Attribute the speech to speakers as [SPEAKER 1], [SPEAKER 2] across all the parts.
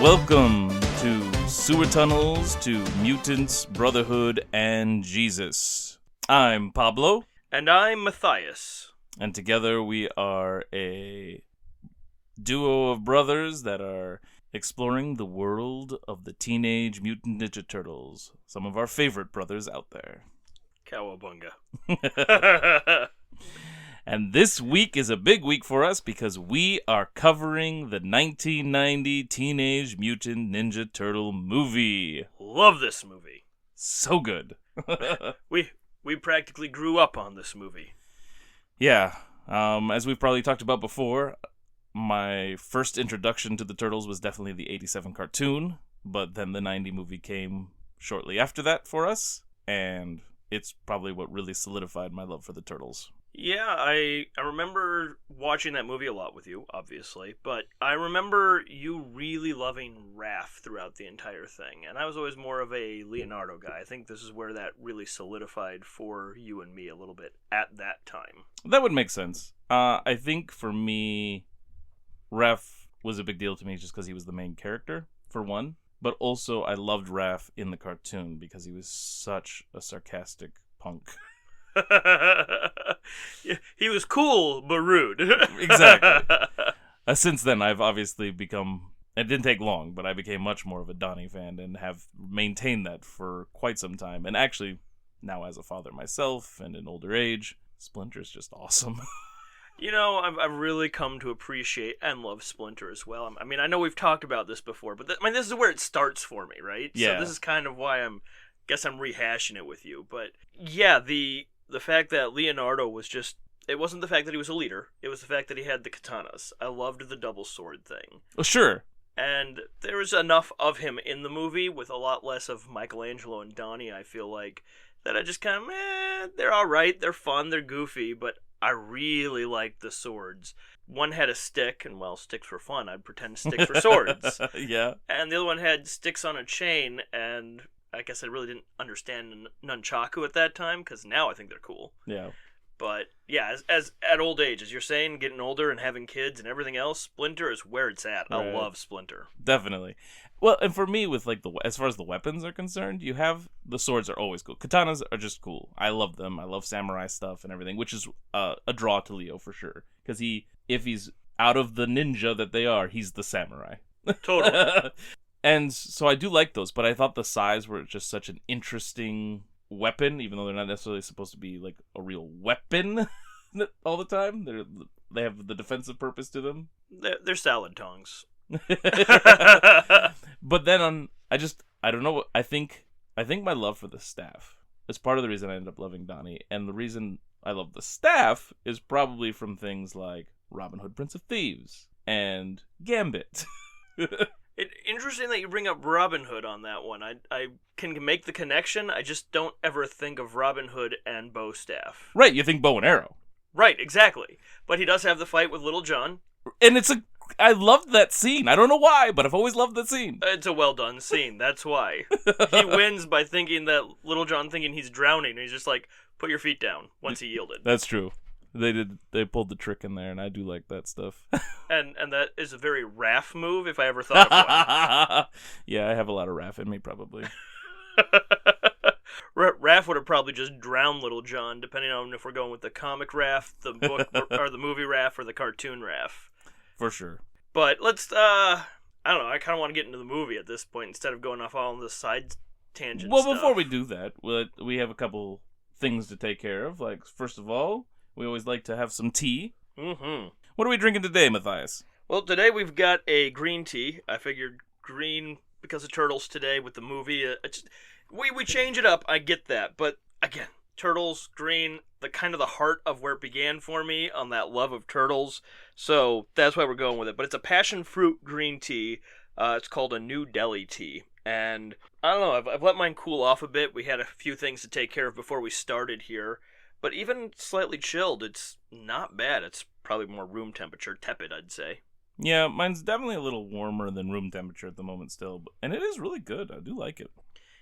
[SPEAKER 1] Welcome to Sewer Tunnels to Mutants, Brotherhood, and Jesus. I'm Pablo.
[SPEAKER 2] And I'm Matthais.
[SPEAKER 1] And together we are a duo of brothers that are exploring the world of the Teenage Mutant Ninja Turtles. Some of our favorite brothers out there.
[SPEAKER 2] Cowabunga.
[SPEAKER 1] And this week is a big week for us because we are covering the 1990 Teenage Mutant Ninja Turtle movie.
[SPEAKER 2] Love this movie.
[SPEAKER 1] So good.
[SPEAKER 2] We practically grew up on this movie.
[SPEAKER 1] Yeah. As we've probably talked about before, my first introduction to the Turtles was definitely the 87 cartoon, but then the 90 movie came shortly after that for us, and it's probably what really solidified my love for the Turtles.
[SPEAKER 2] Yeah, I remember watching that movie a lot with you, obviously, but I remember you really loving Raph throughout the entire thing, and I was always more of a Leonardo guy. I think this is where that really solidified for you and me a little bit at that time.
[SPEAKER 1] That would make sense. I think for me, Raph was a big deal to me just because he was the main character, for one, but also I loved Raph in the cartoon because he was such a sarcastic punk.
[SPEAKER 2] Yeah, he was cool but rude.
[SPEAKER 1] Exactly. Since then, I've obviously become, it didn't take long, but I became much more of a Donnie fan and have maintained that for quite some time. And actually, now as a father myself and in older age, Splinter's just awesome.
[SPEAKER 2] You know, I've really come to appreciate and love Splinter as well. I mean, I know we've talked about this before, but this is where it starts for me, right?
[SPEAKER 1] Yeah.
[SPEAKER 2] So this is kind of why I'm rehashing it with you. But yeah, the fact that Leonardo was just, it wasn't the fact that he was a leader, it was the fact that he had the katanas. I loved the double sword thing.
[SPEAKER 1] Well, sure.
[SPEAKER 2] And there was enough of him in the movie with a lot less of Michelangelo and Donnie, I feel like, that I just kind of, they're alright, they're fun, they're goofy, but I really liked the swords. One had a stick, and well, sticks were fun, I'd pretend sticks were swords.
[SPEAKER 1] Yeah.
[SPEAKER 2] And the other one had sticks on a chain, and I guess I really didn't understand nunchaku at that time, because now I think they're cool.
[SPEAKER 1] Yeah.
[SPEAKER 2] But yeah, as at old age, as you're saying, getting older and having kids and everything else, Splinter is where it's at.
[SPEAKER 1] Right.
[SPEAKER 2] I love Splinter.
[SPEAKER 1] Definitely. Well, and for me, with like as far as the weapons are concerned, you have the swords are always cool. Katanas are just cool. I love them. I love samurai stuff and everything, which is a draw to Leo for sure. Because if he's out of the ninja that they are, he's the samurai.
[SPEAKER 2] Totally.
[SPEAKER 1] And so I do like those, but I thought the size were just such an interesting weapon, even though they're not necessarily supposed to be like a real weapon all the time. They have the defensive purpose to them.
[SPEAKER 2] They're salad tongs.
[SPEAKER 1] But then I don't know. I think my love for the staff is part of the reason I ended up loving Donnie, and the reason I love the staff is probably from things like Robin Hood, Prince of Thieves, and Gambit.
[SPEAKER 2] Interesting that you bring up Robin Hood on that one. I can make the connection. I just don't ever think of Robin Hood and bow staff.
[SPEAKER 1] Right, you think bow and arrow.
[SPEAKER 2] Right, exactly. But he does have the fight with Little John.
[SPEAKER 1] And I loved that scene. I don't know why, but I've always loved that scene.
[SPEAKER 2] It's a well done scene. That's why. He wins by thinking that Little John thinking he's drowning. And he's just like, put your feet down once he yielded.
[SPEAKER 1] That's true. They pulled the trick in there, and I do like that stuff.
[SPEAKER 2] And that is a very Raph move, if I ever thought of one.
[SPEAKER 1] Yeah, I have a lot of Raph in me, probably.
[SPEAKER 2] Raph would have probably just drowned Little John, depending on if we're going with the comic Raph, the book, or the movie Raph, or the cartoon Raph.
[SPEAKER 1] For sure.
[SPEAKER 2] But let's, I don't know, I kind of want to get into the movie at this point, instead of going off all the side tangent
[SPEAKER 1] Well,
[SPEAKER 2] stuff.
[SPEAKER 1] before we do that, we have a couple things to take care of. Like, first of all, we always like to have some tea.
[SPEAKER 2] Mm-hmm.
[SPEAKER 1] What are we drinking today, Matthais?
[SPEAKER 2] Well, today we've got a green tea. I figured green because of Turtles today with the movie. We change it up, I get that. But, again, Turtles, green, the kind of the heart of where it began for me on that love of Turtles. So that's why we're going with it. But it's a passion fruit green tea. It's called a New Delhi tea. And, I don't know, I've let mine cool off a bit. We had a few things to take care of before we started here. But even slightly chilled, it's not bad. It's probably more room temperature, tepid, I'd say.
[SPEAKER 1] Yeah, mine's definitely a little warmer than room temperature at the moment still. And it is really good. I do like it.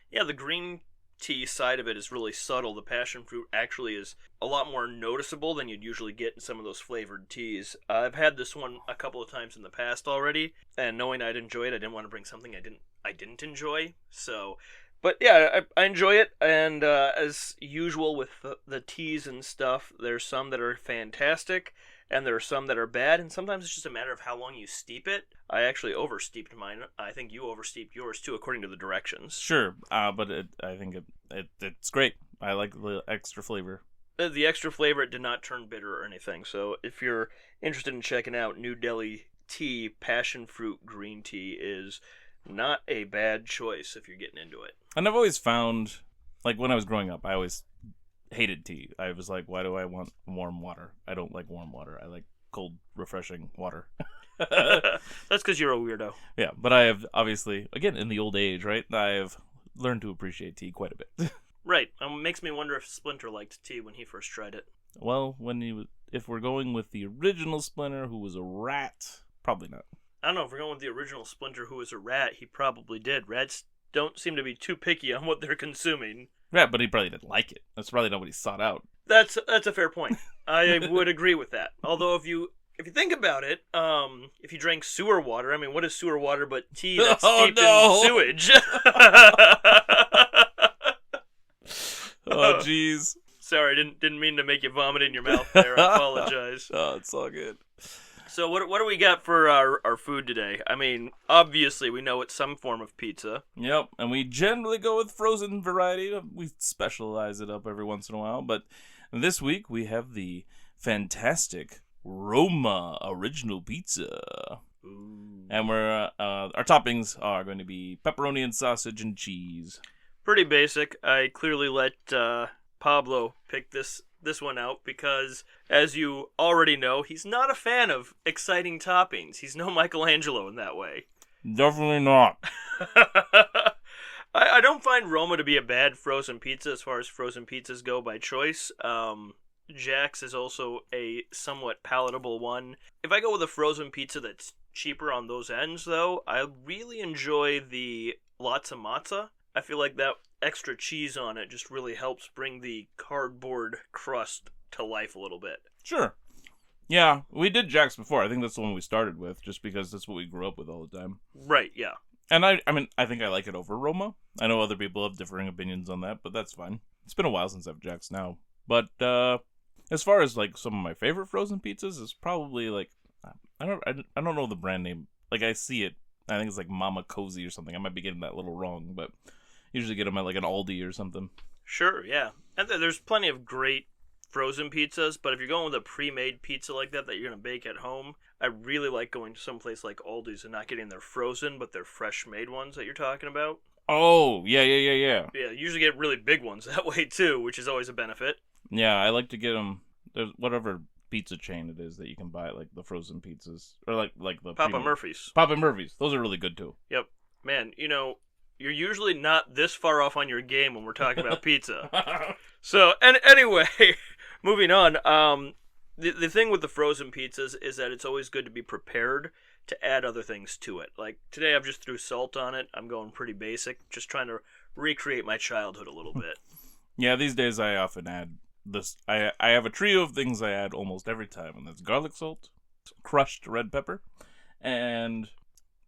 [SPEAKER 2] Yeah, the green tea side of it is really subtle. The passion fruit actually is a lot more noticeable than you'd usually get in some of those flavored teas. I've had this one a couple of times in the past already, and knowing I'd enjoy it, I didn't want to bring something I didn't enjoy. So, but yeah, I enjoy it, and as usual with the teas and stuff, there's some that are fantastic, and there are some that are bad, and sometimes it's just a matter of how long you steep it. I actually oversteeped mine. I think you oversteeped yours too, according to the directions.
[SPEAKER 1] Sure, but I think it's great. I like the extra flavor.
[SPEAKER 2] The extra flavor, it did not turn bitter or anything. So if you're interested in checking out New Delhi tea, passion fruit green tea is not a bad choice if you're getting into it.
[SPEAKER 1] And I've always found, like when I was growing up, I always hated tea. I was like, why do I want warm water? I don't like warm water. I like cold, refreshing water.
[SPEAKER 2] That's because you're a weirdo.
[SPEAKER 1] Yeah, but I have obviously, again, in the old age, right? I have learned to appreciate tea quite a bit.
[SPEAKER 2] Right. Makes me wonder if Splinter liked tea when he first tried it.
[SPEAKER 1] Well, if we're going with the original Splinter, who was a rat, probably not.
[SPEAKER 2] I don't know, if we're going with the original Splinter who was a rat, he probably did. Rats don't seem to be too picky on what they're consuming.
[SPEAKER 1] Yeah, but he probably didn't like it. That's probably not what he sought out.
[SPEAKER 2] That's a fair point. I would agree with that. Although if you think about it, if you drank sewer water, I mean, what is sewer water but tea that's steeped in sewage?
[SPEAKER 1] Oh, jeez.
[SPEAKER 2] Sorry, didn't mean to make you vomit in your mouth there. I apologize.
[SPEAKER 1] Oh, it's all good.
[SPEAKER 2] So what do we got for our food today? I mean, obviously we know it's some form of pizza.
[SPEAKER 1] Yep, and we generally go with frozen variety. We specialize it up every once in a while, but this week we have the fantastic Roma original pizza.
[SPEAKER 2] Ooh.
[SPEAKER 1] And our toppings are going to be pepperoni and sausage and cheese.
[SPEAKER 2] Pretty basic. I clearly let Pablo pick this one out because, as you already know, he's not a fan of exciting toppings. He's no Michelangelo in that way.
[SPEAKER 1] Definitely not.
[SPEAKER 2] I don't find Roma to be a bad frozen pizza as far as frozen pizzas go by choice. Jack's is also a somewhat palatable one. If I go with a frozen pizza that's cheaper on those ends, though, I really enjoy the Lots of Matza. I feel like that extra cheese on it just really helps bring the cardboard crust to life a little bit.
[SPEAKER 1] Sure. Yeah, we did Jack's before. I think that's the one we started with, just because that's what we grew up with all the time.
[SPEAKER 2] Right, yeah.
[SPEAKER 1] And I mean, I think I like it over Roma. I know other people have differing opinions on that, but that's fine. It's been a while since I've Jack's now. But as far as like some of my favorite frozen pizzas, is probably like I don't know the brand name. Like I see it, I think it's like Mama Cozy or something. I might be getting that a little wrong, but usually get them at like an Aldi or something.
[SPEAKER 2] Sure, yeah. And there's plenty of great frozen pizzas, but if you're going with a pre-made pizza like that you're going to bake at home, I really like going to some place like Aldi's and not getting their frozen, but their fresh-made ones that you're talking about.
[SPEAKER 1] Oh, yeah.
[SPEAKER 2] Yeah, you usually get really big ones that way, too, which is always a benefit.
[SPEAKER 1] Yeah, I like to get them, there's whatever pizza chain it is that you can buy, like the frozen pizzas, or like the
[SPEAKER 2] Papa Murphy's.
[SPEAKER 1] Papa Murphy's. Those are really good, too.
[SPEAKER 2] Yep. Man, you're usually not this far off on your game when we're talking about pizza. So, and anyway, moving on. The thing with the frozen pizzas is that it's always good to be prepared to add other things to it. Like today, I've just threw salt on it. I'm going pretty basic, just trying to recreate my childhood a little bit.
[SPEAKER 1] Yeah, these days I often add this. I have a trio of things I add almost every time, and that's garlic salt, crushed red pepper, and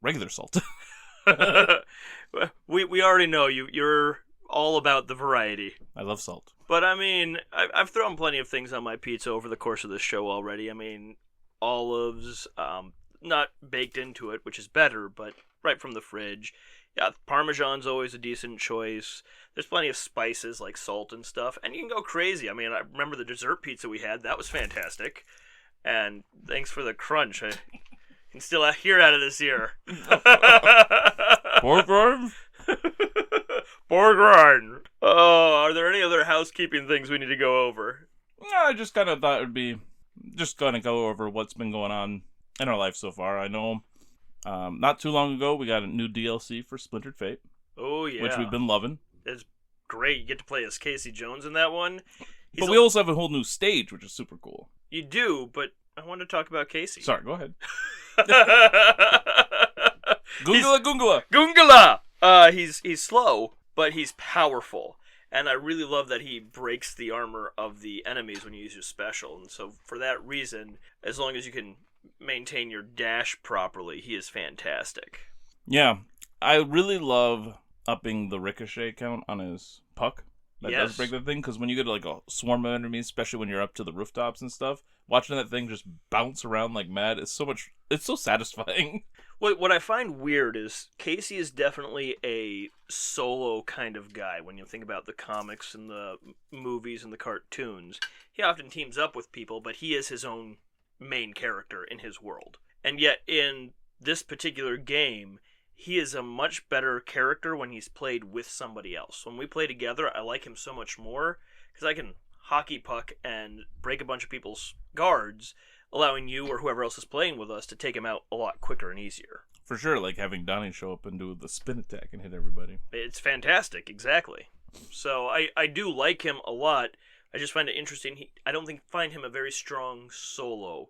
[SPEAKER 1] regular salt.
[SPEAKER 2] We already know you're all about the variety.
[SPEAKER 1] I love salt.
[SPEAKER 2] But I mean, I've thrown plenty of things on my pizza over the course of this show already. I mean, olives, not baked into it, which is better, but right from the fridge. Yeah, Parmesan's always a decent choice. There's plenty of spices like salt and stuff, and you can go crazy. I mean, I remember the dessert pizza we had. That was fantastic. And thanks for the crunch. I can still hear out of this ear.
[SPEAKER 1] Pork rind?
[SPEAKER 2] Pork rind. Oh, are there any other housekeeping things we need to go over?
[SPEAKER 1] I just kind of thought it would be just going to go over what's been going on in our life so far. I know not too long ago we got a new DLC for Splintered Fate.
[SPEAKER 2] Oh, yeah.
[SPEAKER 1] Which we've been loving.
[SPEAKER 2] It's great. You get to play as Casey Jones in that one.
[SPEAKER 1] But we also have a whole new stage, which is super cool.
[SPEAKER 2] You do, but I want to talk about Casey.
[SPEAKER 1] Sorry, go ahead. Goongala.
[SPEAKER 2] Goongala! He's slow, but he's powerful. And I really love that he breaks the armor of the enemies when you use your special. And so for that reason, as long as you can maintain your dash properly, he is fantastic.
[SPEAKER 1] Yeah, I really love upping the ricochet count on his puck. That does break the thing, because when you get like a swarm of enemies, especially when you're up to the rooftops and stuff, watching that thing just bounce around like mad is it's so satisfying.
[SPEAKER 2] What I find weird is Casey is definitely a solo kind of guy when you think about the comics and the movies and the cartoons. He often teams up with people, but he is his own main character in his world. And yet in this particular game, he is a much better character when he's played with somebody else. When we play together, I like him so much more because I can hockey puck and break a bunch of people's guards, allowing you or whoever else is playing with us to take him out a lot quicker and easier.
[SPEAKER 1] For sure, like having Donnie show up and do the spin attack and hit everybody.
[SPEAKER 2] It's fantastic, exactly. So I do like him a lot. I just find it interesting. I don't find him a very strong solo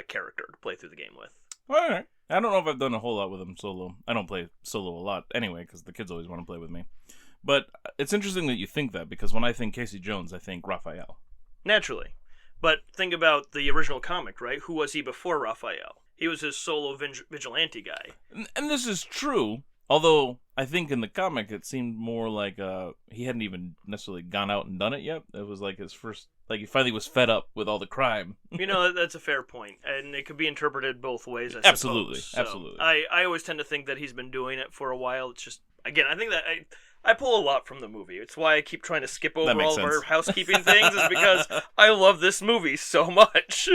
[SPEAKER 2] character to play through the game with.
[SPEAKER 1] All right. I don't know if I've done a whole lot with him solo. I don't play solo a lot anyway, because the kids always want to play with me. But it's interesting that you think that, because when I think Casey Jones, I think Raphael.
[SPEAKER 2] Naturally. But think about the original comic, right? Who was he before Raphael? He was his solo vigilante guy.
[SPEAKER 1] And this is true, although I think in the comic it seemed more like he hadn't even necessarily gone out and done it yet. It was like his first... Like, he finally was fed up with all the crime.
[SPEAKER 2] That's a fair point. And it could be interpreted both ways, I
[SPEAKER 1] Absolutely,
[SPEAKER 2] suppose.
[SPEAKER 1] absolutely.
[SPEAKER 2] I always tend to think that he's been doing it for a while. It's just, again, I think that I pull a lot from the movie. It's why I keep trying to skip over all of our housekeeping things, is because I love this movie so much.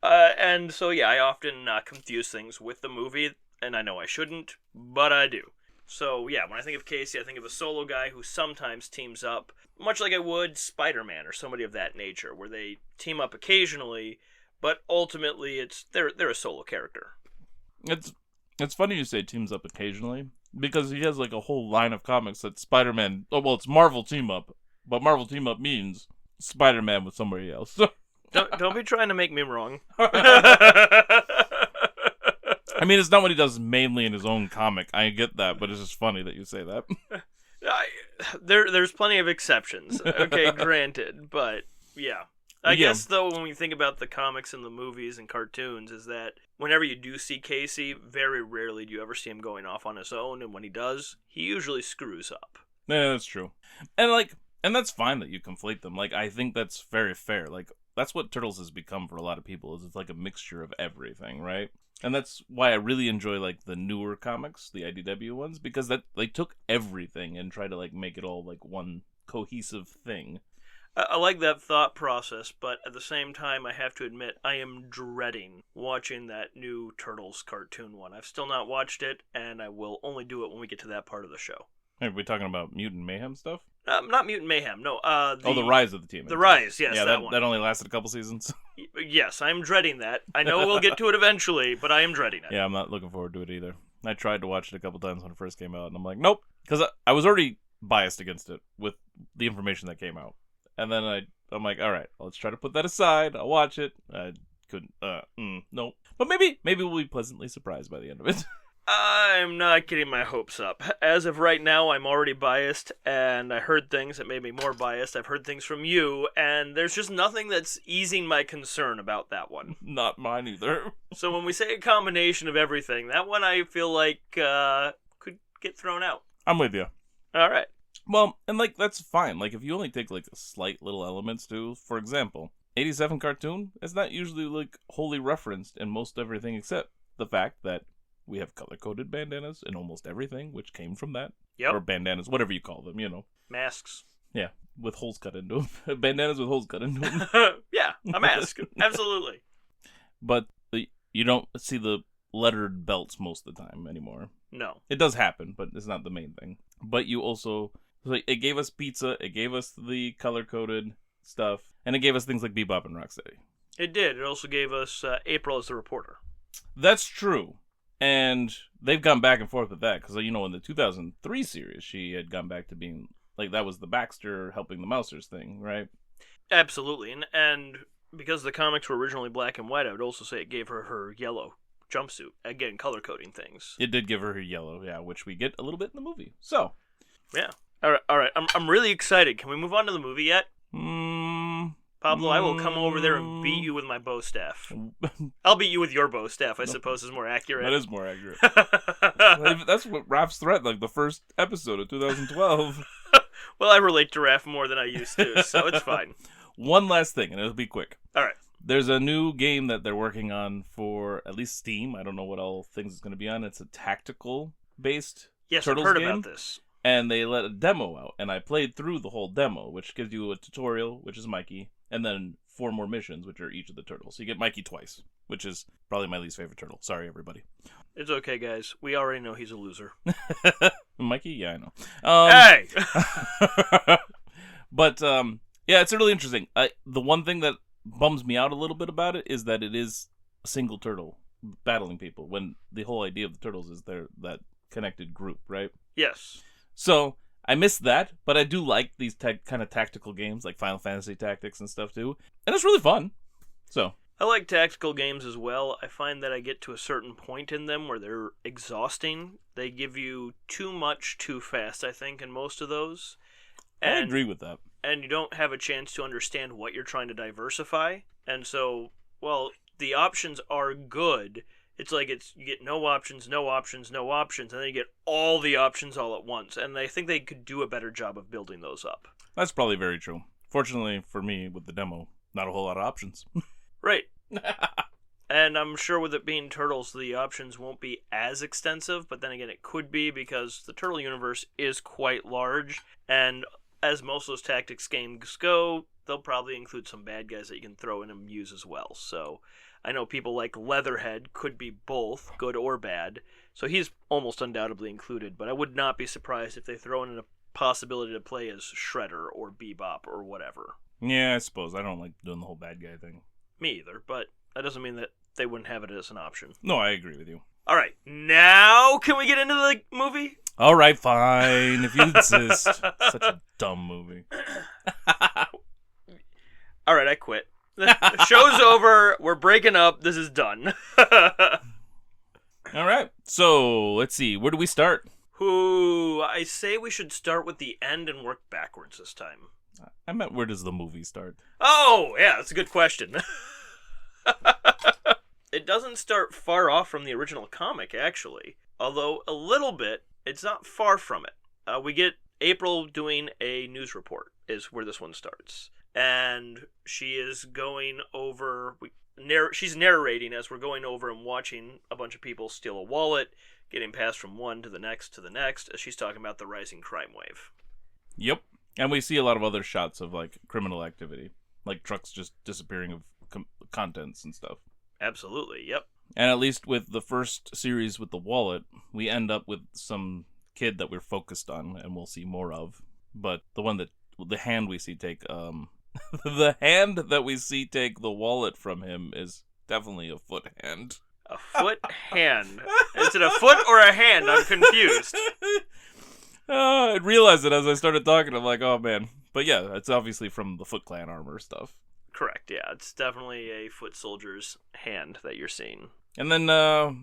[SPEAKER 2] And so, yeah, I often confuse things with the movie, and I know I shouldn't, but I do. So, yeah, when I think of Casey, I think of a solo guy who sometimes teams up, much like I would Spider-Man or somebody of that nature, where they team up occasionally, but ultimately they're a solo character.
[SPEAKER 1] It's funny you say teams up occasionally, because he has like a whole line of comics that Spider-Man... Oh, well, it's Marvel team up, but Marvel team up means Spider-Man with somebody else.
[SPEAKER 2] Don't be trying to make me wrong.
[SPEAKER 1] I mean, it's not what he does mainly in his own comic. I get that, but it's just funny that you say that.
[SPEAKER 2] There's plenty of exceptions, okay, granted, but yeah. I guess, though, when we think about the comics and the movies and cartoons, is that whenever you do see Casey, very rarely do you ever see him going off on his own, and when he does, he usually screws up.
[SPEAKER 1] Yeah, that's true. And that's fine that you conflate them. Like, I think that's very fair. Like, that's what Turtles has become for a lot of people, is it's like a mixture of everything, right? And that's why I really enjoy, like, the newer comics, the IDW ones, because that they took everything and tried to, like, make it all, like, one cohesive thing.
[SPEAKER 2] I like that thought process, but at the same time, I have to admit, I am dreading watching that new Turtles cartoon one. I've still not watched it, and I will only do it when we get to that part of the show.
[SPEAKER 1] Are we talking about Mutant Mayhem stuff?
[SPEAKER 2] Not Mutant Mayhem, no.
[SPEAKER 1] The Rise of the Team.
[SPEAKER 2] The Rise, yes,
[SPEAKER 1] yeah,
[SPEAKER 2] that one.
[SPEAKER 1] That only lasted a couple seasons.
[SPEAKER 2] Yes, I'm dreading that. I know we'll get to it eventually, but I am dreading it.
[SPEAKER 1] Yeah, I'm not looking forward to it either. I tried to watch it a couple times when it first came out, and I'm like, nope. Because I was already biased against it with the information that came out. And then I'm like, all right, let's try to put that aside. I'll watch it. I couldn't. Nope. But maybe we'll be pleasantly surprised by the end of it.
[SPEAKER 2] I'm not getting my hopes up. As of right now, I'm already biased, and I heard things that made me more biased. I've heard things from you, and there's just nothing that's easing my concern about that one.
[SPEAKER 1] Not mine either.
[SPEAKER 2] So when we say a combination of everything, that one I feel like could get thrown out.
[SPEAKER 1] I'm with you.
[SPEAKER 2] All right.
[SPEAKER 1] Well, and like that's fine. Like if you only take like slight little elements to, for example, 87 cartoon is not usually like wholly referenced in most everything except the fact that we have color-coded bandanas in almost everything, which came from that.
[SPEAKER 2] Yep.
[SPEAKER 1] Or bandanas, whatever you call them, you know.
[SPEAKER 2] Masks.
[SPEAKER 1] Yeah, with holes cut into them. Bandanas with holes cut into them.
[SPEAKER 2] Yeah, a mask. Absolutely.
[SPEAKER 1] But you don't see the lettered belts most of the time anymore.
[SPEAKER 2] No.
[SPEAKER 1] It does happen, but it's not the main thing. But you also... Like, it gave us pizza, it gave us the color-coded stuff, and it gave us things like Bebop and Rocksteady.
[SPEAKER 2] It did. It also gave us April as the reporter.
[SPEAKER 1] That's true. And they've gone back and forth with that, because, you know, in the 2003 series, she had gone back to being, like, that was the Baxter helping the Mousers thing, right?
[SPEAKER 2] Absolutely. And because the comics were originally black and white, I would also say it gave her yellow jumpsuit. Again, color-coding things.
[SPEAKER 1] It did give her yellow, yeah, which we get a little bit in the movie. So,
[SPEAKER 2] yeah. All right. I'm really excited. Can we move on to the movie yet? Pablo, I will come over there and beat you with my bow staff. I'll beat you with your bow staff, I suppose is more accurate.
[SPEAKER 1] That is more accurate. That's what Raph's threat, like the first episode of 2012.
[SPEAKER 2] Well, I relate to Raph more than I used to, so it's fine.
[SPEAKER 1] One last thing, and it'll be quick.
[SPEAKER 2] All right.
[SPEAKER 1] There's a new game that they're working on for at least Steam. I don't know what all things it's going to be on. It's a tactical-based Turtles
[SPEAKER 2] I've heard
[SPEAKER 1] game.
[SPEAKER 2] about this.
[SPEAKER 1] And they let a demo out, and I played through the whole demo, which gives you a tutorial, which is Mikey, and then 4 more missions, which are each of the turtles. So you get Mikey twice, which is probably my least favorite turtle. Sorry, everybody.
[SPEAKER 2] It's okay, guys. We already know he's a loser.
[SPEAKER 1] Mikey? Yeah, I know.
[SPEAKER 2] Hey!
[SPEAKER 1] But, yeah, it's really interesting. The one thing that bums me out a little bit about it is that it is a single turtle battling people, when the whole idea of the turtles is they're that connected group, right?
[SPEAKER 2] Yes.
[SPEAKER 1] So, I miss that, but I do like these kind of tactical games, like Final Fantasy Tactics and stuff, too. And it's really fun. So,
[SPEAKER 2] I like tactical games as well. I find that I get to a certain point in them where they're exhausting. They give you too much too fast, I think, in most of those.
[SPEAKER 1] I agree with that.
[SPEAKER 2] And you don't have a chance to understand what you're trying to diversify. And so, well, the options are good. It's like you get no options, no options, no options, and then you get all the options all at once. And I think they could do a better job of building those up.
[SPEAKER 1] That's probably very true. Fortunately for me, with the demo, not a whole lot of options.
[SPEAKER 2] Right. And I'm sure with it being Turtles, the options won't be as extensive, but then again, it could be because the Turtle universe is quite large, and as most of those tactics games go, they'll probably include some bad guys that you can throw in and use as well. So I know people like Leatherhead could be both, good or bad, so he's almost undoubtedly included, but I would not be surprised if they throw in a possibility to play as Shredder or Bebop or whatever.
[SPEAKER 1] Yeah, I suppose. I don't like doing the whole bad guy thing.
[SPEAKER 2] Me either, but that doesn't mean that they wouldn't have it as an option.
[SPEAKER 1] No, I agree with you.
[SPEAKER 2] All right, now can we get into the movie?
[SPEAKER 1] All right, fine, if you insist. Such a dumb movie.
[SPEAKER 2] All right, I quit. The show's over. We're breaking up. This is done.
[SPEAKER 1] All right, so let's see. Where do we start?
[SPEAKER 2] I say we should start with the end and work backwards this time.
[SPEAKER 1] I meant, where does the movie start?
[SPEAKER 2] Oh, yeah, that's a good question. It doesn't start far off from the original comic, actually. Although, a little bit, it's not far from it. We get April doing a news report, is where this one starts. And she is going over... she's narrating as we're going over and watching a bunch of people steal a wallet, getting passed from one to the next, as she's talking about the rising crime wave.
[SPEAKER 1] Yep. And we see a lot of other shots of, like, criminal activity. Like trucks just disappearing of contents and stuff.
[SPEAKER 2] Absolutely, yep.
[SPEAKER 1] And at least with the first series with the wallet, we end up with some kid that we're focused on and we'll see more of. But the hand we see take, the hand that we see take the wallet from him is definitely a foot hand.
[SPEAKER 2] A foot hand? Is it a foot or a hand? I'm confused.
[SPEAKER 1] I realized it as I started talking. I'm like, oh man. But yeah, it's obviously from the Foot Clan armor stuff.
[SPEAKER 2] Correct, yeah. It's definitely a foot soldier's hand that you're seeing.
[SPEAKER 1] And then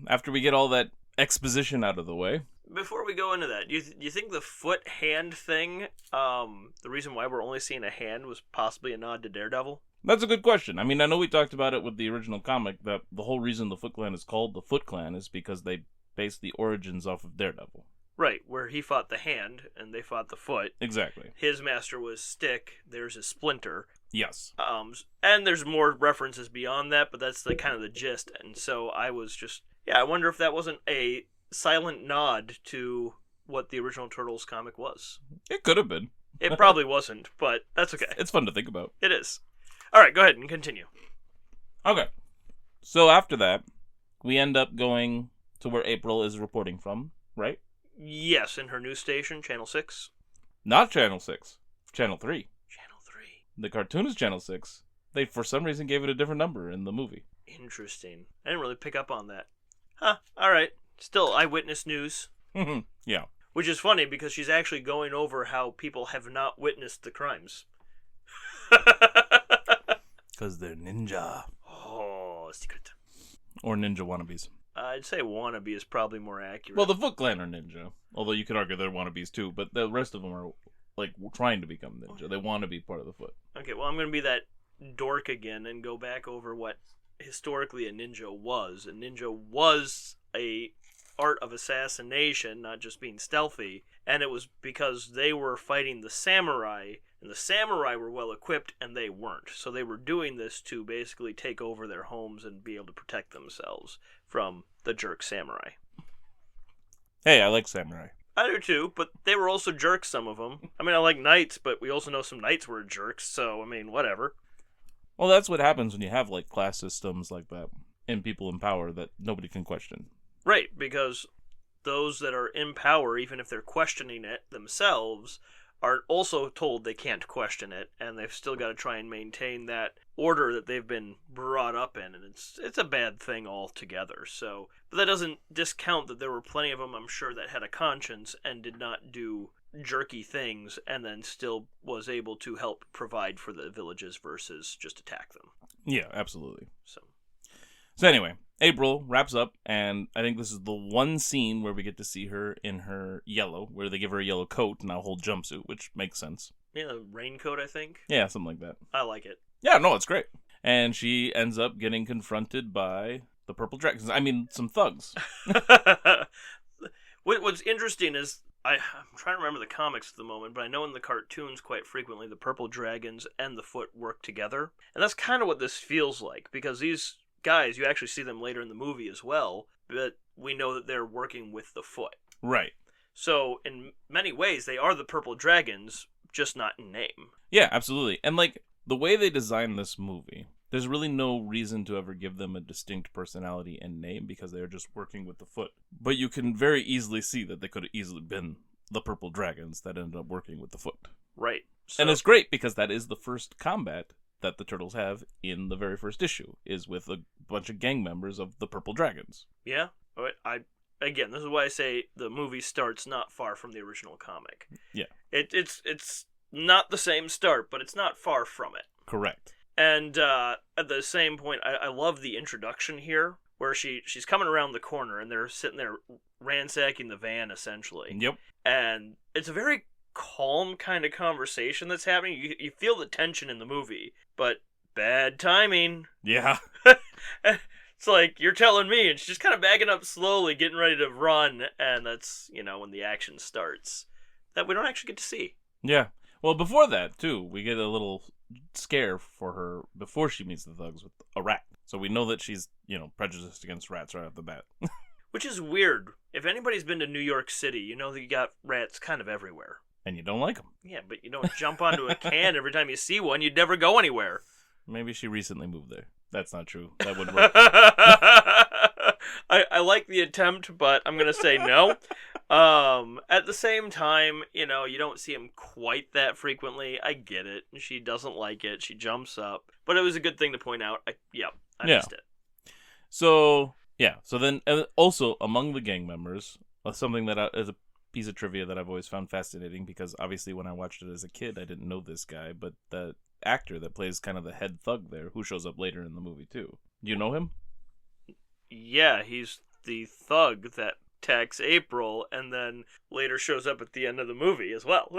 [SPEAKER 1] after we get all that exposition out of the way.
[SPEAKER 2] Before we go into that, do you think the foot hand thing, the reason why we're only seeing a hand was possibly a nod to Daredevil?
[SPEAKER 1] That's a good question. I mean, I know we talked about it with the original comic, that the whole reason the Foot Clan is called the Foot Clan is because they base the origins off of Daredevil.
[SPEAKER 2] Right, where he fought the hand and they fought the foot.
[SPEAKER 1] Exactly.
[SPEAKER 2] His master was Stick, there's a Splinter.
[SPEAKER 1] Yes.
[SPEAKER 2] And there's more references beyond that, but that's the kind of the gist. And so I was just, I wonder if that wasn't a silent nod to what the original Turtles comic was.
[SPEAKER 1] It could have been.
[SPEAKER 2] It probably wasn't, but that's okay.
[SPEAKER 1] It's fun to think about.
[SPEAKER 2] It is. All right, go ahead and continue.
[SPEAKER 1] Okay. So after that, we end up going to where April is reporting from, right?
[SPEAKER 2] Yes, in her news station, Channel 6.
[SPEAKER 1] Not Channel 6. Channel 3.
[SPEAKER 2] Channel 3.
[SPEAKER 1] The cartoon is Channel 6. They, for some reason, gave it a different number in the movie.
[SPEAKER 2] Interesting. I didn't really pick up on that. Huh, alright. Still, eyewitness news.
[SPEAKER 1] Yeah.
[SPEAKER 2] Which is funny, because she's actually going over how people have not witnessed the crimes.
[SPEAKER 1] Because they're ninja.
[SPEAKER 2] Oh, secret.
[SPEAKER 1] Or ninja wannabes.
[SPEAKER 2] I'd say wannabe is probably more accurate.
[SPEAKER 1] Well, the Foot Clan are ninja, although you could argue they're wannabes too. But the rest of them are like trying to become ninja. They want to be part of the Foot.
[SPEAKER 2] Okay, well, I'm going to be that dork again and go back over what historically a ninja was. A ninja was a art of assassination, not just being stealthy, and it was because they were fighting the samurai, and the samurai were well equipped and they weren't. So they were doing this to basically take over their homes and be able to protect themselves from the jerk samurai.
[SPEAKER 1] Hey, I like samurai.
[SPEAKER 2] I do too, but they were also jerks, some of them. I mean, I like knights, but we also know some knights were jerks, so, I mean, whatever.
[SPEAKER 1] Well, that's what happens when you have like class systems like that and people in power that nobody can question.
[SPEAKER 2] Right, because those that are in power, even if they're questioning it themselves, are also told they can't question it, and they've still got to try and maintain that order that they've been brought up in, and it's a bad thing altogether. So, but that doesn't discount that there were plenty of them, I'm sure, that had a conscience and did not do jerky things, and then still was able to help provide for the villages versus just attack them.
[SPEAKER 1] Yeah, absolutely.
[SPEAKER 2] So
[SPEAKER 1] anyway, April wraps up, and I think this is the one scene where we get to see her in her yellow, where they give her a yellow coat and a whole jumpsuit, which makes sense.
[SPEAKER 2] yeah, the raincoat, I think.
[SPEAKER 1] Yeah, something like that.
[SPEAKER 2] I like it.
[SPEAKER 1] Yeah, no, it's great. And she ends up getting confronted by the Purple Dragons. I mean, some thugs.
[SPEAKER 2] What's interesting is, I'm trying to remember the comics at the moment, but I know in the cartoons quite frequently the Purple Dragons and the Foot work together. And that's kind of what this feels like, because these guys, you actually see them later in the movie as well, but we know that they're working with the Foot.
[SPEAKER 1] Right.
[SPEAKER 2] So, in many ways, they are the Purple Dragons, just not in name.
[SPEAKER 1] Yeah, absolutely. And, like, the way they designed this movie, there's really no reason to ever give them a distinct personality and name because they're just working with the Foot. But you can very easily see that they could have easily been the Purple Dragons that ended up working with the Foot.
[SPEAKER 2] Right. So,
[SPEAKER 1] and it's great because that is the first combat that the Turtles have in the very first issue, is with a bunch of gang members of the Purple Dragons.
[SPEAKER 2] Yeah. Again, this is why I say the movie starts not far from the original comic.
[SPEAKER 1] Yeah.
[SPEAKER 2] It's not the same start, but it's not far from it.
[SPEAKER 1] Correct.
[SPEAKER 2] And at the same point, I love the introduction here, where she's coming around the corner, and they're sitting there ransacking the van, essentially.
[SPEAKER 1] Yep. And
[SPEAKER 2] it's a very calm kind of conversation that's happening. You feel the tension in the movie, but bad timing.
[SPEAKER 1] Yeah.
[SPEAKER 2] It's like, you're telling me, and she's just kind of backing up slowly, getting ready to run, and that's, when the action starts. That we don't actually get to see.
[SPEAKER 1] Yeah. Well, before that, too, we get a little scare for her before she meets the thugs with a rat. So we know that she's, prejudiced against rats right off the bat.
[SPEAKER 2] Which is weird. If anybody's been to New York City, you know that you got rats kind of everywhere.
[SPEAKER 1] And you don't like them.
[SPEAKER 2] Yeah, but you don't jump onto a can every time you see one. You'd never go anywhere.
[SPEAKER 1] Maybe she recently moved there. That's not true. That wouldn't work.
[SPEAKER 2] I like the attempt, but I'm going to say no. At the same time, you don't see him quite that frequently. I get it. She doesn't like it. She jumps up. But it was a good thing to point out. I missed it.
[SPEAKER 1] So then also among the gang members, something that is a piece of trivia that I've always found fascinating, because obviously when I watched it as a kid, I didn't know this guy, but the actor that plays kind of the head thug there, who shows up later in the movie too. Do you know him?
[SPEAKER 2] Yeah, he's the thug that attacks April and then later shows up at the end of the movie as well.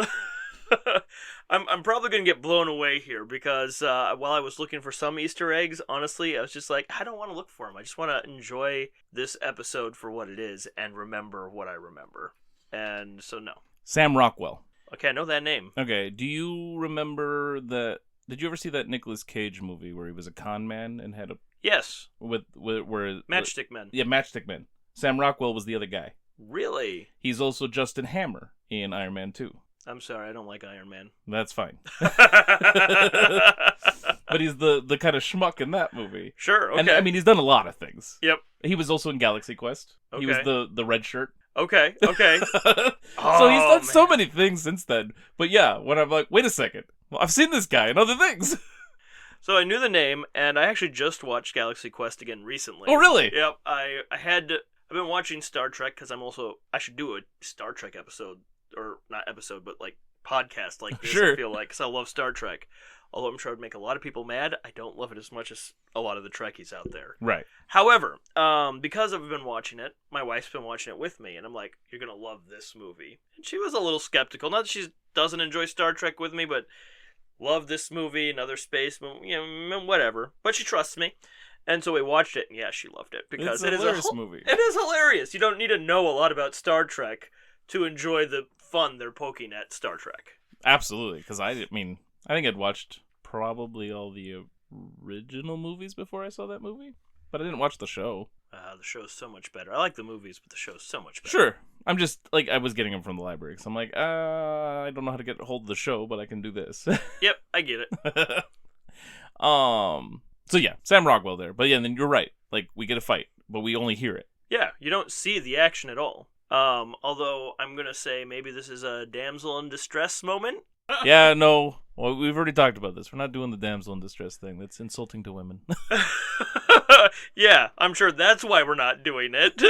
[SPEAKER 2] I'm probably going to get blown away here because while I was looking for some Easter eggs, honestly, I was just like, I don't want to look for them. I just want to enjoy this episode for what it is and remember what I remember. And so, no.
[SPEAKER 1] Sam Rockwell.
[SPEAKER 2] Okay, I know that name.
[SPEAKER 1] Okay, do you remember did you ever see that Nicolas Cage movie where he was a con man and had a...
[SPEAKER 2] Yes.
[SPEAKER 1] Where
[SPEAKER 2] Matchstick Men.
[SPEAKER 1] Yeah, Matchstick Men. Sam Rockwell was the other guy.
[SPEAKER 2] Really?
[SPEAKER 1] He's also Justin Hammer in Iron Man 2.
[SPEAKER 2] I'm sorry, I don't like Iron Man.
[SPEAKER 1] That's fine. But he's the kind of schmuck in that movie.
[SPEAKER 2] Sure, okay.
[SPEAKER 1] And I mean, he's done a lot of things.
[SPEAKER 2] Yep.
[SPEAKER 1] He was also in Galaxy Quest.
[SPEAKER 2] Okay.
[SPEAKER 1] He was the red shirt.
[SPEAKER 2] Okay.
[SPEAKER 1] So he's done so many things since then. But yeah, when I'm like, wait a second. Well, I've seen this guy in other things.
[SPEAKER 2] So I knew the name, and I actually just watched Galaxy Quest again recently.
[SPEAKER 1] Oh, really?
[SPEAKER 2] Yep. I've been watching Star Trek because I should do a Star Trek episode, or not episode, but like podcast like this,
[SPEAKER 1] Sure.
[SPEAKER 2] I feel like, because I love Star Trek. Although I'm sure it would make a lot of people mad, I don't love it as much as a lot of the Trekkies out there.
[SPEAKER 1] Right.
[SPEAKER 2] However, because I've been watching it, my wife's been watching it with me, and I'm like, you're going to love this movie. And she was a little skeptical. Not that she doesn't enjoy Star Trek with me, but love this movie, another space movie, whatever. But she trusts me. And so we watched it, and yeah, she loved it. Because
[SPEAKER 1] it's a hilarious movie.
[SPEAKER 2] It is hilarious. You don't need to know a lot about Star Trek to enjoy the fun they're poking at Star Trek.
[SPEAKER 1] Absolutely, because I think I'd watched probably all the original movies before I saw that movie, but I didn't watch the show.
[SPEAKER 2] The show's so much better. I like the movies, but the show's so much better.
[SPEAKER 1] Sure. I'm just, like, I was getting them from the library, so I'm like, I don't know how to get a hold of the show, but I can do this.
[SPEAKER 2] Yep, I get it.
[SPEAKER 1] So yeah, Sam Rockwell there. But yeah, then you're right. Like, we get a fight, but we only hear it.
[SPEAKER 2] Yeah, you don't see the action at all. Although I'm going to say maybe this is a damsel in distress moment.
[SPEAKER 1] Yeah, no. Well, we've already talked about this. We're not doing the damsel in distress thing. That's insulting to women.
[SPEAKER 2] Yeah, I'm sure that's why we're not doing it.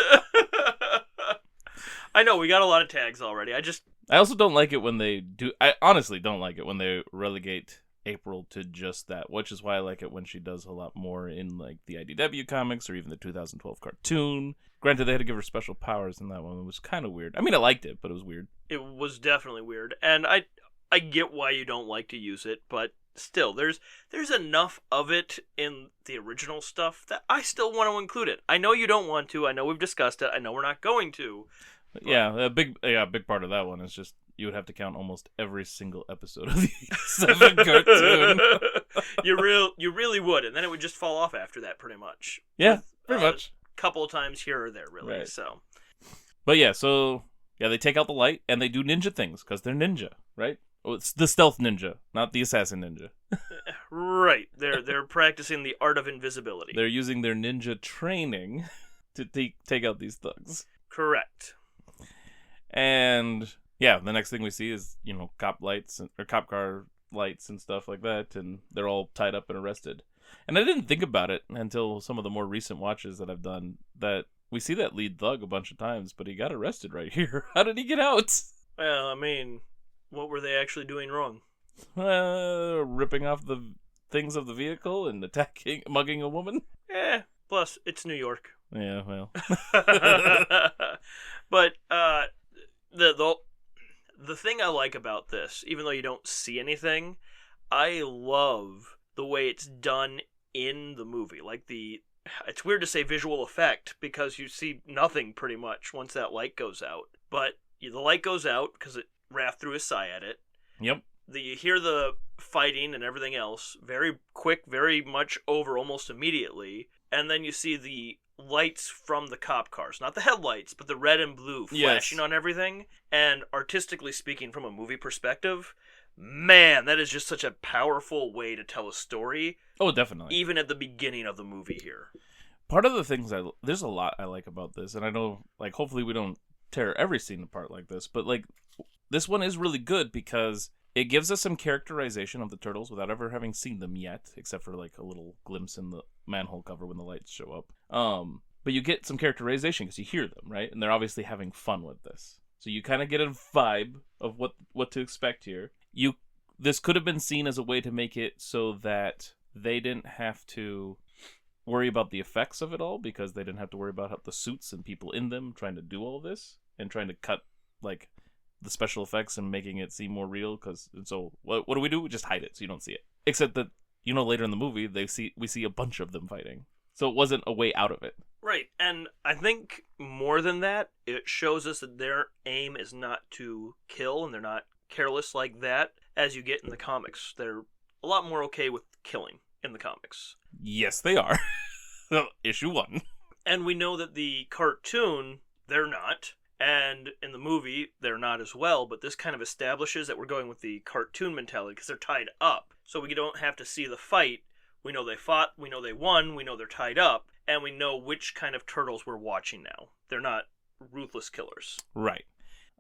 [SPEAKER 2] I know, we got a lot of tags already.
[SPEAKER 1] I also don't like it when they do... I honestly don't like it when they relegate April to just that, which is why I like it when she does a lot more in, like, the IDW comics or even the 2012 cartoon. Granted, they had to give her special powers in that one. It was kind of weird. I mean, I liked it, but it was weird.
[SPEAKER 2] It was definitely weird, and I get why you don't like to use it, but still, there's enough of it in the original stuff that I still want to include it. I know you don't want to. I know we've discussed it. I know we're not going to.
[SPEAKER 1] But... Yeah, a big part of that one is just you would have to count almost every single episode of the 87 cartoon.
[SPEAKER 2] You really would, and then it would just fall off after that, pretty much.
[SPEAKER 1] Yeah, pretty much.
[SPEAKER 2] Couple of times here or there, really.
[SPEAKER 1] Right.
[SPEAKER 2] So,
[SPEAKER 1] but yeah, they take out the light and they do ninja things because they're ninja, right? Oh, it's the stealth ninja, not the assassin ninja.
[SPEAKER 2] Right. They're practicing the art of invisibility.
[SPEAKER 1] They're using their ninja training to take out these thugs.
[SPEAKER 2] Correct.
[SPEAKER 1] And yeah, the next thing we see is cop car lights and stuff like that, and they're all tied up and arrested. And I didn't think about it until some of the more recent watches that I've done, that we see that lead thug a bunch of times, but he got arrested right here. How did he get out?
[SPEAKER 2] Well, I mean, what were they actually doing wrong?
[SPEAKER 1] Ripping off the things of the vehicle and mugging a woman?
[SPEAKER 2] Plus, it's New York.
[SPEAKER 1] Yeah, well.
[SPEAKER 2] But, the thing I like about this, even though you don't see anything, I love the way it's done in the movie. Like, it's weird to say visual effect because you see nothing pretty much once that light goes out. But the light goes out because Raph threw his sigh at it.
[SPEAKER 1] Yep.
[SPEAKER 2] You hear the fighting and everything else very quick, very much over almost immediately. And then you see the lights from the cop cars. Not the headlights, but the red and blue flashing on everything. And artistically speaking, from a movie perspective, man, that is just such a powerful way to tell a story.
[SPEAKER 1] Oh, definitely.
[SPEAKER 2] Even at the beginning of the movie here.
[SPEAKER 1] Part of the things there's a lot I like about this, and I know, like, hopefully we don't tear every scene apart like this, but, like, this one is really good because it gives us some characterization of the turtles without ever having seen them yet, except for, like, a little glimpse in the manhole cover when the lights show up. But you get some characterization because you hear them, right? And they're obviously having fun with this. So you kind of get a vibe of what to expect here. This could have been seen as a way to make it so that they didn't have to worry about the effects of it all, because they didn't have to worry about the suits and people in them trying to do all this and trying to cut, like, the special effects and making it seem more real. So what do? We just hide it so you don't see it. Except that, later in the movie, we see a bunch of them fighting. So it wasn't a way out of it.
[SPEAKER 2] Right, and I think more than that, it shows us that their aim is not to kill, and they're not careless like that, as you get in the comics. They're a lot more okay with killing in the comics.
[SPEAKER 1] Yes, they are. Issue 1.
[SPEAKER 2] And we know that the cartoon, they're not, and in the movie, they're not as well, but this kind of establishes that we're going with the cartoon mentality, because they're tied up. So we don't have to see the fight. We know they fought, we know they won, we know they're tied up, and we know which kind of turtles we're watching now. They're not ruthless killers.
[SPEAKER 1] Right.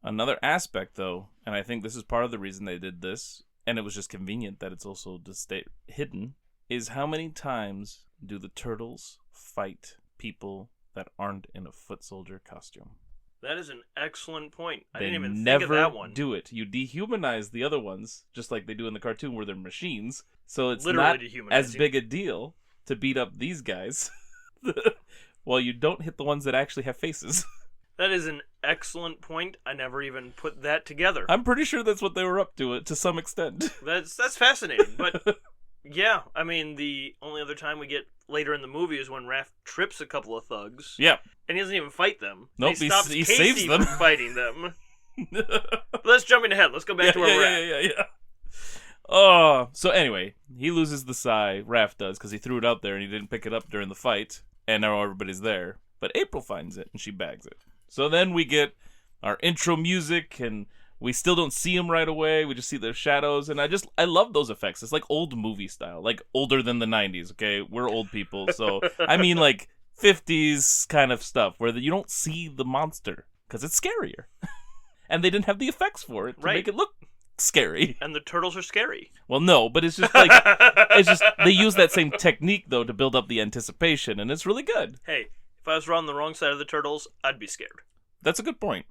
[SPEAKER 1] Another aspect, though, and I think this is part of the reason they did this, and it was just convenient that it's also hidden, is how many times do the turtles fight people that aren't in a foot soldier costume?
[SPEAKER 2] That is an excellent point. I
[SPEAKER 1] They
[SPEAKER 2] didn't even
[SPEAKER 1] never
[SPEAKER 2] think of that one.
[SPEAKER 1] do it. You dehumanize the other ones, just like they do in the cartoon where they're machines. So it's
[SPEAKER 2] Literally
[SPEAKER 1] not
[SPEAKER 2] dehumanizing.
[SPEAKER 1] as big a deal to beat up these guys, while you don't hit the ones that actually have faces.
[SPEAKER 2] That is an excellent point. I never even put that together.
[SPEAKER 1] I'm pretty sure that's what they were up to some extent.
[SPEAKER 2] That's fascinating. But yeah, I mean, the only other time we get later in the movie is when Raph trips a couple of thugs.
[SPEAKER 1] Yeah.
[SPEAKER 2] And he doesn't even fight them.
[SPEAKER 1] Nope,
[SPEAKER 2] he stops
[SPEAKER 1] he
[SPEAKER 2] Casey
[SPEAKER 1] saves them.
[SPEAKER 2] from fighting them. But let's jump ahead. Let's go back to where we're at.
[SPEAKER 1] Yeah. Oh, so anyway, he loses the Psy, Raph does, because he threw it out there and he didn't pick it up during the fight, and now everybody's there. But April finds it and she bags it. So then we get our intro music, and we still don't see him right away. We just see their shadows, and I love those effects. It's like old movie style, like older than the 90s, okay? We're old people, so I mean like 50s kind of stuff where you don't see the monster because it's scarier. And they didn't have the effects for it to make it look scary.
[SPEAKER 2] And the turtles are scary.
[SPEAKER 1] Well, no, but it's just like they use that same technique though to build up the anticipation, and it's really good.
[SPEAKER 2] Hey, if I was on the wrong side of the turtles, I'd be scared.
[SPEAKER 1] That's a good point.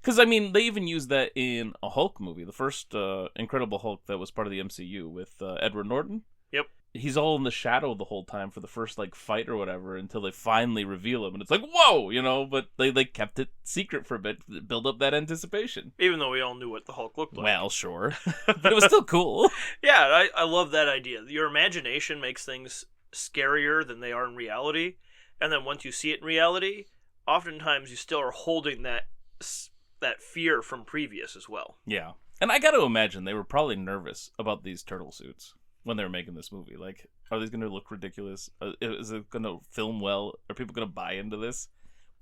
[SPEAKER 1] Because, I mean, they even used that in a Hulk movie, the first Incredible Hulk that was part of the MCU with Edward Norton.
[SPEAKER 2] Yep.
[SPEAKER 1] He's all in the shadow the whole time for the first, like, fight or whatever until they finally reveal him. And it's like, whoa, you know, but they kept it secret for a bit to build up that anticipation.
[SPEAKER 2] Even though we all knew what the Hulk looked like.
[SPEAKER 1] Well, sure. But it was still cool.
[SPEAKER 2] Yeah, I love that idea. Your imagination makes things scarier than they are in reality. And then once you see it in reality, oftentimes you still are holding that fear from previous as well.
[SPEAKER 1] Yeah. And I got to imagine they were probably nervous about these turtle suits when they were making this movie. Like, are these going to look ridiculous? Is it going to film well? Are people going to buy into this?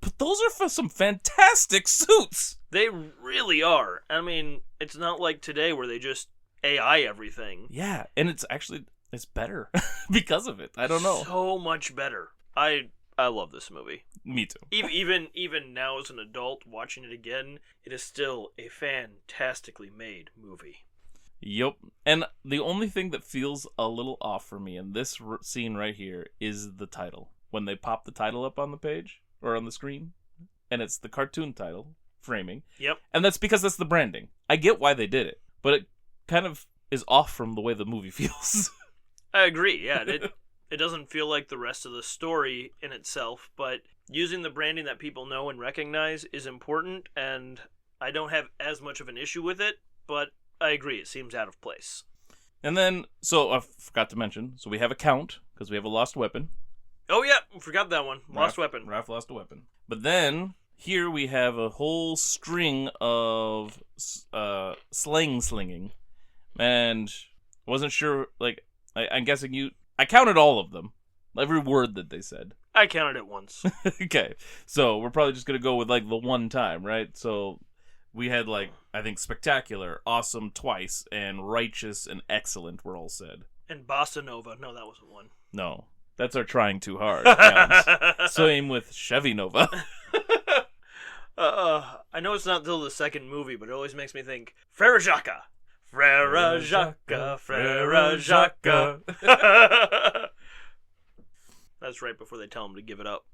[SPEAKER 1] But those are for some fantastic suits.
[SPEAKER 2] They really are. I mean, it's not like today where they just AI everything.
[SPEAKER 1] Yeah, and it's better because of it. I don't know.
[SPEAKER 2] So much better. I love this movie.
[SPEAKER 1] Me too.
[SPEAKER 2] Even now as an adult watching it again, it is still a fantastically made movie.
[SPEAKER 1] Yep. And the only thing that feels a little off for me in this scene right here is the title. When they pop the title up on the page or on the screen, and it's the cartoon title, Framing.
[SPEAKER 2] Yep.
[SPEAKER 1] And that's because that's the branding. I get why they did it, but it kind of is off from the way the movie feels.
[SPEAKER 2] I agree, yeah. It doesn't feel like the rest of the story in itself, but using the branding that people know and recognize is important, and I don't have as much of an issue with it, but I agree, it seems out of place.
[SPEAKER 1] And then, so I forgot to mention, so we have a count, because we have a lost weapon.
[SPEAKER 2] Oh yeah, forgot that one. Lost weapon.
[SPEAKER 1] Raph lost a weapon. But then, here we have a whole string of slinging, and I wasn't sure, like, I'm guessing I counted all of them. Every word that they said.
[SPEAKER 2] I counted it once.
[SPEAKER 1] Okay. So we're probably just going to go with like the one time, right? So we had like, I think spectacular, awesome twice, and righteous and excellent were all said.
[SPEAKER 2] And Bossa Nova. No, that wasn't one.
[SPEAKER 1] No. That's our trying too hard. Counts. Same with Chevy Nova.
[SPEAKER 2] I know it's not until the second movie, but it always makes me think, Frere Jacques. Frere Jacques, Frere Jacques. That's right before they tell him to give it up.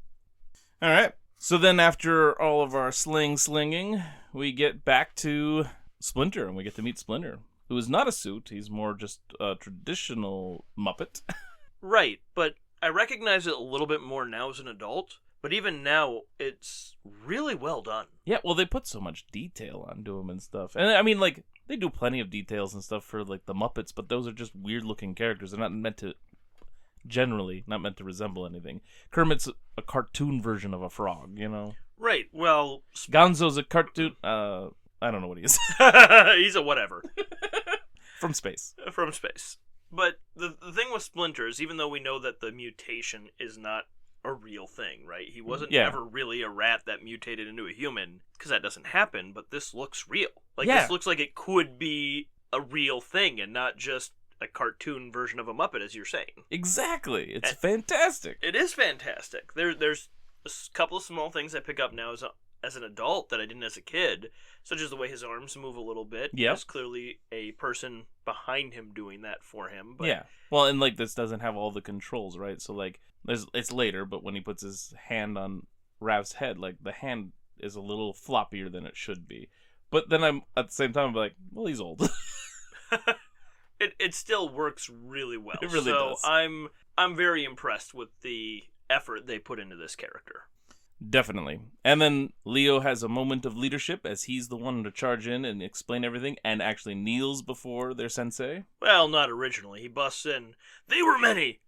[SPEAKER 1] All right. So then after all of our slinging, we get back to Splinter, and we get to meet Splinter, who is not a suit. He's more just a traditional Muppet.
[SPEAKER 2] Right, but I recognize it a little bit more now as an adult. But even now, it's really well done.
[SPEAKER 1] Yeah, well, they put so much detail onto him and stuff. And I mean, like, they do plenty of details and stuff for, like, the Muppets, but those are just weird-looking characters. They're not meant to resemble anything. Kermit's a cartoon version of a frog, you know?
[SPEAKER 2] Right, well...
[SPEAKER 1] Gonzo's a cartoon... I don't know what he is.
[SPEAKER 2] He's a whatever.
[SPEAKER 1] From space.
[SPEAKER 2] From space. But the thing with Splinter is, even though we know that the mutation is not a real thing, right? He wasn't ever really a rat that mutated into a human, because that doesn't happen, but this looks real. Like, this looks like it could be a real thing and not just a cartoon version of a Muppet, as you're saying.
[SPEAKER 1] Exactly. It's fantastic.
[SPEAKER 2] It is fantastic. There's a couple of small things I pick up now as an adult that I didn't as a kid, such as the way his arms move a little bit.
[SPEAKER 1] Yeah.
[SPEAKER 2] There's clearly a person behind him doing that for him. But
[SPEAKER 1] yeah. Well, and, like, this doesn't have all the controls, right? So, like, it's later, but when he puts his hand on Raph's head, like, the hand is a little floppier than it should be. But then I'm at the same time I'm like, well, he's old.
[SPEAKER 2] It still works really well.
[SPEAKER 1] It really does.
[SPEAKER 2] I'm very impressed with the effort they put into this character.
[SPEAKER 1] Definitely. And then Leo has a moment of leadership as he's the one to charge in and explain everything and actually kneels before their sensei.
[SPEAKER 2] Well, not originally. He busts in. They were many.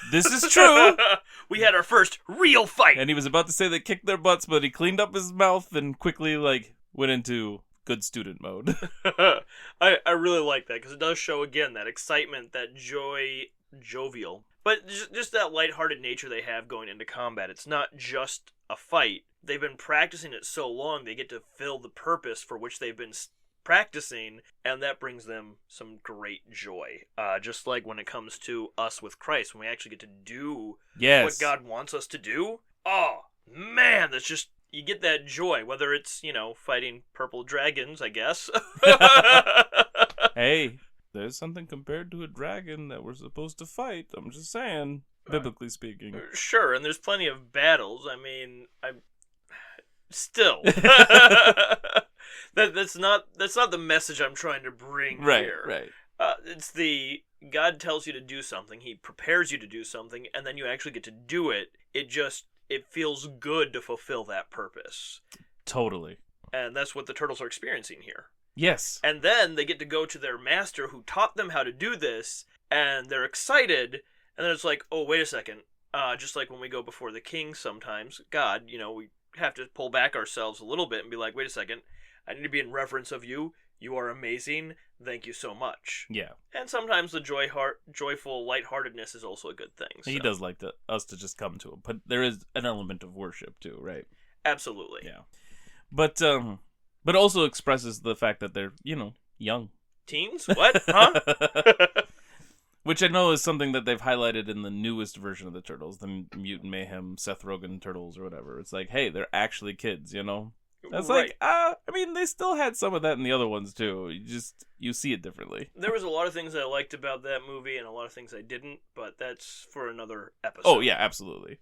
[SPEAKER 1] This is true.
[SPEAKER 2] We had our first real fight.
[SPEAKER 1] And he was about to say they kicked their butts, but he cleaned up his mouth and quickly went into good student mode.
[SPEAKER 2] I really like that because it does show again that excitement, that jovial, but just that lighthearted nature they have going into combat. It's not just a fight. They've been practicing it so long they get to fill the purpose for which they've been practicing, and that brings them some great joy. Just like when it comes to us with Christ, when we actually get to do what God wants us to do. Oh man, that's just, you get that joy, whether it's, fighting purple dragons, I guess.
[SPEAKER 1] Hey, there's something compared to a dragon that we're supposed to fight. I'm just saying, biblically speaking.
[SPEAKER 2] Sure, and there's plenty of battles. I mean, I'm still. That's not the message I'm trying to bring here.
[SPEAKER 1] Right.
[SPEAKER 2] It's the God tells you to do something, he prepares you to do something, and then you actually get to do it. It feels good to fulfill that purpose.
[SPEAKER 1] Totally.
[SPEAKER 2] And that's what the turtles are experiencing here.
[SPEAKER 1] Yes.
[SPEAKER 2] And then they get to go to their master who taught them how to do this, and they're excited, and then it's like, oh, wait a second. Just like when we go before the king sometimes, God, we have to pull back ourselves a little bit and be like, wait a second, I need to be in reverence of you. You are amazing. Thank you so much.
[SPEAKER 1] Yeah.
[SPEAKER 2] And sometimes the joyful lightheartedness is also a good thing. So.
[SPEAKER 1] He does like us to just come to him, but there is an element of worship too, right?
[SPEAKER 2] Absolutely.
[SPEAKER 1] Yeah. But also expresses the fact that they're, young.
[SPEAKER 2] Teens? What? Huh?
[SPEAKER 1] Which I know is something that they've highlighted in the newest version of the Turtles, the Mutant Mayhem Seth Rogen Turtles or whatever. It's like, hey, they're actually kids, That's
[SPEAKER 2] right.
[SPEAKER 1] They still had some of that in the other ones too. You see it differently.
[SPEAKER 2] There was a lot of things I liked about that movie and a lot of things I didn't, but that's for another episode.
[SPEAKER 1] Oh yeah, absolutely.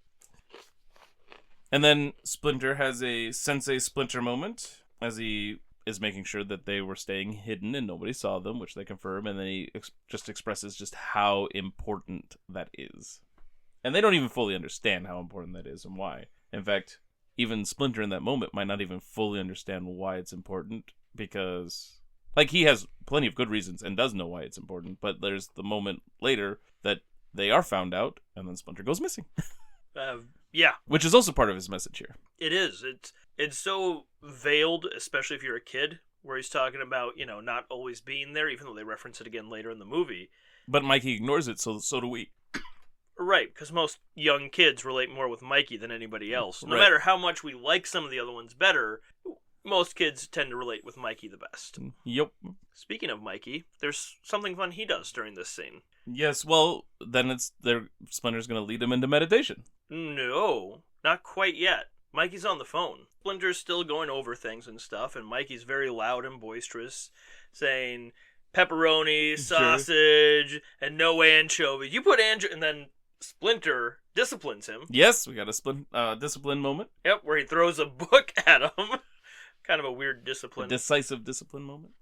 [SPEAKER 1] And then Splinter has a Sensei Splinter moment as he is making sure that they were staying hidden and nobody saw them, which they confirm, and then he just expresses just how important that is. And they don't even fully understand how important that is and why. In fact, even Splinter in that moment might not even fully understand why it's important, because he has plenty of good reasons and does know why it's important, but there's the moment later that they are found out and then Splinter goes missing.
[SPEAKER 2] Yeah.
[SPEAKER 1] Which is also part of his message here.
[SPEAKER 2] It is. It's so veiled, especially if you're a kid, where he's talking about, not always being there, even though they reference it again later in the movie.
[SPEAKER 1] But Mikey ignores it, so do we.
[SPEAKER 2] Right, because most young kids relate more with Mikey than anybody else. No
[SPEAKER 1] Right.
[SPEAKER 2] matter how much we like some of the other ones better, most kids tend to relate with Mikey the best.
[SPEAKER 1] Yep.
[SPEAKER 2] Speaking of Mikey, there's something fun he does during this scene.
[SPEAKER 1] Yes, well, then Splinter's going to lead him into meditation.
[SPEAKER 2] No, not quite yet. Mikey's on the phone. Splinter's still going over things and stuff, and Mikey's very loud and boisterous, saying pepperoni, sausage, and no anchovies. You put and then Splinter disciplines him.
[SPEAKER 1] Yes, we got a discipline moment.
[SPEAKER 2] Yep, where he throws a book at him. Kind of a weird discipline.
[SPEAKER 1] A decisive discipline moment.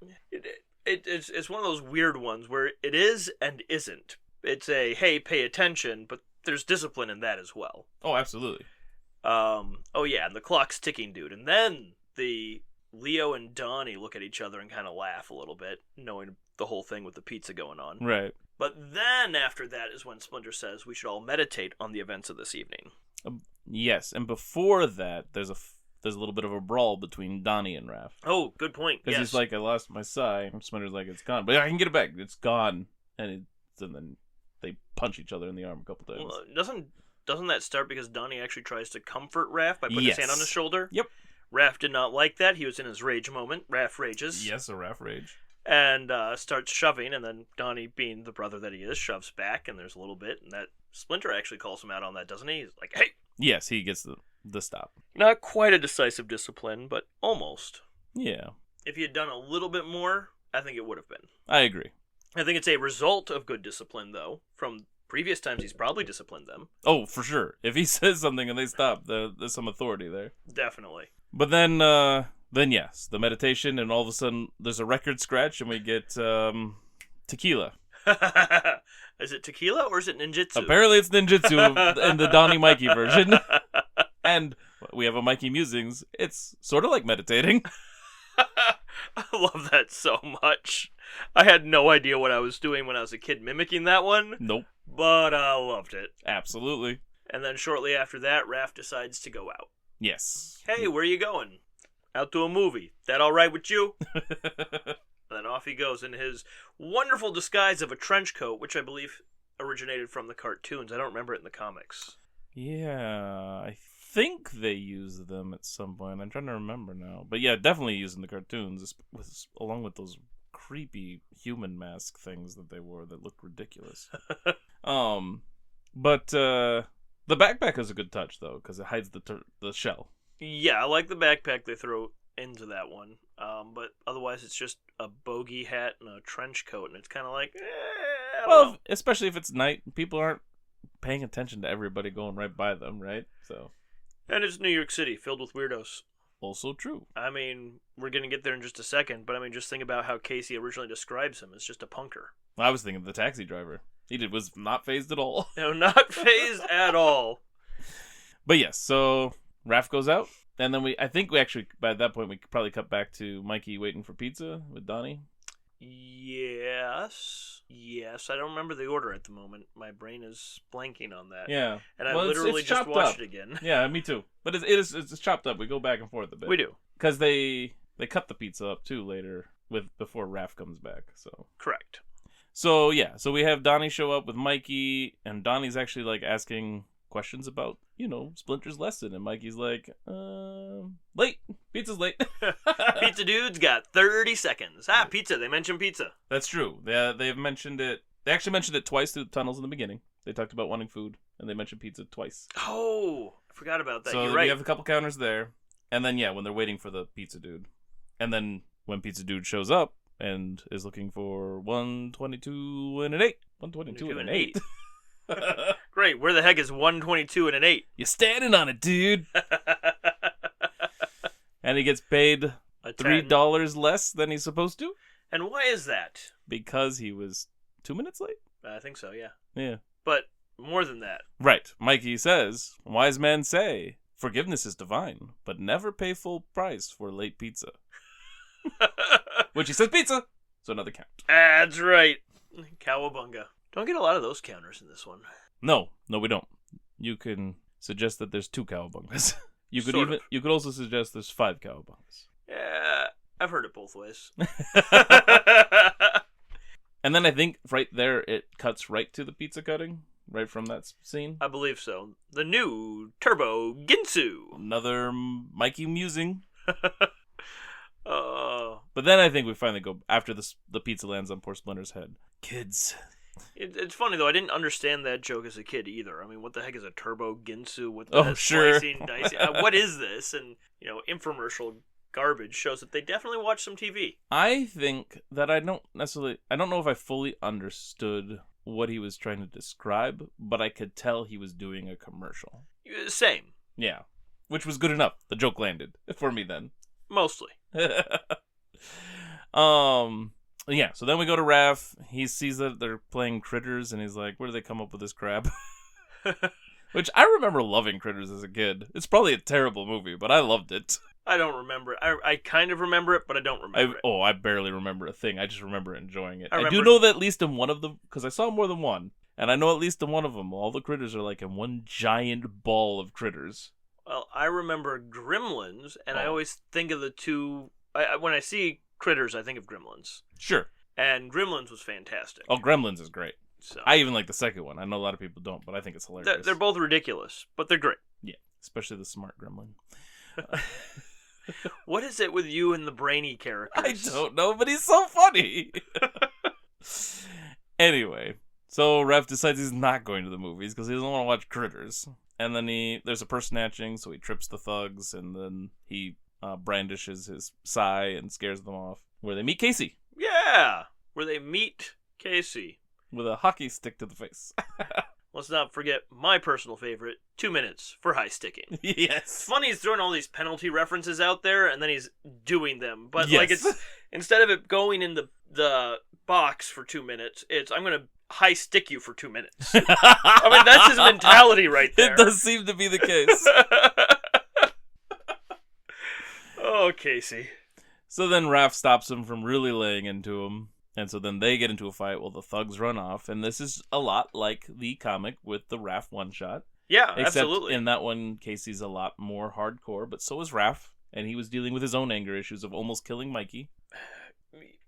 [SPEAKER 2] It's one of those weird ones where it is and isn't. It's a, hey, pay attention, but there's discipline in that as well.
[SPEAKER 1] Oh, absolutely.
[SPEAKER 2] Oh yeah, and the clock's ticking, dude. And then the Leo and Donnie look at each other and kind of laugh a little bit, knowing the whole thing with the pizza going on.
[SPEAKER 1] Right.
[SPEAKER 2] But then after that is when Splinter says we should all meditate on the events of this evening.
[SPEAKER 1] Yes, and before that, there's a little bit of a brawl between Donnie and Raph.
[SPEAKER 2] Oh, good point.
[SPEAKER 1] Because
[SPEAKER 2] yes.
[SPEAKER 1] he's like, I lost my sai. And Splinter's like, it's gone. But I can get it back. It's gone. And then they punch each other in the arm a couple times.
[SPEAKER 2] Well, doesn't that start because Donnie actually tries to comfort Raph by putting his hand on his shoulder?
[SPEAKER 1] Yep.
[SPEAKER 2] Raph did not like that. He was in his rage moment. Raph rages.
[SPEAKER 1] Yes, a Raph rage.
[SPEAKER 2] And starts shoving, and then Donnie, being the brother that he is, shoves back, and there's a little bit, and that Splinter actually calls him out on that, doesn't he? He's like, hey!
[SPEAKER 1] Yes, he gets the stop.
[SPEAKER 2] Not quite a decisive discipline, but almost.
[SPEAKER 1] Yeah.
[SPEAKER 2] If he had done a little bit more, I think it would have been.
[SPEAKER 1] I agree.
[SPEAKER 2] I think it's a result of good discipline, though. From previous times, he's probably disciplined them.
[SPEAKER 1] Oh, for sure. If he says something and they stop, there's some authority there.
[SPEAKER 2] Definitely.
[SPEAKER 1] But then yes, the meditation, and all of a sudden there's a record scratch, and we get tequila.
[SPEAKER 2] Is it tequila or is it ninjutsu?
[SPEAKER 1] Apparently it's ninjutsu in the Donnie Mikey version. And we have a Mikey Musings. It's sort of like meditating.
[SPEAKER 2] I love that so much. I had no idea what I was doing when I was a kid mimicking that one.
[SPEAKER 1] Nope.
[SPEAKER 2] But I loved it.
[SPEAKER 1] Absolutely.
[SPEAKER 2] And then shortly after that, Raph decides to go out.
[SPEAKER 1] Yes.
[SPEAKER 2] Hey, where you going? Out to a movie. That all right with you? And then off he goes in his wonderful disguise of a trench coat, which I believe originated from the cartoons. I don't remember it in the comics.
[SPEAKER 1] Yeah, I think they used them at some point. I'm trying to remember now. But yeah, definitely used in the cartoons, along with those creepy human mask things that they wore that looked ridiculous. But the backpack is a good touch, though, because it hides the shell.
[SPEAKER 2] Yeah, I like the backpack they throw into that one. But otherwise, it's just a bogey hat and a trench coat, and it's kind of like, I don't know.
[SPEAKER 1] Especially if it's night, people aren't paying attention to everybody going right by them, right? So,
[SPEAKER 2] and it's New York City, filled with weirdos.
[SPEAKER 1] Also true.
[SPEAKER 2] I mean, we're going to get there in just a second, but I mean, just think about how Casey originally describes him as just a punker.
[SPEAKER 1] I was thinking of the taxi driver. Was not phased at all.
[SPEAKER 2] No, not phased at all.
[SPEAKER 1] But yes, so Raph goes out, and then I think we actually, by that point, we could probably cut back to Mikey waiting for pizza with Donnie.
[SPEAKER 2] Yes, I don't remember the order at the moment. My brain is blanking on that.
[SPEAKER 1] Yeah.
[SPEAKER 2] And I literally
[SPEAKER 1] it's
[SPEAKER 2] just watched
[SPEAKER 1] up.
[SPEAKER 2] it again.
[SPEAKER 1] Yeah, me too. But it's chopped up. We go back and forth a bit.
[SPEAKER 2] We do.
[SPEAKER 1] Because they cut the pizza up, too, later, before Raph comes back. So
[SPEAKER 2] Correct. So,
[SPEAKER 1] yeah. So we have Donnie show up with Mikey, and Donnie's actually, like, asking questions about, Splinter's lesson. And Mikey's like, late. Pizza's late.
[SPEAKER 2] Pizza dude's got 30 seconds. Pizza. They mentioned pizza.
[SPEAKER 1] That's true. They've mentioned it. They actually mentioned it twice through the tunnels in the beginning. They talked about wanting food, and they mentioned pizza twice.
[SPEAKER 2] Oh, I forgot about that.
[SPEAKER 1] So
[SPEAKER 2] You're right.
[SPEAKER 1] we have a couple counters there. And then, yeah, when they're waiting for the pizza dude. And then when pizza dude shows up and is looking for 122 and an 8. 122 and an 8.
[SPEAKER 2] Great. Where the heck is 122 and an 8?
[SPEAKER 1] You're standing on it, dude. And he gets paid $3 less than he's supposed to.
[SPEAKER 2] And why is that?
[SPEAKER 1] Because he was 2 minutes late?
[SPEAKER 2] I think so, yeah.
[SPEAKER 1] Yeah.
[SPEAKER 2] But more than that.
[SPEAKER 1] Right. Mikey says, wise men say, forgiveness is divine, but never pay full price for late pizza. Which he says pizza, so another count.
[SPEAKER 2] That's right. Cowabunga. Don't get a lot of those counters in this one.
[SPEAKER 1] No, we don't. You can suggest that there's 2 cowabungas. You could also suggest there's 5 cowabungas.
[SPEAKER 2] Yeah, I've heard it both ways.
[SPEAKER 1] And then I think right there it cuts right to the pizza cutting, right from that scene.
[SPEAKER 2] I believe so. The new Turbo Ginsu.
[SPEAKER 1] Another Mikey musing.
[SPEAKER 2] Oh.
[SPEAKER 1] But then I think we finally go, after the pizza lands on poor Splinter's head. Kids.
[SPEAKER 2] It's funny, though. I didn't understand that joke as a kid, either. I mean, what the heck is a Turbo Ginsu with the slicing, dicing? What is this? And, infomercial garbage shows that they definitely watch some TV.
[SPEAKER 1] I think that I don't know if I fully understood what he was trying to describe, but I could tell he was doing a commercial.
[SPEAKER 2] Same.
[SPEAKER 1] Yeah. Which was good enough. The joke landed for me then.
[SPEAKER 2] Mostly.
[SPEAKER 1] Yeah, so then we go to Raph. He sees that they're playing Critters, and he's like, where do they come up with this crap? Which I remember loving Critters as a kid. It's probably a terrible movie, but I loved it.
[SPEAKER 2] I don't remember it. I kind of remember it, but I don't remember it.
[SPEAKER 1] Oh, I barely remember a thing. I just remember enjoying it. I do know that at least in one of them, because I saw more than one, and I know at least in one of them, all the critters are like in one giant ball of critters.
[SPEAKER 2] Well, I remember Gremlins, and I always think of the two... when I see Critters, I think of Gremlins.
[SPEAKER 1] Sure.
[SPEAKER 2] And Gremlins was fantastic.
[SPEAKER 1] Oh, Gremlins is great.
[SPEAKER 2] So
[SPEAKER 1] I even like the second one. I know a lot of people don't, but I think it's hilarious.
[SPEAKER 2] They're both ridiculous, but they're great.
[SPEAKER 1] Yeah, especially the smart gremlin.
[SPEAKER 2] What is it with you and the brainy characters?
[SPEAKER 1] I don't know, but he's so funny. Anyway, so Raph decides he's not going to the movies because he doesn't want to watch Critters. And then there's a purse snatching, so he trips the thugs, and then he brandishes his sai and scares them off. Where they meet Casey.
[SPEAKER 2] Yeah, where they meet Casey.
[SPEAKER 1] With a hockey stick to the face.
[SPEAKER 2] let's not forget my personal favorite, 2 minutes for high sticking.
[SPEAKER 1] Yes.
[SPEAKER 2] It's funny he's throwing all these penalty references out there, and then he's doing them. But,
[SPEAKER 1] Yes.
[SPEAKER 2] like, it's instead of it going in the box for 2 minutes, it's, I'm going to high stick you for 2 minutes. I mean, that's his mentality right there.
[SPEAKER 1] It does seem to be the case.
[SPEAKER 2] Oh, Casey.
[SPEAKER 1] So then Raph stops him from really laying into him. And so then they get into a fight while the thugs run off. And this is a lot like the comic with the Raph one-shot.
[SPEAKER 2] Yeah,
[SPEAKER 1] Except
[SPEAKER 2] absolutely.
[SPEAKER 1] in that one, Casey's a lot more hardcore, but so is Raph. And he was dealing with his own anger issues of almost killing Mikey.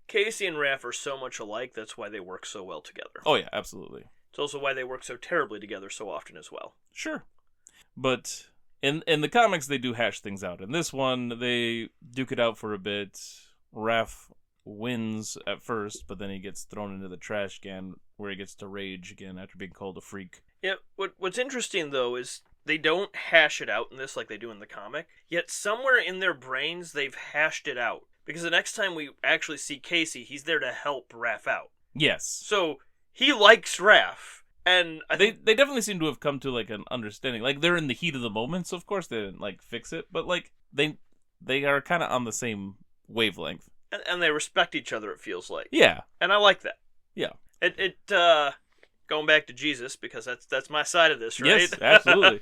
[SPEAKER 2] Casey and Raph are so much alike, that's why they work so well together.
[SPEAKER 1] Oh yeah, absolutely.
[SPEAKER 2] It's also why they work so terribly together so often as well.
[SPEAKER 1] Sure. But in the comics, they do hash things out. In this one, they duke it out for a bit. Raph wins at first, but then he gets thrown into the trash can where he gets to rage again after being called a freak.
[SPEAKER 2] Yeah, what's interesting, though, is they don't hash it out in this like they do in the comic, yet somewhere in their brains they've hashed it out. Because the next time we actually see Casey, he's there to help Raph out.
[SPEAKER 1] Yes.
[SPEAKER 2] So, he likes Raph, and
[SPEAKER 1] They definitely seem to have come to, like, an understanding. Like, they're in the heat of the moment, so of course they didn't, like, fix it, but, like, they are kind of on the same wavelength.
[SPEAKER 2] And they respect each other, it feels like.
[SPEAKER 1] Yeah.
[SPEAKER 2] And I like that.
[SPEAKER 1] Yeah.
[SPEAKER 2] It going back to Jesus, because that's my side of this, right?
[SPEAKER 1] Yes, absolutely.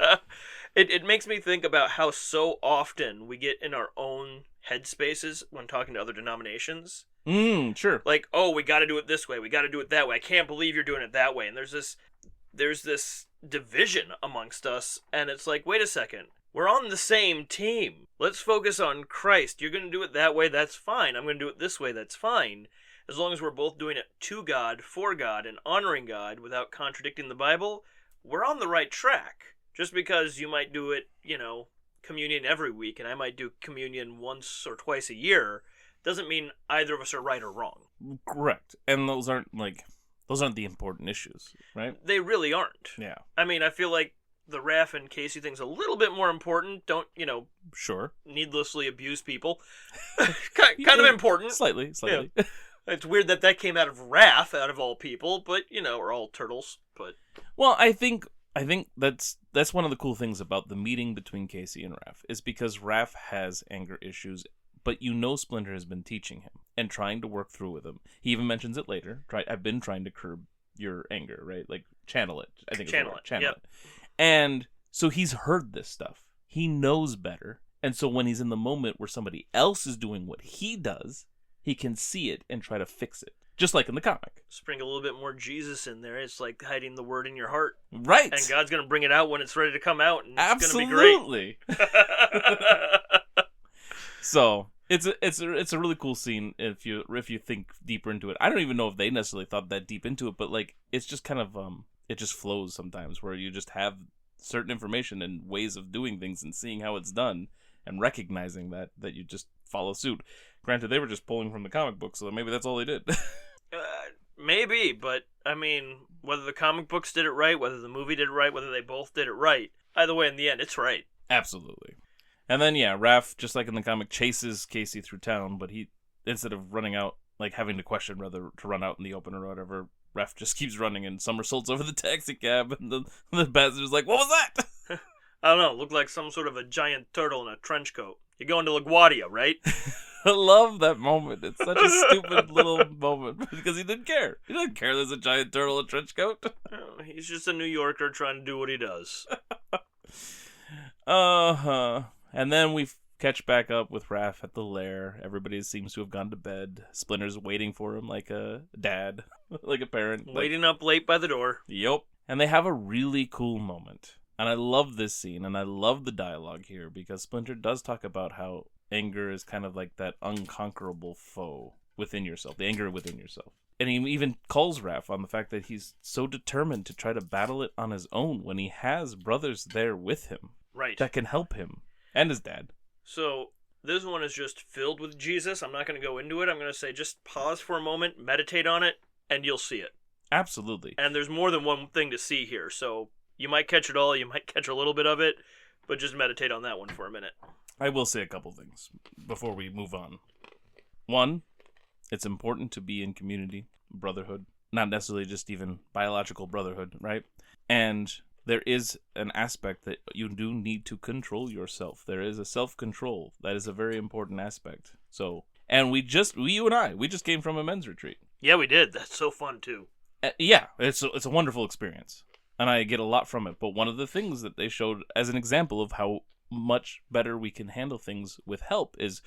[SPEAKER 2] It makes me think about how so often we get in our own headspaces when talking to other denominations.
[SPEAKER 1] Sure.
[SPEAKER 2] Like, oh, we got to do it this way, we got to do it that way. I can't believe you're doing it that way. And there's this division amongst us, and it's like, wait a second, we're on the same team. Let's focus on Christ. You're going to do it that way, that's fine. I'm going to do it this way, that's fine. As long as we're both doing it to God, for God, and honoring God without contradicting the Bible, we're on the right track. Just because you might do it, communion every week, and I might do communion once or twice a year, doesn't mean either of us are right or wrong.
[SPEAKER 1] Correct. And those aren't the important issues, right?
[SPEAKER 2] They really aren't.
[SPEAKER 1] Yeah.
[SPEAKER 2] I mean, I feel like the Raph and Casey thing's a little bit more important. Don't,
[SPEAKER 1] Sure.
[SPEAKER 2] needlessly abuse people. kind of important.
[SPEAKER 1] Slightly.
[SPEAKER 2] Yeah. It's weird that came out of Raph, out of all people, but, we're all turtles. But
[SPEAKER 1] Well, I think that's one of the cool things about the meeting between Casey and Raph, is because Raph has anger issues, but Splinter has been teaching him and trying to work through with him. He even mentions it later. I've been trying to curb your anger, right? Like, channel it. I think
[SPEAKER 2] channel
[SPEAKER 1] it. And so he's heard this stuff. He knows better. And so when he's in the moment where somebody else is doing what he does, he can see it and try to fix it. Just like in the comic.
[SPEAKER 2] Sprinkle a little bit more Jesus in there. It's like hiding the word in your heart.
[SPEAKER 1] Right.
[SPEAKER 2] And God's going to bring it out when it's ready to come out, and it's
[SPEAKER 1] Absolutely.
[SPEAKER 2] going to be great.
[SPEAKER 1] So, it's a really cool scene if you think deeper into it. I don't even know if they necessarily thought that deep into it, but like it's just kind of it just flows sometimes where you just have certain information and ways of doing things and seeing how it's done and recognizing that you just follow suit. Granted, they were just pulling from the comic book, so maybe that's all they did.
[SPEAKER 2] Maybe, but I mean, whether the comic books did it right, whether the movie did it right, whether they both did it right, either way, in the end, it's right.
[SPEAKER 1] Absolutely. And then, yeah, Raph, just like in the comic, chases Casey through town, but he, instead of running out, like having to question whether to run out in the open or whatever, Raph just keeps running and somersaults over the taxi cab, and the passenger's like, what was that?
[SPEAKER 2] I don't know, it looked like some sort of a giant turtle in a trench coat. You're going to LaGuardia, right?
[SPEAKER 1] I love that moment. It's such a stupid little moment because he didn't care. He didn't care there's a giant turtle in a trench coat.
[SPEAKER 2] Oh, he's just a New Yorker trying to do what he does.
[SPEAKER 1] And then we catch back up with Raph at the lair. Everybody seems to have gone to bed. Splinter's waiting for him like a dad, like a parent.
[SPEAKER 2] Waiting up late by the door.
[SPEAKER 1] Yep. And they have a really cool moment. And I love this scene, and I love the dialogue here, because Splinter does talk about how anger is kind of like that unconquerable foe within yourself, the anger within yourself. And he even calls Raph on the fact that he's so determined to try to battle it on his own when he has brothers there with him.
[SPEAKER 2] Right.
[SPEAKER 1] That can help him. And his dad.
[SPEAKER 2] So, this one is just filled with Jesus. I'm not going to go into it. I'm going to say just pause for a moment, meditate on it, and you'll see it.
[SPEAKER 1] Absolutely.
[SPEAKER 2] And there's more than one thing to see here, so you might catch it all, you might catch a little bit of it, but just meditate on that one for a minute.
[SPEAKER 1] I will say a couple things before we move on. One, it's important to be in community, brotherhood, not necessarily just even biological brotherhood, right? And there is an aspect that you do need to control yourself. There is a self-control. That is a very important aspect. So, and you and I just came from a men's retreat.
[SPEAKER 2] Yeah, we did. That's so fun, too.
[SPEAKER 1] Yeah, it's a wonderful experience. And I get a lot from it. But one of the things that they showed as an example of how much better we can handle things with help is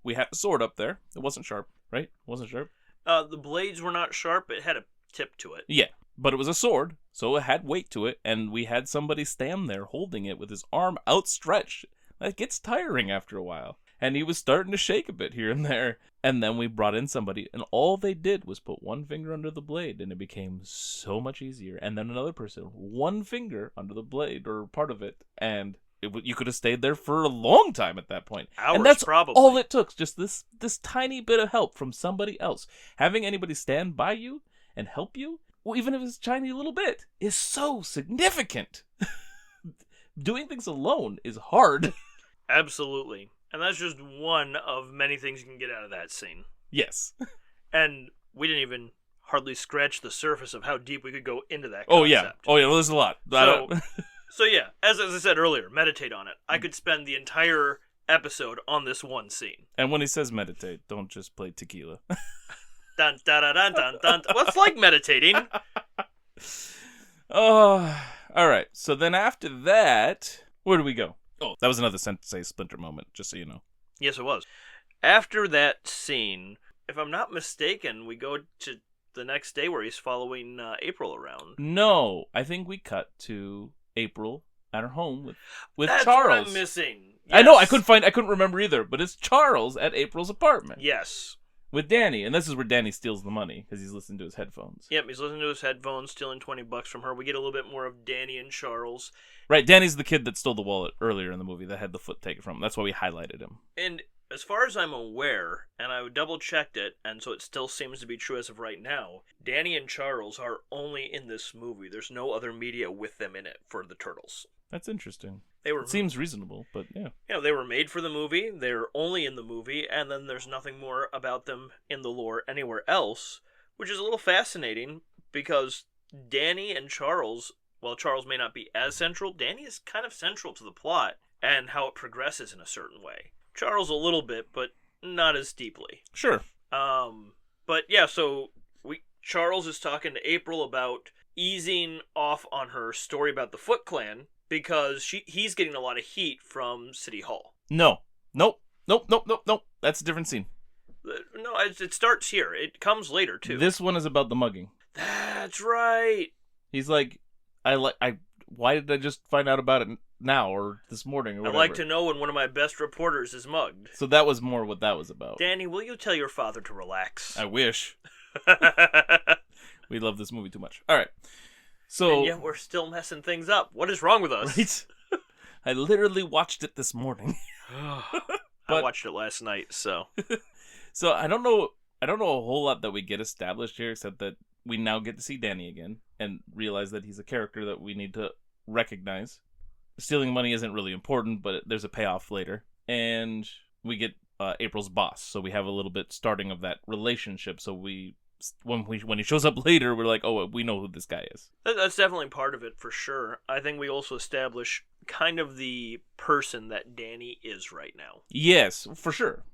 [SPEAKER 1] we had a sword up there. It wasn't sharp, right? It wasn't sharp.
[SPEAKER 2] The blades were not sharp. It had a tip to it.
[SPEAKER 1] Yeah, but it was a sword, so it had weight to it, and we had somebody stand there holding it with his arm outstretched. That gets tiring after a while. And he was starting to shake a bit here and there. And then we brought in somebody, and all they did was put one finger under the blade, and it became so much easier. And then another person, one finger under the blade, or part of it, and you could have stayed there for a long time at that point.
[SPEAKER 2] Hours,
[SPEAKER 1] and that's
[SPEAKER 2] probably.
[SPEAKER 1] all it took, just this tiny bit of help from somebody else. Having anybody stand by you and help you, well, even if it's a tiny little bit, is so significant. Doing things alone is hard.
[SPEAKER 2] Absolutely. And that's just one of many things you can get out of that scene.
[SPEAKER 1] Yes.
[SPEAKER 2] And we didn't even hardly scratch the surface of how deep we could go into that concept.
[SPEAKER 1] Oh, yeah. Well, there's a lot.
[SPEAKER 2] So yeah, as I said earlier, meditate on it. I could spend the entire episode on this one scene.
[SPEAKER 1] And when he says meditate, don't just play tequila.
[SPEAKER 2] Dun, dun, dun, dun, dun, dun. Well, it's like meditating.
[SPEAKER 1] Oh, all right. So then after that, where do we go? Oh, that was another Sensei Splinter moment, just so you know.
[SPEAKER 2] Yes, it was. After that scene, if I'm not mistaken, we go to the next day where he's following April around.
[SPEAKER 1] No, I think we cut to April at her home with
[SPEAKER 2] That's
[SPEAKER 1] Charles.
[SPEAKER 2] What I'm missing. Yes.
[SPEAKER 1] I know, I couldn't remember either, but it's Charles at April's apartment.
[SPEAKER 2] Yes.
[SPEAKER 1] With Danny, and this is where Danny steals the money, because he's listening to his headphones.
[SPEAKER 2] Yep, he's listening to his headphones, stealing $20 from her. We get a little bit more of Danny and Charles.
[SPEAKER 1] Right, Danny's the kid that stole the wallet earlier in the movie that had the foot taken from him. That's why we highlighted him.
[SPEAKER 2] And as far as I'm aware, and I double-checked it, and so it still seems to be true as of right now, Danny and Charles are only in this movie. There's no other media with them in it for the Turtles.
[SPEAKER 1] That's interesting.
[SPEAKER 2] It
[SPEAKER 1] seems reasonable, but yeah.
[SPEAKER 2] You know, they were made for the movie, they're only in the movie, and then there's nothing more about them in the lore anywhere else, which is a little fascinating, because Danny and Charles, while Charles may not be as central, Danny is kind of central to the plot, and how it progresses in a certain way. Charles a little bit, but not as deeply.
[SPEAKER 1] Sure.
[SPEAKER 2] But yeah, so Charles is talking to April about easing off on her story about the Foot Clan, because he's getting a lot of heat from City Hall.
[SPEAKER 1] Nope. That's a different scene.
[SPEAKER 2] No, it starts here. It comes later, too.
[SPEAKER 1] This one is about the mugging.
[SPEAKER 2] That's right.
[SPEAKER 1] He's like, why did I just find out about it now or this morning or whatever?
[SPEAKER 2] I'd like to know when one of my best reporters is mugged.
[SPEAKER 1] So that was more what that was about.
[SPEAKER 2] Danny, will you tell your father to relax?
[SPEAKER 1] I wish. We love this movie too much. All right. So,
[SPEAKER 2] and yet we're still messing things up. What is wrong with us?
[SPEAKER 1] Right? I literally watched it this morning.
[SPEAKER 2] I watched it last night, so.
[SPEAKER 1] So I don't know a whole lot that we get established here, except that we now get to see Danny again and realize that he's a character that we need to recognize. Stealing money isn't really important, but there's a payoff later. And we get April's boss, so we have a little bit starting of that relationship. So when he shows up later, we're like, oh, we know who this guy is.
[SPEAKER 2] That's definitely part of it, for sure. I think we also establish kind of the person that Danny is right now.
[SPEAKER 1] Yes, for sure.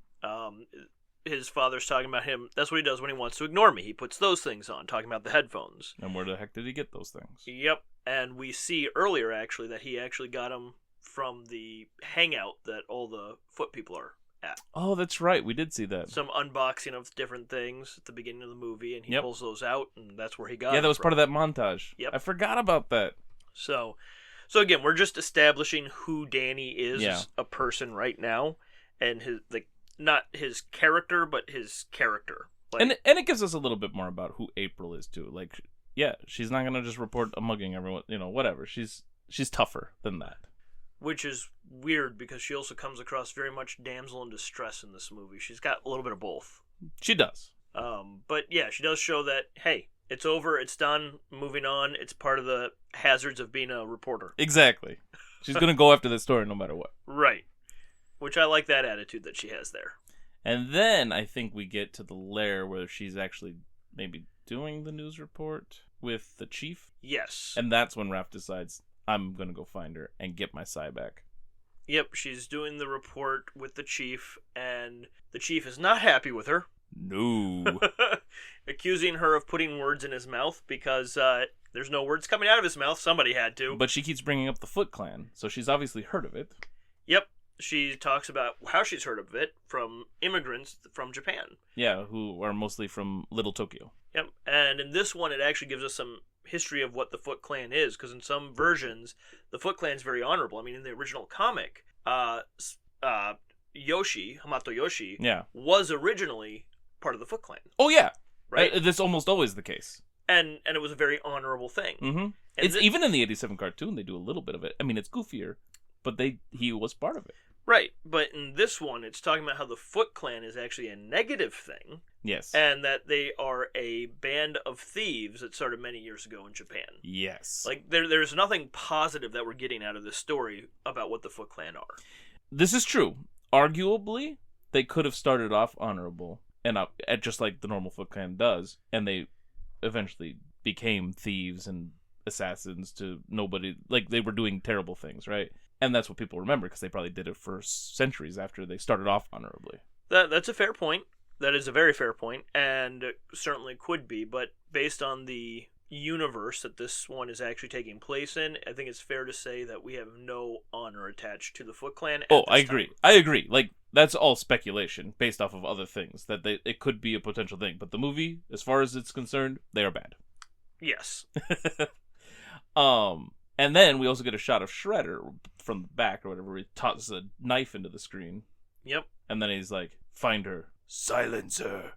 [SPEAKER 2] His father's talking about him. That's what he does when he wants to ignore me. He puts those things on, talking about the headphones.
[SPEAKER 1] And where the heck did he get those things?
[SPEAKER 2] Yep. And we see earlier, actually, that he actually got them from the hangout that all the foot people are at.
[SPEAKER 1] Oh, that's right. We did see that.
[SPEAKER 2] Some unboxing of different things at the beginning of the movie, and he pulls those out, and that's where he got them.
[SPEAKER 1] Yeah, that was part of that montage.
[SPEAKER 2] Yep.
[SPEAKER 1] I forgot about that.
[SPEAKER 2] So again, we're just establishing who Danny is as a person right now, and not his character, but his character.
[SPEAKER 1] And it gives us a little bit more about who April is too. Like, yeah, she's not gonna just report a mugging everyone. Whatever. She's tougher than that.
[SPEAKER 2] Which is weird because she also comes across very much damsel in distress in this movie. She's got a little bit of both.
[SPEAKER 1] She does.
[SPEAKER 2] But yeah, she does show that, hey, it's over, it's done, moving on. It's part of the hazards of being a reporter.
[SPEAKER 1] Exactly. She's gonna go after this story no matter what.
[SPEAKER 2] Right. Which I like that attitude that she has there.
[SPEAKER 1] And then I think we get to the lair where she's actually maybe doing the news report with the chief.
[SPEAKER 2] Yes.
[SPEAKER 1] And that's when Raph decides, I'm going to go find her and get my Psy back.
[SPEAKER 2] Yep, she's doing the report with the chief, and the chief is not happy with her.
[SPEAKER 1] No.
[SPEAKER 2] Accusing her of putting words in his mouth because there's no words coming out of his mouth. Somebody had to.
[SPEAKER 1] But she keeps bringing up the Foot Clan, so she's obviously heard of it.
[SPEAKER 2] Yep. She talks about how she's heard of it from immigrants from Japan.
[SPEAKER 1] Yeah, who are mostly from Little Tokyo.
[SPEAKER 2] Yep. And in this one, it actually gives us some history of what the Foot Clan is, because in some versions, the Foot Clan's very honorable. I mean, in the original comic, Yoshi, Hamato Yoshi, was originally part of the Foot Clan.
[SPEAKER 1] Oh, yeah.
[SPEAKER 2] Right?
[SPEAKER 1] That's almost always the case.
[SPEAKER 2] And it was a very honorable thing.
[SPEAKER 1] Mm-hmm. It's even in the 87 cartoon, they do a little bit of it. I mean, it's goofier, but he was part of it.
[SPEAKER 2] Right, but in this one, it's talking about how the Foot Clan is actually a negative thing.
[SPEAKER 1] Yes.
[SPEAKER 2] And that they are a band of thieves that started many years ago in Japan.
[SPEAKER 1] Yes.
[SPEAKER 2] Like, there's nothing positive that we're getting out of this story about what the Foot Clan are.
[SPEAKER 1] This is true. Arguably, they could have started off honorable, and just like the normal Foot Clan does, and they eventually became thieves and assassins to nobody. Like, they were doing terrible things, right? And that's what people remember, because they probably did it for centuries after they started off honorably.
[SPEAKER 2] That's a fair point. That is a very fair point, and certainly could be, but based on the universe that this one is actually taking place in, I think it's fair to say that we have no honor attached to the Foot Clan.
[SPEAKER 1] I agree. I agree. Like, that's all speculation based off of other things, that it could be a potential thing. But the movie, as far as it's concerned, they are bad.
[SPEAKER 2] Yes.
[SPEAKER 1] And then we also get a shot of Shredder from the back or whatever, where he tosses a knife into the screen.
[SPEAKER 2] Yep.
[SPEAKER 1] And then he's like, find her. Silence her.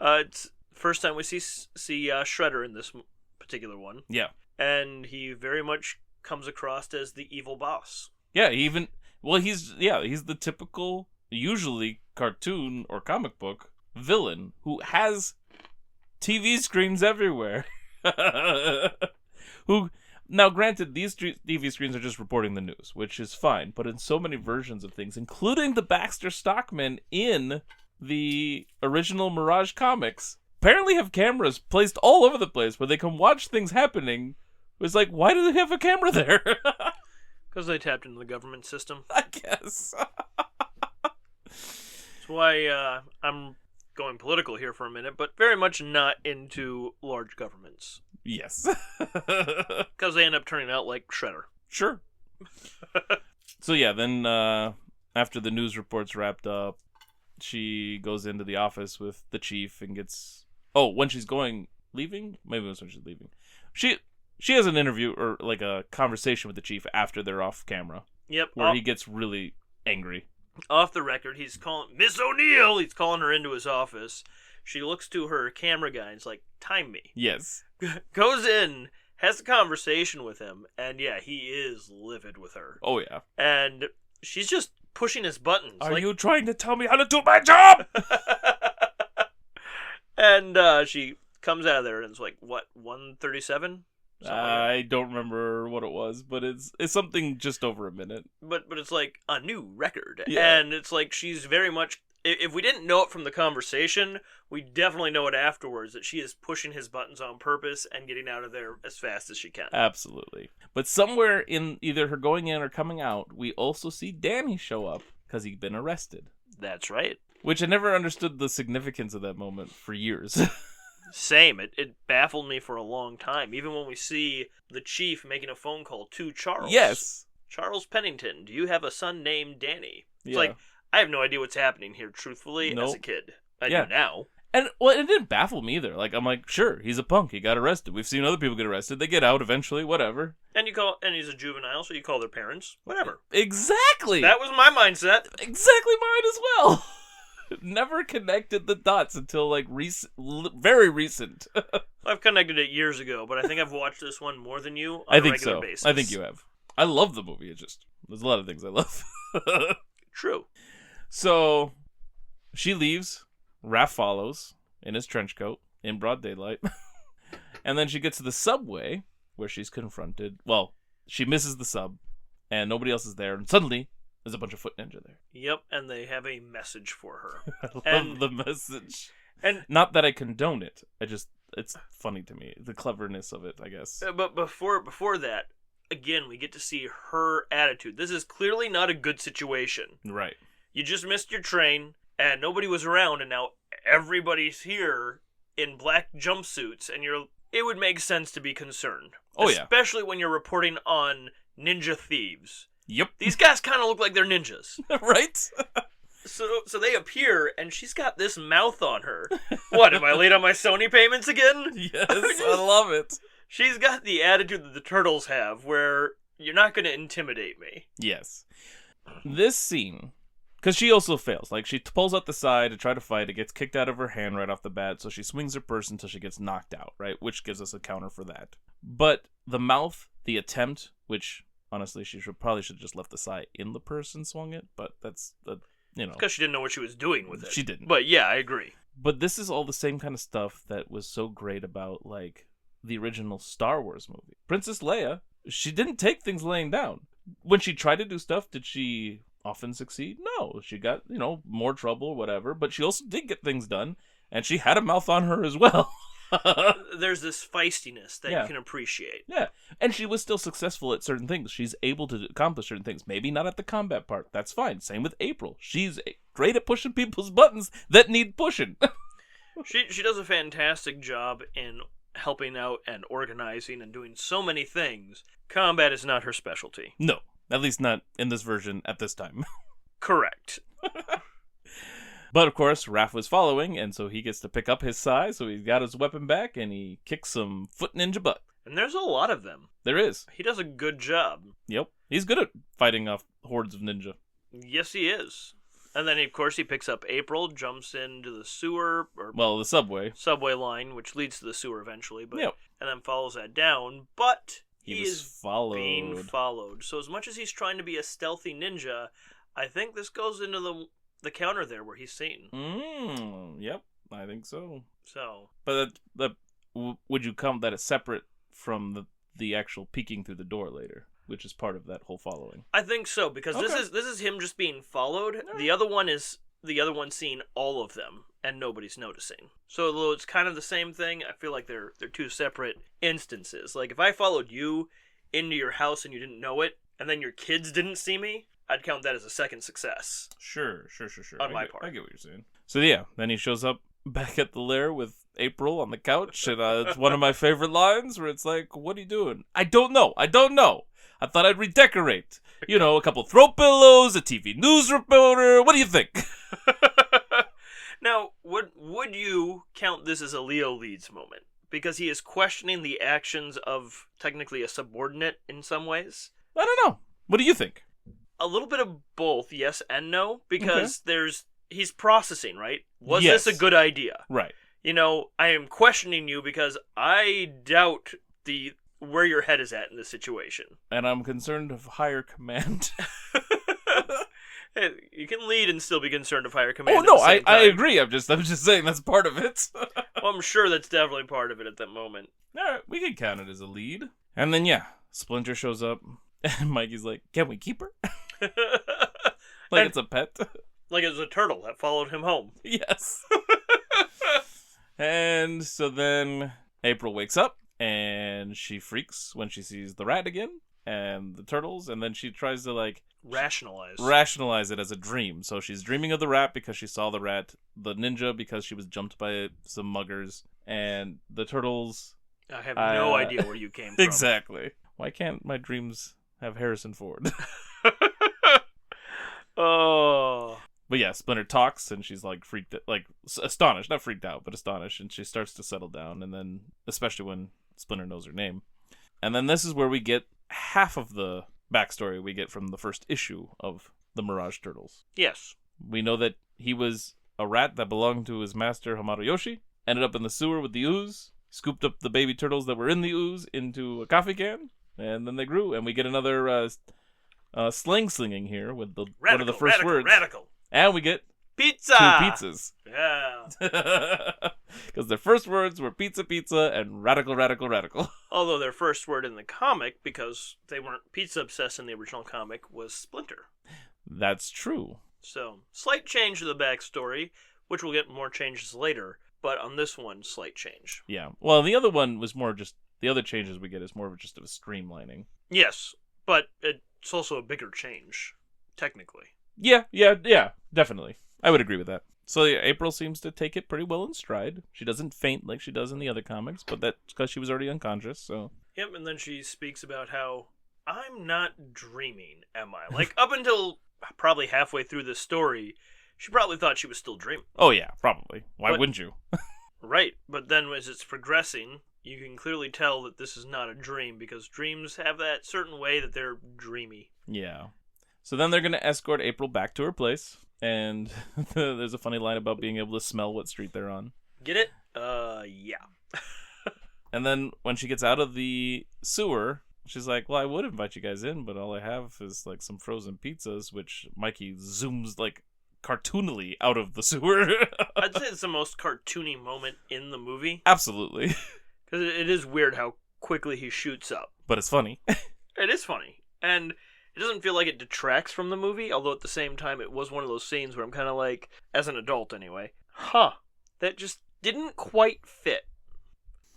[SPEAKER 2] It's first time we see Shredder in this particular one.
[SPEAKER 1] Yeah.
[SPEAKER 2] And he very much comes across as the evil boss.
[SPEAKER 1] Yeah, he's the typical, usually cartoon or comic book villain who has TV screens everywhere. Now, granted, these TV screens are just reporting the news, which is fine, but in so many versions of things, including the Baxter Stockman in the original Mirage comics, apparently have cameras placed all over the place where they can watch things happening. It's like, why do they have a camera there?
[SPEAKER 2] Because they tapped into the government system.
[SPEAKER 1] I guess.
[SPEAKER 2] That's why I'm going political here for a minute, but very much not into large governments.
[SPEAKER 1] Yes.
[SPEAKER 2] Because they end up turning out like Shredder.
[SPEAKER 1] Sure. So yeah, then after the news report's wrapped up, she goes into the office with the chief and gets... Oh, when she's leaving? Maybe it was when she's leaving. She has an interview, or like a conversation with the chief after they're off camera.
[SPEAKER 2] Yep.
[SPEAKER 1] Where he gets really angry.
[SPEAKER 2] Off the record, he's calling... Miss O'Neill! He's calling her into his office. She looks to her camera guy and is like, time me.
[SPEAKER 1] Yes.
[SPEAKER 2] Goes in, has a conversation with him, and yeah, he is livid with her.
[SPEAKER 1] Oh, yeah.
[SPEAKER 2] And she's just pushing his buttons.
[SPEAKER 1] Are you trying to tell me how to do my job?
[SPEAKER 2] And she comes out of there and it's like, what, 137?
[SPEAKER 1] I don't remember what it was, but it's something just over a minute.
[SPEAKER 2] But it's like a new record.
[SPEAKER 1] Yeah.
[SPEAKER 2] And it's like she's very much... If we didn't know it from the conversation, we definitely know it afterwards, that she is pushing his buttons on purpose and getting out of there as fast as she can.
[SPEAKER 1] Absolutely. But somewhere in either her going in or coming out, we also see Danny show up because he'd been arrested.
[SPEAKER 2] That's right.
[SPEAKER 1] Which I never understood the significance of that moment for years.
[SPEAKER 2] Same. It baffled me for a long time. Even when we see the chief making a phone call to Charles.
[SPEAKER 1] Yes.
[SPEAKER 2] Charles Pennington, do you have a son named Danny? It's
[SPEAKER 1] yeah.
[SPEAKER 2] like, I have no idea what's happening here, truthfully, as a kid. I do now.
[SPEAKER 1] And, well, it didn't baffle me either. Like, I'm like, sure, he's a punk. He got arrested. We've seen other people get arrested. They get out eventually, whatever.
[SPEAKER 2] And he's a juvenile, so you call their parents. Whatever.
[SPEAKER 1] Exactly!
[SPEAKER 2] That was my mindset.
[SPEAKER 1] Exactly mine as well. Never connected the dots until, like, very recent.
[SPEAKER 2] I've connected it years ago, but I think I've watched this one more than you on a regular basis.
[SPEAKER 1] I think you have. I love the movie. There's a lot of things I love.
[SPEAKER 2] True.
[SPEAKER 1] So, she leaves. Raph follows in his trench coat in broad daylight. And then she gets to the subway where she's confronted. Well, she misses the sub and nobody else is there. And suddenly, there's a bunch of Foot Ninja there.
[SPEAKER 2] Yep, and they have a message for her.
[SPEAKER 1] I love the message.
[SPEAKER 2] And
[SPEAKER 1] not that I condone it. It's funny to me, the cleverness of it, I guess.
[SPEAKER 2] but before that, again, we get to see her attitude. This is clearly not a good situation.
[SPEAKER 1] Right.
[SPEAKER 2] You just missed your train, and nobody was around, and now everybody's here in black jumpsuits, and it would make sense to be concerned.
[SPEAKER 1] Oh, yeah.
[SPEAKER 2] Especially when you're reporting on ninja thieves.
[SPEAKER 1] Yep.
[SPEAKER 2] These guys kind of look like they're ninjas.
[SPEAKER 1] Right?
[SPEAKER 2] So they appear, and she's got this mouth on her. What, am I late on my Sony payments again?
[SPEAKER 1] Yes, I love it.
[SPEAKER 2] She's got the attitude that the turtles have, where you're not going to intimidate me.
[SPEAKER 1] Yes. This scene, because she also fails. Like, she pulls out the side to try to fight. It gets kicked out of her hand right off the bat, so she swings her purse until she gets knocked out, right? Which gives us a counter for that. But the mouth, the attempt, which, honestly, she probably should have just left the side in the purse and swung it, but that's,
[SPEAKER 2] Because she didn't know what she was doing with it.
[SPEAKER 1] She didn't.
[SPEAKER 2] But yeah, I agree.
[SPEAKER 1] But this is all the same kind of stuff that was so great about, like, the original Star Wars movie. Princess Leia, she didn't take things laying down. When she tried to do stuff, did she often succeed? No. She got, more trouble, whatever, but she also did get things done, and she had a mouth on her as well.
[SPEAKER 2] There's this feistiness that you can appreciate.
[SPEAKER 1] Yeah, and she was still successful at certain things. She's able to accomplish certain things. Maybe not at the combat part. That's fine. Same with April. She's great at pushing people's buttons that need pushing.
[SPEAKER 2] She does a fantastic job in helping out and organizing and doing so many things. Combat is not her specialty.
[SPEAKER 1] No, at least not in this version at this time.
[SPEAKER 2] Correct.
[SPEAKER 1] But of course, Raph was following, and so he gets to pick up his sai, so he's got his weapon back, and he kicks some foot ninja butt.
[SPEAKER 2] And there's a lot of them.
[SPEAKER 1] There is.
[SPEAKER 2] He does a good job.
[SPEAKER 1] Yep. He's good at fighting off hordes of ninja.
[SPEAKER 2] Yes, he is. And then, of course, he picks up April, jumps into the sewer,
[SPEAKER 1] the subway
[SPEAKER 2] line, which leads to the sewer eventually, but
[SPEAKER 1] yep.
[SPEAKER 2] And then follows that down, but
[SPEAKER 1] he
[SPEAKER 2] is being followed. So as much as he's trying to be a stealthy ninja, I think this goes into the counter there where he's seen.
[SPEAKER 1] Yep, I think so.
[SPEAKER 2] So,
[SPEAKER 1] but would you count that as separate from the actual peeking through the door later, which is part of that whole following?
[SPEAKER 2] I think so, because this is him just being followed. Yeah. The other one is the other one seeing all of them and nobody's noticing. So although it's kind of the same thing, I feel like they're two separate instances. Like if I followed you into your house and you didn't know it, and then your kids didn't see me, I'd count that as a second success.
[SPEAKER 1] Sure.
[SPEAKER 2] On my part.
[SPEAKER 1] I get what you're saying. So yeah, then he shows up back at the lair with April on the couch, and it's one of my favorite lines where it's like, what are you doing? I don't know. I thought I'd redecorate. A couple throw pillows, a TV news reporter. What do you think?
[SPEAKER 2] Now, would you count this as a Leo Leeds moment? Because he is questioning the actions of technically a subordinate in some ways?
[SPEAKER 1] I don't know. What do you think?
[SPEAKER 2] A little bit of both, yes and no, because he's processing, right? Was this a good idea?
[SPEAKER 1] Right.
[SPEAKER 2] I am questioning you because I doubt where your head is at in this situation.
[SPEAKER 1] And I'm concerned of higher command.
[SPEAKER 2] Hey, you can lead and still be concerned of higher command.
[SPEAKER 1] Oh no, I agree. I'm just saying that's part of it.
[SPEAKER 2] Well, I'm sure that's definitely part of it at that moment.
[SPEAKER 1] All right, we can count it as a lead. And then Splinter shows up, and Mikey's like, "Can we keep her?" It's a pet.
[SPEAKER 2] Like it was a turtle that followed him home.
[SPEAKER 1] Yes. And so then April wakes up, and she freaks when she sees the rat again and the turtles, and then she tries to rationalize it as a dream. So she's dreaming of the rat because she saw the rat, the ninja because she was jumped by some muggers, and the turtles.
[SPEAKER 2] I have no idea where you came from.
[SPEAKER 1] Exactly. Why can't my dreams have Harrison Ford?
[SPEAKER 2] Oh.
[SPEAKER 1] But yeah, Splinter talks, and she's astonished, not freaked out, but astonished, and she starts to settle down, and then, especially when Splinter knows her name. And then this is where we get half of the backstory we get from the first issue of the Mirage Turtles.
[SPEAKER 2] Yes.
[SPEAKER 1] We know that he was a rat that belonged to his master, Hamato Yoshi, ended up in the sewer with the ooze, scooped up the baby turtles that were in the ooze into a coffee can, and then they grew, and we get another slinging here with one of the first words.
[SPEAKER 2] Radical.
[SPEAKER 1] And we get
[SPEAKER 2] pizza.
[SPEAKER 1] 2 pizzas.
[SPEAKER 2] Yeah.
[SPEAKER 1] Because their first words were pizza, and radical.
[SPEAKER 2] Although their first word in the comic, because they weren't pizza obsessed in the original comic, was Splinter.
[SPEAKER 1] That's true.
[SPEAKER 2] So, slight change to the backstory, which we'll get more changes later. but on this one, slight change.
[SPEAKER 1] Yeah. Well, the other one was more just, the other changes we get is more of just a streamlining.
[SPEAKER 2] Yes, but it's also a bigger change, technically.
[SPEAKER 1] Yeah, definitely. I would agree with that. So yeah, April seems to take it pretty well in stride. She doesn't faint like she does in the other comics, but that's because she was already unconscious, so...
[SPEAKER 2] Yep, and then she speaks about how, I'm not dreaming, am I? Like, up until probably halfway through this story, she probably thought she was still dreaming.
[SPEAKER 1] Oh yeah, probably. Why wouldn't you?
[SPEAKER 2] Right, but then as it's progressing, you can clearly tell that this is not a dream, because dreams have that certain way that they're dreamy.
[SPEAKER 1] Yeah. So then they're going to escort April back to her place, and there's a funny line about being able to smell what street they're on.
[SPEAKER 2] Get it? Yeah.
[SPEAKER 1] And then when she gets out of the sewer, she's like, well, I would invite you guys in, but all I have is like some frozen pizzas, which Mikey zooms like cartoonily out of the sewer.
[SPEAKER 2] I'd say it's the most cartoony moment in the movie.
[SPEAKER 1] Absolutely.
[SPEAKER 2] Because it is weird how quickly he shoots up.
[SPEAKER 1] But it's funny.
[SPEAKER 2] It is funny. And it doesn't feel like it detracts from the movie, although at the same time it was one of those scenes where I'm kind of like, as an adult anyway, that just didn't quite fit.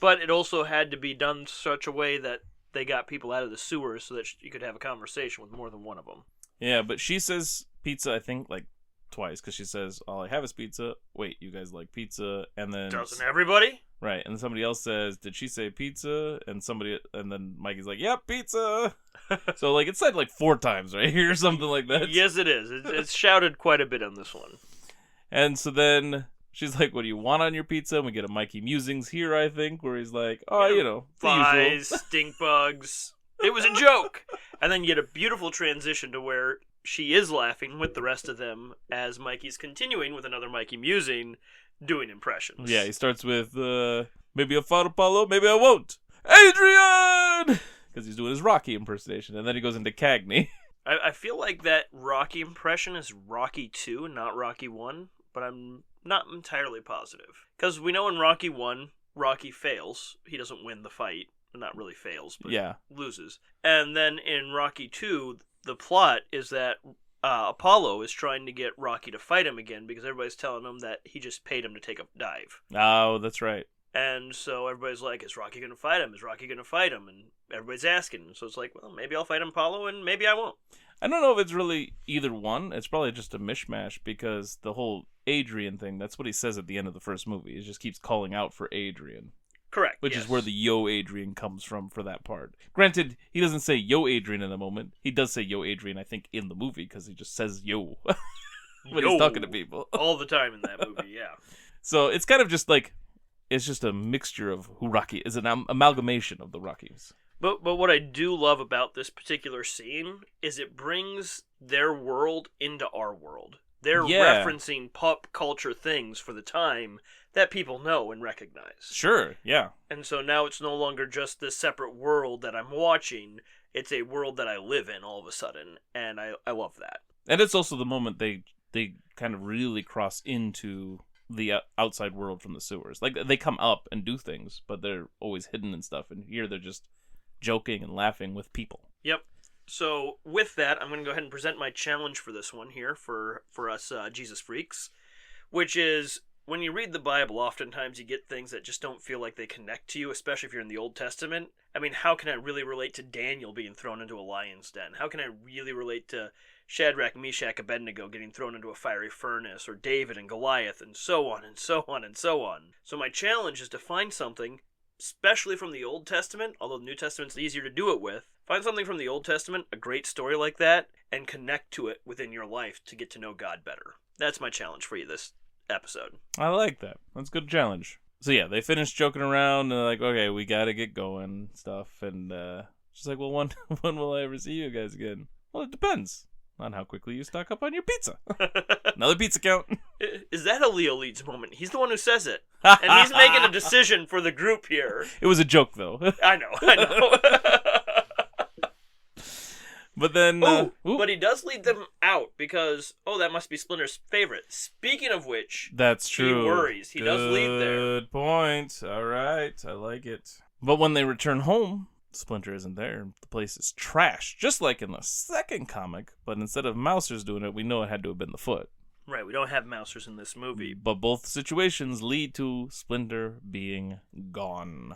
[SPEAKER 2] But it also had to be done such a way that they got people out of the sewers so that you could have a conversation with more than one of them.
[SPEAKER 1] Yeah, but she says pizza, I think, like, twice, because she says, all I have is pizza. Wait, you guys like pizza? And then...
[SPEAKER 2] Doesn't everybody?
[SPEAKER 1] Right, and then somebody else says, did she say pizza? And then Mikey's like, yep, pizza! So, like, it's said, like, 4 times, right? Or something like that.
[SPEAKER 2] Yes, it is. It's shouted quite a bit on this one.
[SPEAKER 1] And so then... She's like, what do you want on your pizza? And we get a Mikey Musings here, I think, where he's like, the
[SPEAKER 2] flies,
[SPEAKER 1] usual.
[SPEAKER 2] stink bugs. It was a joke. And then you get a beautiful transition to where she is laughing with the rest of them as Mikey's continuing with another Mikey Musing, doing impressions.
[SPEAKER 1] Yeah, he starts with, maybe I'll fight Apollo, maybe I won't. Adrian! Because he's doing his Rocky impersonation. And then he goes into Cagney.
[SPEAKER 2] I feel like that Rocky impression is Rocky 2, not Rocky 1, but I'm not entirely positive. Because we know in Rocky 1, Rocky fails. He doesn't win the fight. Not really fails, but loses. And then in Rocky 2, the plot is that Apollo is trying to get Rocky to fight him again because everybody's telling him that he just paid him to take a dive.
[SPEAKER 1] Oh, that's right.
[SPEAKER 2] And so everybody's like, is Rocky going to fight him? Is Rocky going to fight him? And everybody's asking. So it's like, well, maybe I'll fight Apollo and maybe I won't.
[SPEAKER 1] I don't know if it's really either one. It's probably just a mishmash because the whole Adrian thing, that's what he says at the end of the first movie. He just keeps calling out for Adrian.
[SPEAKER 2] Correct.
[SPEAKER 1] Which is where the Yo Adrian comes from for that part. Granted, he doesn't say Yo Adrian in the moment. He does say Yo Adrian, I think, in the movie because he just says Yo when he's talking to people.
[SPEAKER 2] All the time in that movie, yeah.
[SPEAKER 1] So it's kind of just like, it's just a mixture of who Rocky is, an amalgamation of the Rockies.
[SPEAKER 2] But what I do love about this particular scene is it brings their world into our world. They're referencing pop culture things for the time that people know and recognize.
[SPEAKER 1] Sure, yeah.
[SPEAKER 2] And so now it's no longer just this separate world that I'm watching. It's a world that I live in all of a sudden, and I love that.
[SPEAKER 1] And it's also the moment they kind of really cross into the outside world from the sewers. Like, they come up and do things, but they're always hidden and stuff, and here they're just joking and laughing with people.
[SPEAKER 2] Yep. So with that, I'm going to go ahead and present my challenge for this one here for us Jesus freaks, which is when you read the Bible, oftentimes you get things that just don't feel like they connect to you, especially if you're in the Old Testament. I mean, how can I really relate to Daniel being thrown into a lion's den? How can I really relate to Shadrach, Meshach, Abednego getting thrown into a fiery furnace, or David and Goliath, and so on and so on and so on? So my challenge is to find something, especially from the Old Testament, although the New Testament's easier to do it with. Find something from the Old Testament, a great story like that, and connect to it within your life to get to know God better. That's my challenge for you this episode.
[SPEAKER 1] I like that. That's a good challenge. So yeah, they finished joking around, and they're like, okay, we gotta get going, stuff, and she's like, well, when will I ever see you guys again? Well, it depends on how quickly you stock up on your pizza. Another pizza count.
[SPEAKER 2] Is that a Leo Leeds moment? He's the one who says it. And he's making a decision for the group here.
[SPEAKER 1] It was a joke, though.
[SPEAKER 2] I know.
[SPEAKER 1] But then...
[SPEAKER 2] but he does lead them out because, that must be Splinter's favorite. Speaking of which...
[SPEAKER 1] That's true.
[SPEAKER 2] He worries. He does lead there.
[SPEAKER 1] Good point. All right. I like it. But when they return home, Splinter isn't there. The place is trashed, just like in the second comic. But instead of Mousers doing it, we know it had to have been the Foot.
[SPEAKER 2] Right, we don't have Mousers in this movie.
[SPEAKER 1] But both situations lead to Splinter being gone.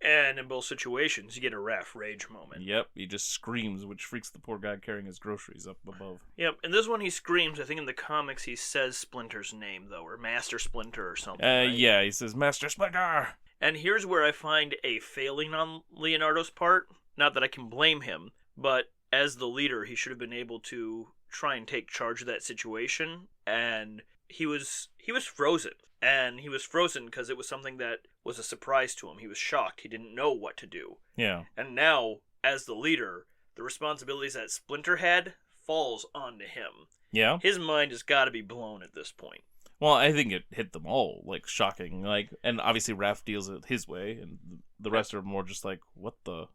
[SPEAKER 2] And in both situations, you get a Raph rage moment.
[SPEAKER 1] Yep, he just screams, which freaks the poor guy carrying his groceries up above.
[SPEAKER 2] Yep, in this one he screams. I think in the comics he says Splinter's name, though, or Master Splinter or something. Right?
[SPEAKER 1] Yeah, he says, Master Splinter!
[SPEAKER 2] And here's where I find a failing on Leonardo's part. Not that I can blame him, but as the leader, he should have been able to try and take charge of that situation, and he was frozen. And he was frozen because it was something that was a surprise to him. He was shocked. He didn't know what to do.
[SPEAKER 1] Yeah.
[SPEAKER 2] And now, as the leader, the responsibilities that Splinter had falls onto him.
[SPEAKER 1] Yeah?
[SPEAKER 2] His mind has got to be blown at this point.
[SPEAKER 1] Well, I think it hit them all, like, shocking. Like, and obviously Raph deals it his way, and the rest are more just like, what the?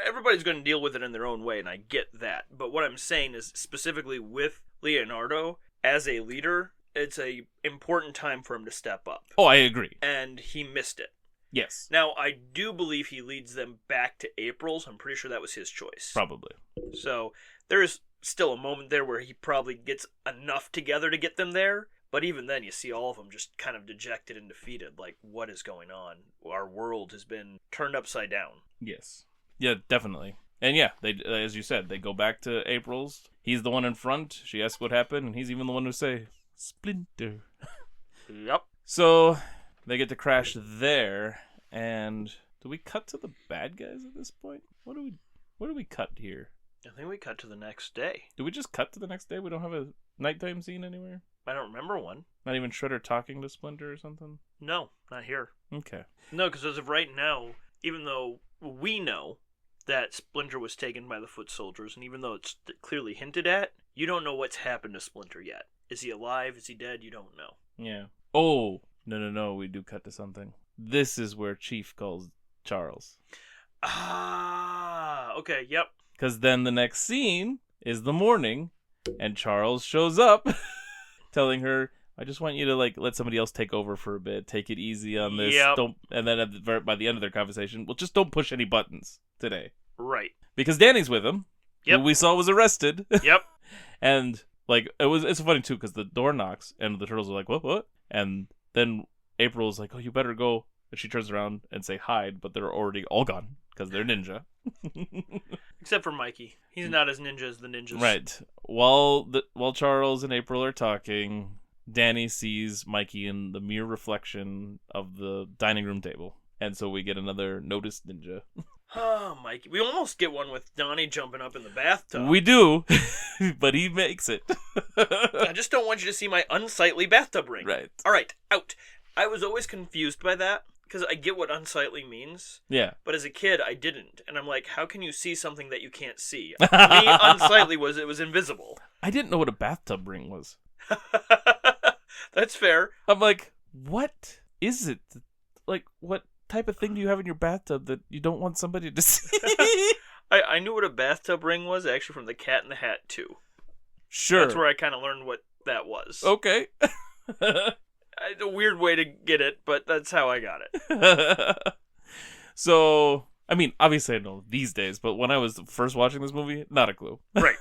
[SPEAKER 2] Everybody's going to deal with it in their own way, and I get that. But what I'm saying is, specifically with Leonardo, as a leader, it's a important time for him to step up.
[SPEAKER 1] Oh, I agree.
[SPEAKER 2] And he missed it.
[SPEAKER 1] Yes.
[SPEAKER 2] Now, I do believe he leads them back to April's. I'm pretty sure that was his choice.
[SPEAKER 1] Probably.
[SPEAKER 2] So, there is still a moment there where he probably gets enough together to get them there. But even then, you see all of them just kind of dejected and defeated. Like, what is going on? Our world has been turned upside down.
[SPEAKER 1] Yes. Yeah, definitely. And yeah, they, as you said, they go back to April's. He's the one in front. She asks what happened, and he's even the one who say, Splinter.
[SPEAKER 2] Yep.
[SPEAKER 1] So, they get to crash there, and do we cut to the bad guys at this point? What do we cut here?
[SPEAKER 2] I think we cut to the next day.
[SPEAKER 1] Do we just cut to the next day? We don't have a nighttime scene anywhere?
[SPEAKER 2] I don't remember one.
[SPEAKER 1] Not even Shredder talking to Splinter or something?
[SPEAKER 2] No, not here.
[SPEAKER 1] Okay.
[SPEAKER 2] No, because as of right now, even though we know that Splinter was taken by the foot soldiers, and even though it's clearly hinted at, you don't know what's happened to Splinter yet. Is he alive? Is he dead? You don't know.
[SPEAKER 1] Yeah. Oh, no, we do cut to something. This is where Chief calls Charles.
[SPEAKER 2] Ah, okay, yep.
[SPEAKER 1] Because then the next scene is the morning, and Charles shows up, telling her, I just want you to let somebody else take over for a bit. Take it easy on this.
[SPEAKER 2] Yep.
[SPEAKER 1] And then by the end of their conversation, well, just don't push any buttons today.
[SPEAKER 2] Right.
[SPEAKER 1] Because Danny's with him,
[SPEAKER 2] Yep.
[SPEAKER 1] who we saw was arrested.
[SPEAKER 2] Yep.
[SPEAKER 1] And it's funny too because the door knocks and the turtles are like, what? And then April's like, oh, you better go. And she turns around and say hide, but they're already all gone because they're ninja.
[SPEAKER 2] Except for Mikey. He's not as ninja as the ninjas.
[SPEAKER 1] Right. While Charles and April are talking, Danny sees Mikey in the mirror reflection of the dining room table. And so we get another noticed ninja.
[SPEAKER 2] Oh, Mikey. We almost get one with Donnie jumping up in the bathtub.
[SPEAKER 1] We do, but he makes it.
[SPEAKER 2] I just don't want you to see my unsightly bathtub ring.
[SPEAKER 1] Right.
[SPEAKER 2] All right, out. I was always confused by that, because I get what unsightly means.
[SPEAKER 1] Yeah.
[SPEAKER 2] But as a kid, I didn't. And I'm like, how can you see something that you can't see? To me, unsightly was it was invisible.
[SPEAKER 1] I didn't know what a bathtub ring was.
[SPEAKER 2] That's fair.
[SPEAKER 1] I'm like, what is it? Like, what type of thing do you have in your bathtub that you don't want somebody to see?
[SPEAKER 2] I knew what a bathtub ring was, actually, from the Cat in the Hat 2.
[SPEAKER 1] Sure.
[SPEAKER 2] That's where I kind of learned what that was.
[SPEAKER 1] Okay.
[SPEAKER 2] It's a weird way to get it, but that's how I got it.
[SPEAKER 1] So, I mean, obviously I know these days, but when I was first watching this movie, not a clue.
[SPEAKER 2] Right.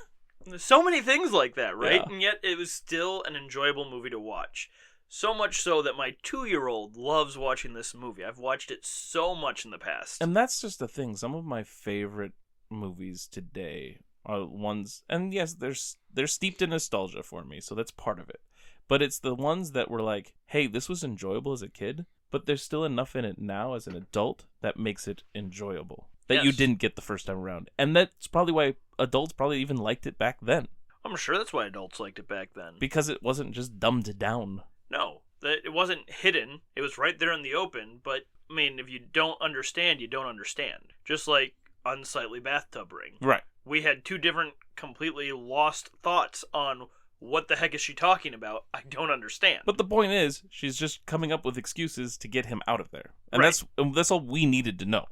[SPEAKER 2] There's so many things like that, right?
[SPEAKER 1] Yeah.
[SPEAKER 2] And yet it was still an enjoyable movie to watch. So much so that my 2-year-old loves watching this movie. I've watched it so much in the past.
[SPEAKER 1] And that's just the thing. Some of my favorite movies today are ones, and yes, they're steeped in nostalgia for me, so that's part of it. But it's the ones that were like, hey, this was enjoyable as a kid, but there's still enough in it now as an adult that makes it enjoyable. That you didn't get the first time around. And that's probably why adults probably even liked it back then.
[SPEAKER 2] I'm sure that's why adults liked it back then.
[SPEAKER 1] Because it wasn't just dumbed down.
[SPEAKER 2] No, it wasn't hidden. It was right there in the open, but, I mean, if you don't understand, you don't understand. Just like Unsightly Bathtub Ring.
[SPEAKER 1] Right.
[SPEAKER 2] We had two different, completely lost thoughts on what the heck is she talking about? I don't understand.
[SPEAKER 1] But the point is, she's just coming up with excuses to get him out of there. And
[SPEAKER 2] Right.
[SPEAKER 1] that's all we needed to know.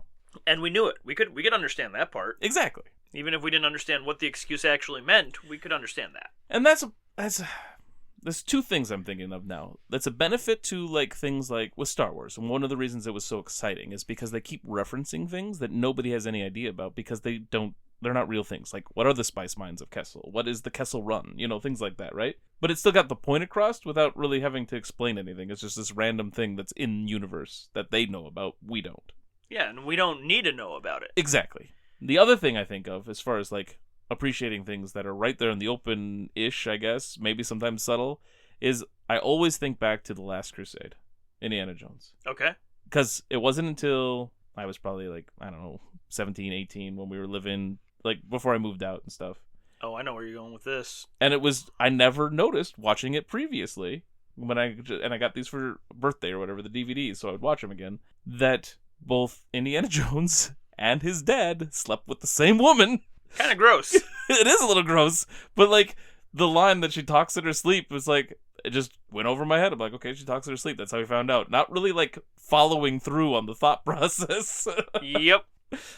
[SPEAKER 2] And we knew it. We could understand that part.
[SPEAKER 1] Exactly.
[SPEAKER 2] Even if we didn't understand what the excuse actually meant, we could understand that.
[SPEAKER 1] And there's two things I'm thinking of now. That's a benefit to like things like with Star Wars. And one of the reasons it was so exciting is because they keep referencing things that nobody has any idea about because they don't they're not real things. Like, what are the spice mines of Kessel? What is the Kessel Run? Things like that, right? But it still got the point across without really having to explain anything. It's just this random thing that's in universe that they know about, we don't.
[SPEAKER 2] Yeah, and we don't need to know about it.
[SPEAKER 1] Exactly. The other thing I think of, as far as, like, appreciating things that are right there in the open-ish, I guess, maybe sometimes subtle, is I always think back to The Last Crusade, Indiana Jones.
[SPEAKER 2] Okay.
[SPEAKER 1] Because it wasn't until I was probably, like, I don't know, 17, 18, when we were living, like, before I moved out and stuff.
[SPEAKER 2] Oh, I know where you're going with this.
[SPEAKER 1] And I never noticed watching it previously, and I got these for birthday or whatever, the DVDs, so I would watch them again, that both Indiana Jones and his dad slept with the same woman.
[SPEAKER 2] Kind of gross.
[SPEAKER 1] It is a little gross, but, like, the line that she talks in her sleep was, like, it just went over my head. I'm like, okay, she talks in her sleep. That's how we found out. Not really, like, following through on the thought process.
[SPEAKER 2] Yep.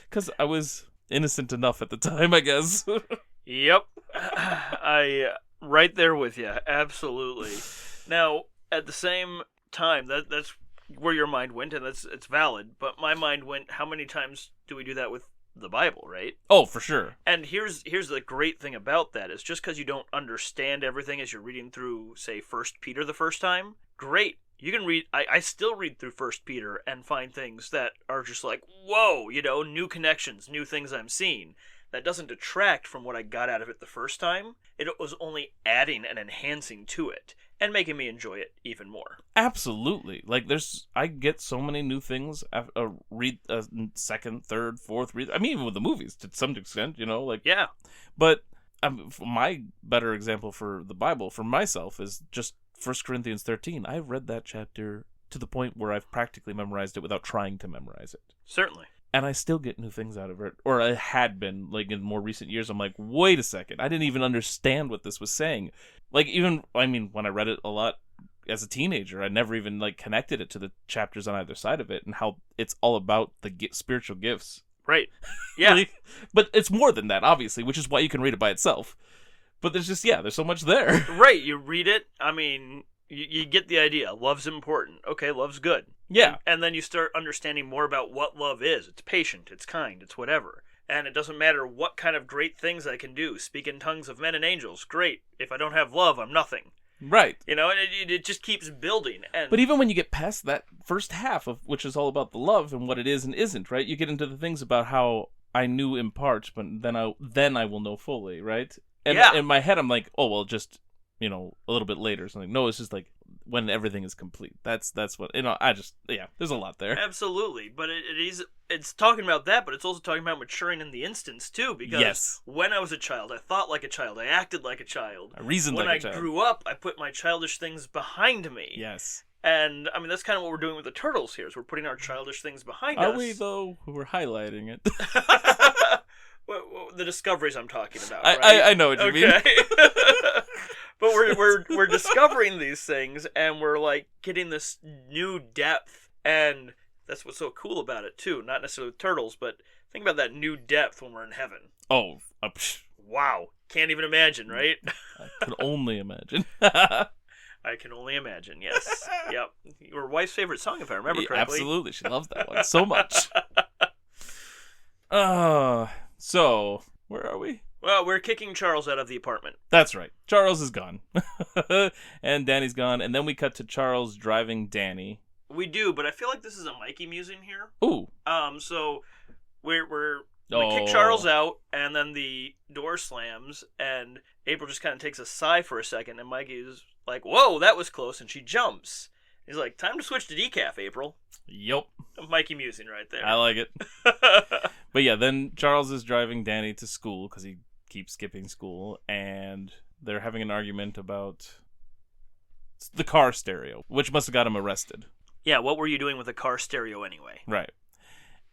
[SPEAKER 1] Because I was innocent enough at the time, I guess.
[SPEAKER 2] Yep. I right there with you. Absolutely. Now, at the same time, that's where your mind went, and it's valid. But my mind went, how many times do we do that with the Bible, right?
[SPEAKER 1] Oh, for sure.
[SPEAKER 2] And here's the great thing about that is just because you don't understand everything as you're reading through, say, 1 Peter the first time, great. You can read, I still read through 1 Peter and find things that are just like, whoa, new connections, new things I'm seeing. That doesn't detract from what I got out of it the first time. It was only adding and enhancing to it and making me enjoy it even more.
[SPEAKER 1] Absolutely. Like, I get so many new things. Read a second, third, fourth read. I mean, even with the movies to some extent, like.
[SPEAKER 2] Yeah.
[SPEAKER 1] But my better example for the Bible for myself is just 1 Corinthians 13. I've read that chapter to the point where I've practically memorized it without trying to memorize it.
[SPEAKER 2] Certainly.
[SPEAKER 1] And I still get new things out of it. Or I had been, like, in more recent years. I'm like, wait a second. I didn't even understand what this was saying. Like, even, when I read it a lot as a teenager, I never even, like, connected it to the chapters on either side of it and how it's all about the spiritual gifts.
[SPEAKER 2] Right. Yeah.
[SPEAKER 1] But it's more than that, obviously, which is why you can read it by itself. But there's just, there's so much there.
[SPEAKER 2] Right. You read it. You get the idea. Love's important. Okay, love's good.
[SPEAKER 1] Yeah.
[SPEAKER 2] And then you start understanding more about what love is. It's patient, it's kind, it's whatever. And it doesn't matter what kind of great things I can do. Speak in tongues of men and angels. Great. If I don't have love, I'm nothing.
[SPEAKER 1] Right.
[SPEAKER 2] And it just keeps building.
[SPEAKER 1] But even when you get past that first half, of which is all about the love and what it is and isn't, right? You get into the things about how I knew in part, but then I will know fully, right? And in my head, I'm like, oh, well, just, a little bit later or something. No, it's just like when everything is complete. That's what, there's a lot there.
[SPEAKER 2] Absolutely. But it's talking about that, but it's also talking about maturing in the instance, too, because when I was a child, I thought like a child. I acted like a child.
[SPEAKER 1] I reasoned like a child.
[SPEAKER 2] When I grew up, I put my childish things behind me.
[SPEAKER 1] Yes.
[SPEAKER 2] And, that's kind of what we're doing with the Turtles here, is we're putting our childish things behind us.
[SPEAKER 1] Are we, though? We're highlighting it.
[SPEAKER 2] Well, the discoveries I'm talking about,
[SPEAKER 1] right? I know what you mean.
[SPEAKER 2] But we're discovering these things, and we're, like, getting this new depth, and that's what's so cool about it, too. Not necessarily with Turtles, but think about that new depth when we're in heaven.
[SPEAKER 1] Oh.
[SPEAKER 2] Wow. Can't even imagine, right?
[SPEAKER 1] I can only imagine.
[SPEAKER 2] I can only imagine, yes. Yep. Your wife's favorite song, if I remember correctly.
[SPEAKER 1] Absolutely. She loves that one so much. So, where are we?
[SPEAKER 2] Well, we're kicking Charles out of the apartment.
[SPEAKER 1] That's right. Charles is gone. And Danny's gone. And then we cut to Charles driving Danny.
[SPEAKER 2] We do, but I feel like this is a Mikey musing here.
[SPEAKER 1] Ooh.
[SPEAKER 2] So we kick Charles out, and then the door slams, and April just kind of takes a sigh for a second, and Mikey's like, whoa, that was close, and she jumps. He's like, time to switch to decaf, April.
[SPEAKER 1] Yup.
[SPEAKER 2] Mikey musing right there.
[SPEAKER 1] I like it. But yeah, then Charles is driving Danny to school, because he keeps skipping school, and they're having an argument about the car stereo, which must have got him arrested.
[SPEAKER 2] Yeah, what were you doing with a car stereo anyway?
[SPEAKER 1] Right.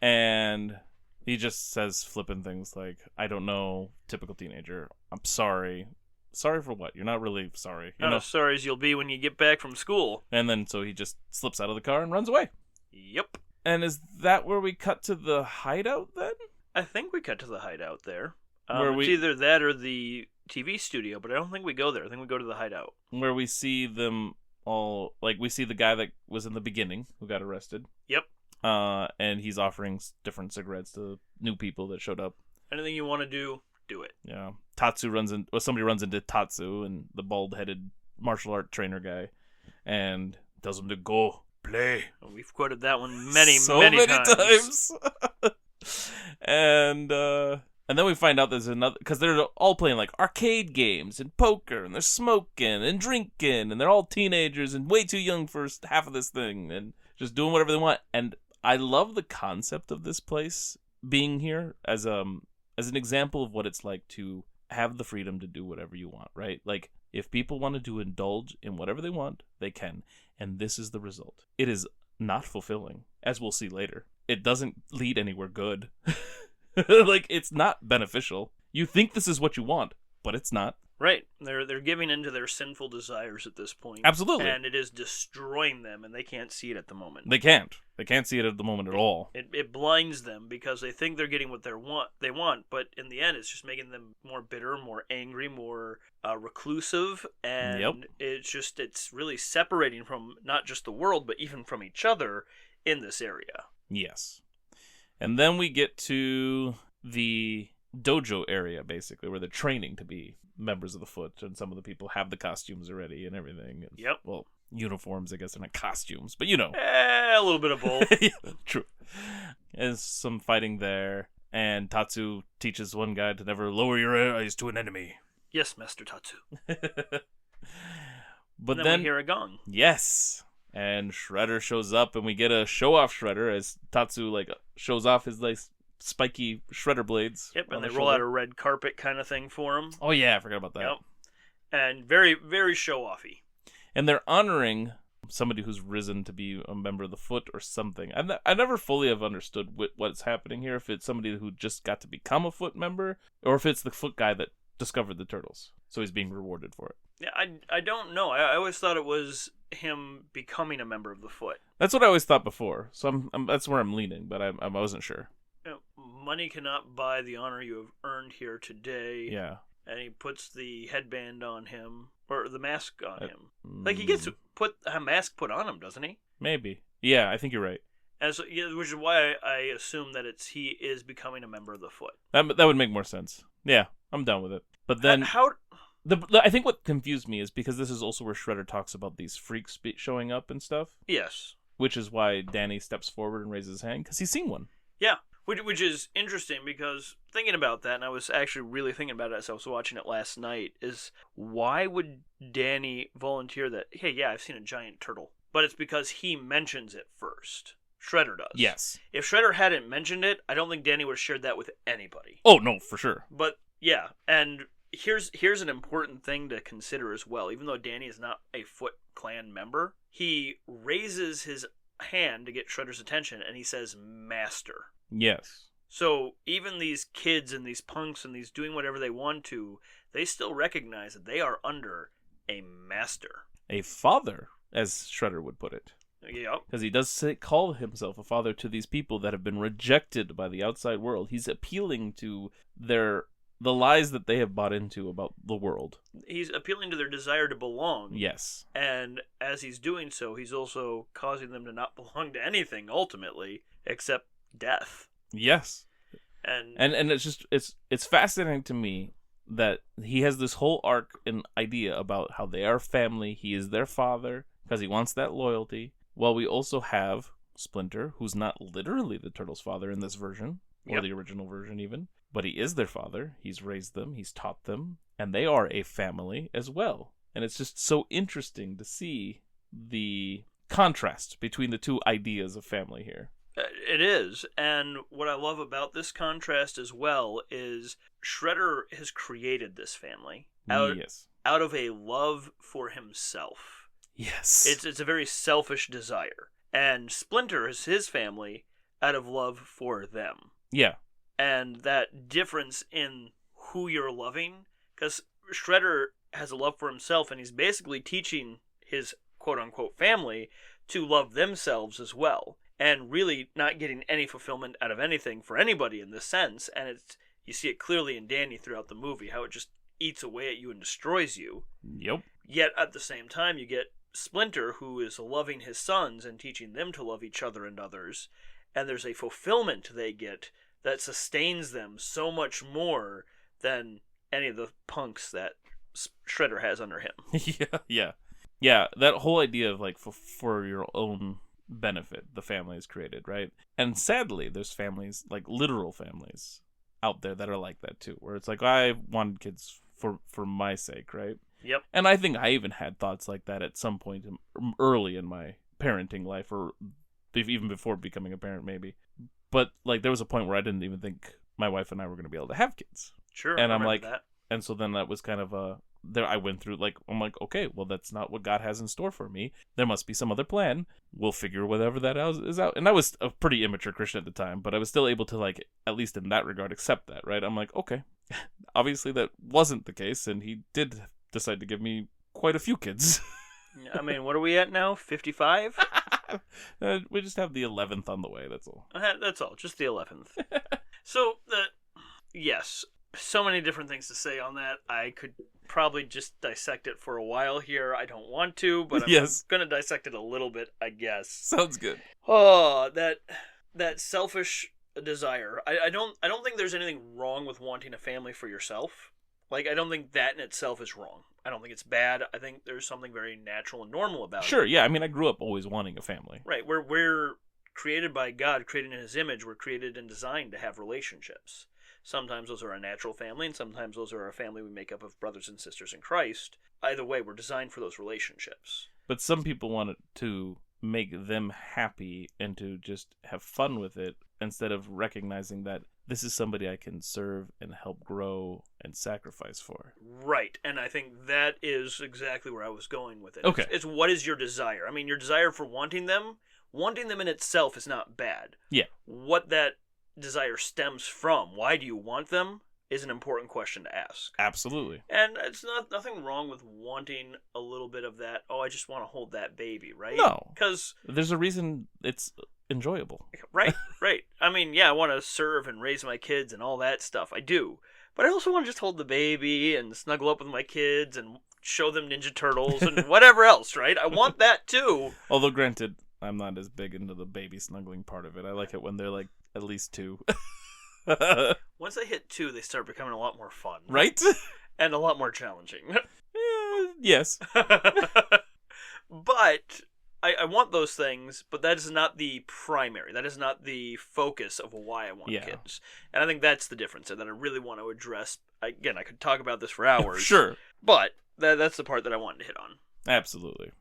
[SPEAKER 1] And he just says flippant things like, I don't know, typical teenager, I'm sorry. Sorry for what? You're not really sorry.
[SPEAKER 2] Not as sorry as you'll be when you get back from school.
[SPEAKER 1] And then so he just slips out of the car and runs away.
[SPEAKER 2] Yep.
[SPEAKER 1] And is that where we cut to the hideout then?
[SPEAKER 2] I think we cut to the hideout there. It's either that or the TV studio, but I don't think we go there. I think we go to the hideout.
[SPEAKER 1] Where we see them all, like we see the guy that was in the beginning who got arrested.
[SPEAKER 2] Yep.
[SPEAKER 1] And he's offering different cigarettes to new people that showed up.
[SPEAKER 2] Anything you want to do it.
[SPEAKER 1] Yeah. Somebody runs into Tatsu, and the bald-headed martial art trainer guy, and tells him to go play.
[SPEAKER 2] We've quoted that one many
[SPEAKER 1] times. And then we find out there's another, because they're all playing like arcade games and poker, and they're smoking and drinking, and they're all teenagers and way too young for half of this thing, and just doing whatever they want. And I love the concept of this place being here as an example of what it's like to have the freedom to do whatever you want, right? Like, if people wanted to indulge in whatever they want, they can. And this is the result. It is not fulfilling, as we'll see later. It doesn't lead anywhere good. Like, it's not beneficial. You think this is what you want, but it's not.
[SPEAKER 2] Right. They're giving into their sinful desires at this point.
[SPEAKER 1] Absolutely.
[SPEAKER 2] And it is destroying them, and they can't see it at the moment.
[SPEAKER 1] They can't. They can't see it at the moment at all.
[SPEAKER 2] It blinds them because they think they're getting what they want, but in the end, it's just making them more bitter, more angry, more reclusive, and it's really separating from not just the world, but even from each other in this area.
[SPEAKER 1] Yes. And then we get to the dojo area, basically, where they're training to be members of the Foot, and some of the people have the costumes already and everything. And,
[SPEAKER 2] yep.
[SPEAKER 1] Well, uniforms, I guess they're not costumes, but you know.
[SPEAKER 2] A little bit of both.
[SPEAKER 1] Yeah, true. There's some fighting there, and Tatsu teaches one guy to never lower your eyes to an enemy.
[SPEAKER 2] Yes, Master Tatsu.
[SPEAKER 1] But
[SPEAKER 2] then we hear a gong.
[SPEAKER 1] Yes. And Shredder shows up, and we get a show-off Shredder as Tatsu shows off his spiky Shredder blades.
[SPEAKER 2] Yep, and they roll out a red carpet kind of thing for him.
[SPEAKER 1] Oh yeah, I forgot about that.
[SPEAKER 2] Yep. And very, very show-offy.
[SPEAKER 1] And they're honoring somebody who's risen to be a member of the Foot or something. I never fully have understood what's happening here. If it's somebody who just got to become a Foot member, or if it's the Foot guy that discovered the turtles, so he's being rewarded for it.
[SPEAKER 2] Yeah, I don't know. I always thought it was him becoming a member of the Foot.
[SPEAKER 1] That's what I always thought before. So that's where I'm leaning, but I wasn't sure.
[SPEAKER 2] You know, money cannot buy the honor you have earned here today.
[SPEAKER 1] Yeah.
[SPEAKER 2] And he puts the headband on him, or the mask on him. Like, he gets to put a mask put on him, doesn't he?
[SPEAKER 1] Maybe. Yeah, I think you're right.
[SPEAKER 2] And so, yeah, which is why I assume that he is becoming a member of the Foot.
[SPEAKER 1] That would make more sense. Yeah, I'm done with it. But then I think what confused me is because this is also where Shredder talks about these freaks showing up and stuff.
[SPEAKER 2] Yes.
[SPEAKER 1] Which is why Danny steps forward and raises his hand, because he's seen one.
[SPEAKER 2] Yeah, which is interesting, because thinking about that, and I was actually really thinking about it as I was watching it last night, is why would Danny volunteer that, hey, yeah, I've seen a giant turtle? But it's because he mentions it first. Shredder does.
[SPEAKER 1] Yes.
[SPEAKER 2] If Shredder hadn't mentioned it, I don't think Danny would have shared that with anybody.
[SPEAKER 1] Oh, no, for sure.
[SPEAKER 2] But, yeah, and here's an important thing to consider as well. Even though Danny is not a Foot Clan member, he raises his hand to get Shredder's attention, and he says, Master.
[SPEAKER 1] Yes.
[SPEAKER 2] So even these kids and these punks and these doing whatever they want to, they still recognize that they are under a master.
[SPEAKER 1] A father, as Shredder would put it.
[SPEAKER 2] Yep.
[SPEAKER 1] Because he does call himself a father to these people that have been rejected by the outside world. He's appealing to the lies that they have bought into about the world.
[SPEAKER 2] He's appealing to their desire to belong.
[SPEAKER 1] Yes.
[SPEAKER 2] And as he's doing so, he's also causing them to not belong to anything, ultimately, except death.
[SPEAKER 1] Yes. And it's just it's fascinating to me that he has this whole arc and idea about how they are family. He is their father because he wants that loyalty. While we also have Splinter, who's not literally the Turtles' father in this version, or the original version even, but he is their father. He's raised them, he's taught them, and they are a family as well. And it's just so interesting to see the contrast between the two ideas of family here.
[SPEAKER 2] It is, and what I love about this contrast as well is Shredder has created this family out of a love for himself.
[SPEAKER 1] Yes.
[SPEAKER 2] It's a very selfish desire. And Splinter is his family out of love for them.
[SPEAKER 1] Yeah.
[SPEAKER 2] And that difference in who you're loving, because Shredder has a love for himself, and he's basically teaching his quote-unquote family to love themselves as well, and really not getting any fulfillment out of anything for anybody in this sense. And you see it clearly in Danny throughout the movie, how it just eats away at you and destroys you.
[SPEAKER 1] Yep.
[SPEAKER 2] Yet at the same time, you get Splinter, who is loving his sons and teaching them to love each other and others, and there's a fulfillment they get that sustains them so much more than any of the punks that Shredder has under him.
[SPEAKER 1] Yeah, that whole idea of, like, for your own benefit, the family is created, right? And sadly, there's families, like literal families, out there that are like that too, where it's like, I wanted kids for my sake, right?
[SPEAKER 2] Yep.
[SPEAKER 1] And I think I even had thoughts like that at some point early in my parenting life, or even before becoming a parent, maybe. But, like, there was a point where I didn't even think my wife and I were going to be able to have kids.
[SPEAKER 2] Sure.
[SPEAKER 1] And I'm like,
[SPEAKER 2] that.
[SPEAKER 1] And so then that was kind of there I went through, like, I'm like, okay, well, that's not what God has in store for me. There must be some other plan. We'll figure whatever that is out. And I was a pretty immature Christian at the time, but I was still able to, like, at least in that regard, accept that, right? I'm like, okay, obviously that wasn't the case, and he did decide to give me quite a few kids.
[SPEAKER 2] I mean, what are we at now? 55?
[SPEAKER 1] We just have the 11th on the way, that's all.
[SPEAKER 2] That's all, just the 11th. So, yes, so many different things to say on that. I could probably just dissect it for a while here. I don't want to, but I'm going to dissect it a little bit, I guess.
[SPEAKER 1] Sounds good.
[SPEAKER 2] Oh, that selfish desire. I don't think there's anything wrong with wanting a family for yourself. Like, I don't think that in itself is wrong. I don't think it's bad. I think there's something very natural and normal about it.
[SPEAKER 1] Sure, yeah. I mean, I grew up always wanting a family.
[SPEAKER 2] Right. We're created by God, created in His image. We're created and designed to have relationships. Sometimes those are a natural family, and sometimes those are a family we make up of brothers and sisters in Christ. Either way, we're designed for those relationships.
[SPEAKER 1] But some people want it to make them happy and to just have fun with it, instead of recognizing that this is somebody I can serve and help grow and sacrifice for.
[SPEAKER 2] Right, and I think that is exactly where I was going with it.
[SPEAKER 1] Okay.
[SPEAKER 2] It's what is your desire? I mean, your desire for wanting them in itself is not bad.
[SPEAKER 1] Yeah.
[SPEAKER 2] What that desire stems from, why do you want them, is an important question to ask.
[SPEAKER 1] Absolutely.
[SPEAKER 2] And it's nothing wrong with wanting a little bit of that, I just want to hold that baby, right?
[SPEAKER 1] No.
[SPEAKER 2] Because
[SPEAKER 1] there's a reason it's enjoyable.
[SPEAKER 2] Right. I mean, yeah, I want to serve and raise my kids and all that stuff. I do. But I also want to just hold the baby and snuggle up with my kids and show them Ninja Turtles and whatever else, right? I want that too.
[SPEAKER 1] Although, granted, I'm not as big into the baby snuggling part of it. I like it when they're, like, at least 2.
[SPEAKER 2] Once they hit 2, they start becoming a lot more fun.
[SPEAKER 1] Right?
[SPEAKER 2] And a lot more challenging.
[SPEAKER 1] Yes.
[SPEAKER 2] But I want those things, but that is not the primary. That is not the focus of why I want kids. And I think that's the difference that I really want to address. Again, I could talk about this for hours.
[SPEAKER 1] Sure.
[SPEAKER 2] But that's the part that I wanted to hit on.
[SPEAKER 1] Absolutely.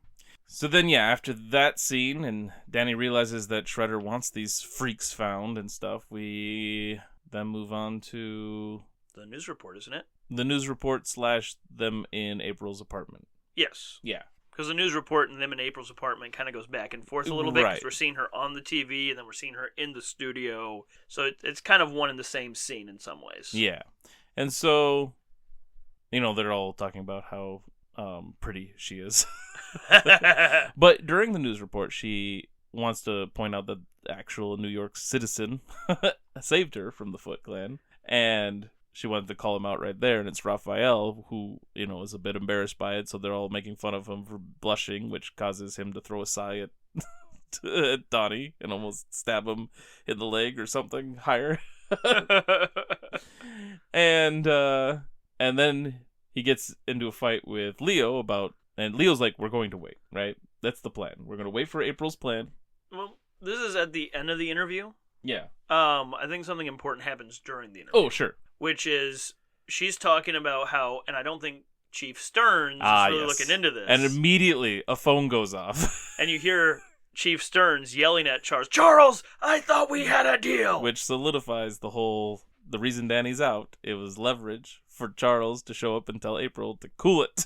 [SPEAKER 1] So then, yeah, after that scene, and Danny realizes that Shredder wants these freaks found and stuff, we then move on to
[SPEAKER 2] the news report, isn't it?
[SPEAKER 1] The news report / them in April's apartment.
[SPEAKER 2] Yes.
[SPEAKER 1] Yeah.
[SPEAKER 2] Because the news report and them in April's apartment kind of goes back and forth a little bit. Because we're seeing her on the TV, and then we're seeing her in the studio. So it's kind of one and the same scene in some ways.
[SPEAKER 1] Yeah. And so, they're all talking about how pretty she is. But during the news report, she wants to point out that the actual New York citizen saved her from the Foot Clan. And she wanted to call him out right there, and it's Raphael, who, is a bit embarrassed by it, so they're all making fun of him for blushing, which causes him to throw a sigh at Donnie and almost stab him in the leg or something higher. And then he gets into a fight with Leo and Leo's like, we're going to wait, right? That's the plan. We're going to wait for April's plan.
[SPEAKER 2] Well, this is at the end of the interview.
[SPEAKER 1] Yeah.
[SPEAKER 2] I think something important happens during the interview.
[SPEAKER 1] Oh, sure.
[SPEAKER 2] Which is, she's talking about how, and I don't think Chief Stearns is really looking into this.
[SPEAKER 1] And immediately a phone goes off.
[SPEAKER 2] And you hear Chief Stearns yelling at Charles, "Charles, I thought we had a deal!"
[SPEAKER 1] Which solidifies the reason Danny's out. It was leverage for Charles to show up and tell April to cool it.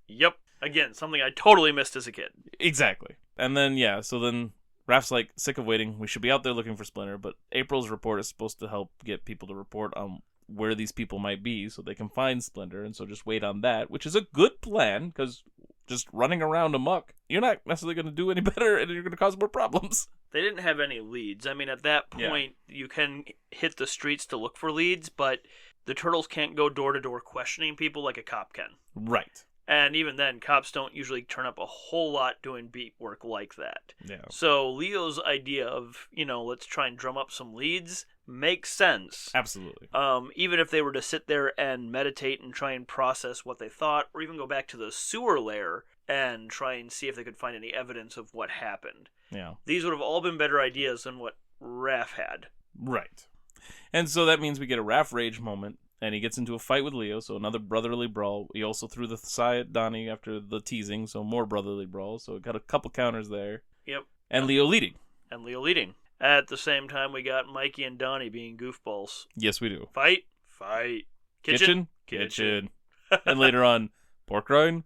[SPEAKER 2] Yep. Again, something I totally missed as a kid.
[SPEAKER 1] Exactly. And then, so then Raph's like, sick of waiting. We should be out there looking for Splinter, but April's report is supposed to help get people to report on where these people might be so they can find Splinter, and so just wait on that, which is a good plan, because just running around amok, you're not necessarily going to do any better, and you're going to cause more problems.
[SPEAKER 2] They didn't have any leads. I mean, at that point, you can hit the streets to look for leads, but the Turtles can't go door-to-door questioning people like a cop can.
[SPEAKER 1] Right.
[SPEAKER 2] And even then, cops don't usually turn up a whole lot doing beat work like that.
[SPEAKER 1] Yeah.
[SPEAKER 2] So Leo's idea of, let's try and drum up some leads, makes sense.
[SPEAKER 1] Absolutely.
[SPEAKER 2] Even if they were to sit there and meditate and try and process what they thought, or even go back to the sewer lair and try and see if they could find any evidence of what happened.
[SPEAKER 1] Yeah.
[SPEAKER 2] These would have all been better ideas than what Raph had.
[SPEAKER 1] Right. And so that means we get a Raph rage moment, and he gets into a fight with Leo, so another brotherly brawl. He also threw the sigh at Donnie after the teasing, so more brotherly brawl. So we got a couple counters there.
[SPEAKER 2] Yep.
[SPEAKER 1] And Leo leading.
[SPEAKER 2] At the same time, we got Mikey and Donnie being goofballs.
[SPEAKER 1] Yes, we do.
[SPEAKER 2] Fight. Kitchen.
[SPEAKER 1] And later on, pork rind.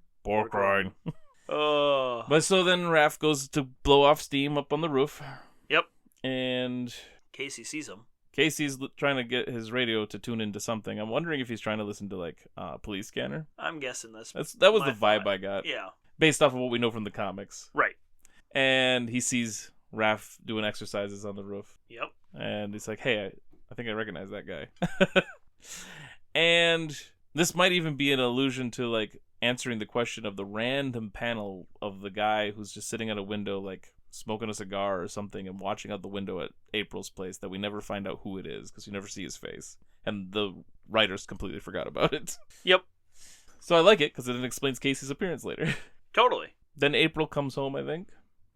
[SPEAKER 2] Oh.
[SPEAKER 1] But so then Raph goes to blow off steam up on the roof.
[SPEAKER 2] Yep.
[SPEAKER 1] And
[SPEAKER 2] Casey sees him.
[SPEAKER 1] Casey's trying to get his radio to tune into something. I'm wondering if he's trying to listen to, like, police scanner.
[SPEAKER 2] I'm guessing that
[SPEAKER 1] was the vibe I got.
[SPEAKER 2] Yeah.
[SPEAKER 1] Based off of what we know from the comics.
[SPEAKER 2] Right.
[SPEAKER 1] And he sees Raph doing exercises on the roof.
[SPEAKER 2] Yep.
[SPEAKER 1] And he's like, hey, I think I recognize that guy. And this might even be an allusion to, like, answering the question of the random panel of the guy who's just sitting at a window, like, smoking a cigar or something and watching out the window at April's place that we never find out who it is because you never see his face. And the writers completely forgot about it.
[SPEAKER 2] Yep.
[SPEAKER 1] So I like it because it explains Casey's appearance later.
[SPEAKER 2] Totally.
[SPEAKER 1] Then April comes home, I think.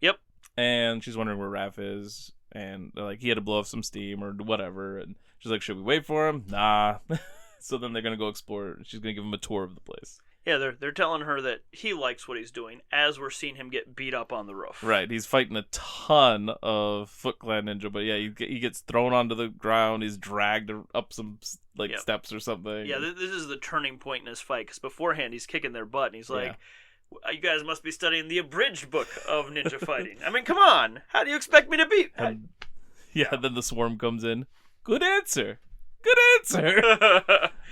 [SPEAKER 2] Yep.
[SPEAKER 1] And she's wondering where Raph is. And they're like, he had to blow off some steam or whatever. And she's like, should we wait for him? Nah. So then they're going to go explore. She's going to give him a tour of the place.
[SPEAKER 2] Yeah, they're telling her that he likes what he's doing as we're seeing him get beat up on the roof.
[SPEAKER 1] Right, he's fighting a ton of Foot Clan Ninja, but yeah, he gets thrown onto the ground, he's dragged up some steps or something.
[SPEAKER 2] Yeah, this is the turning point in his fight, because beforehand he's kicking their butt, and he's like, you guys must be studying the abridged book of ninja fighting. I mean, come on, how do you expect me to beat?
[SPEAKER 1] Then the swarm comes in. Good answer.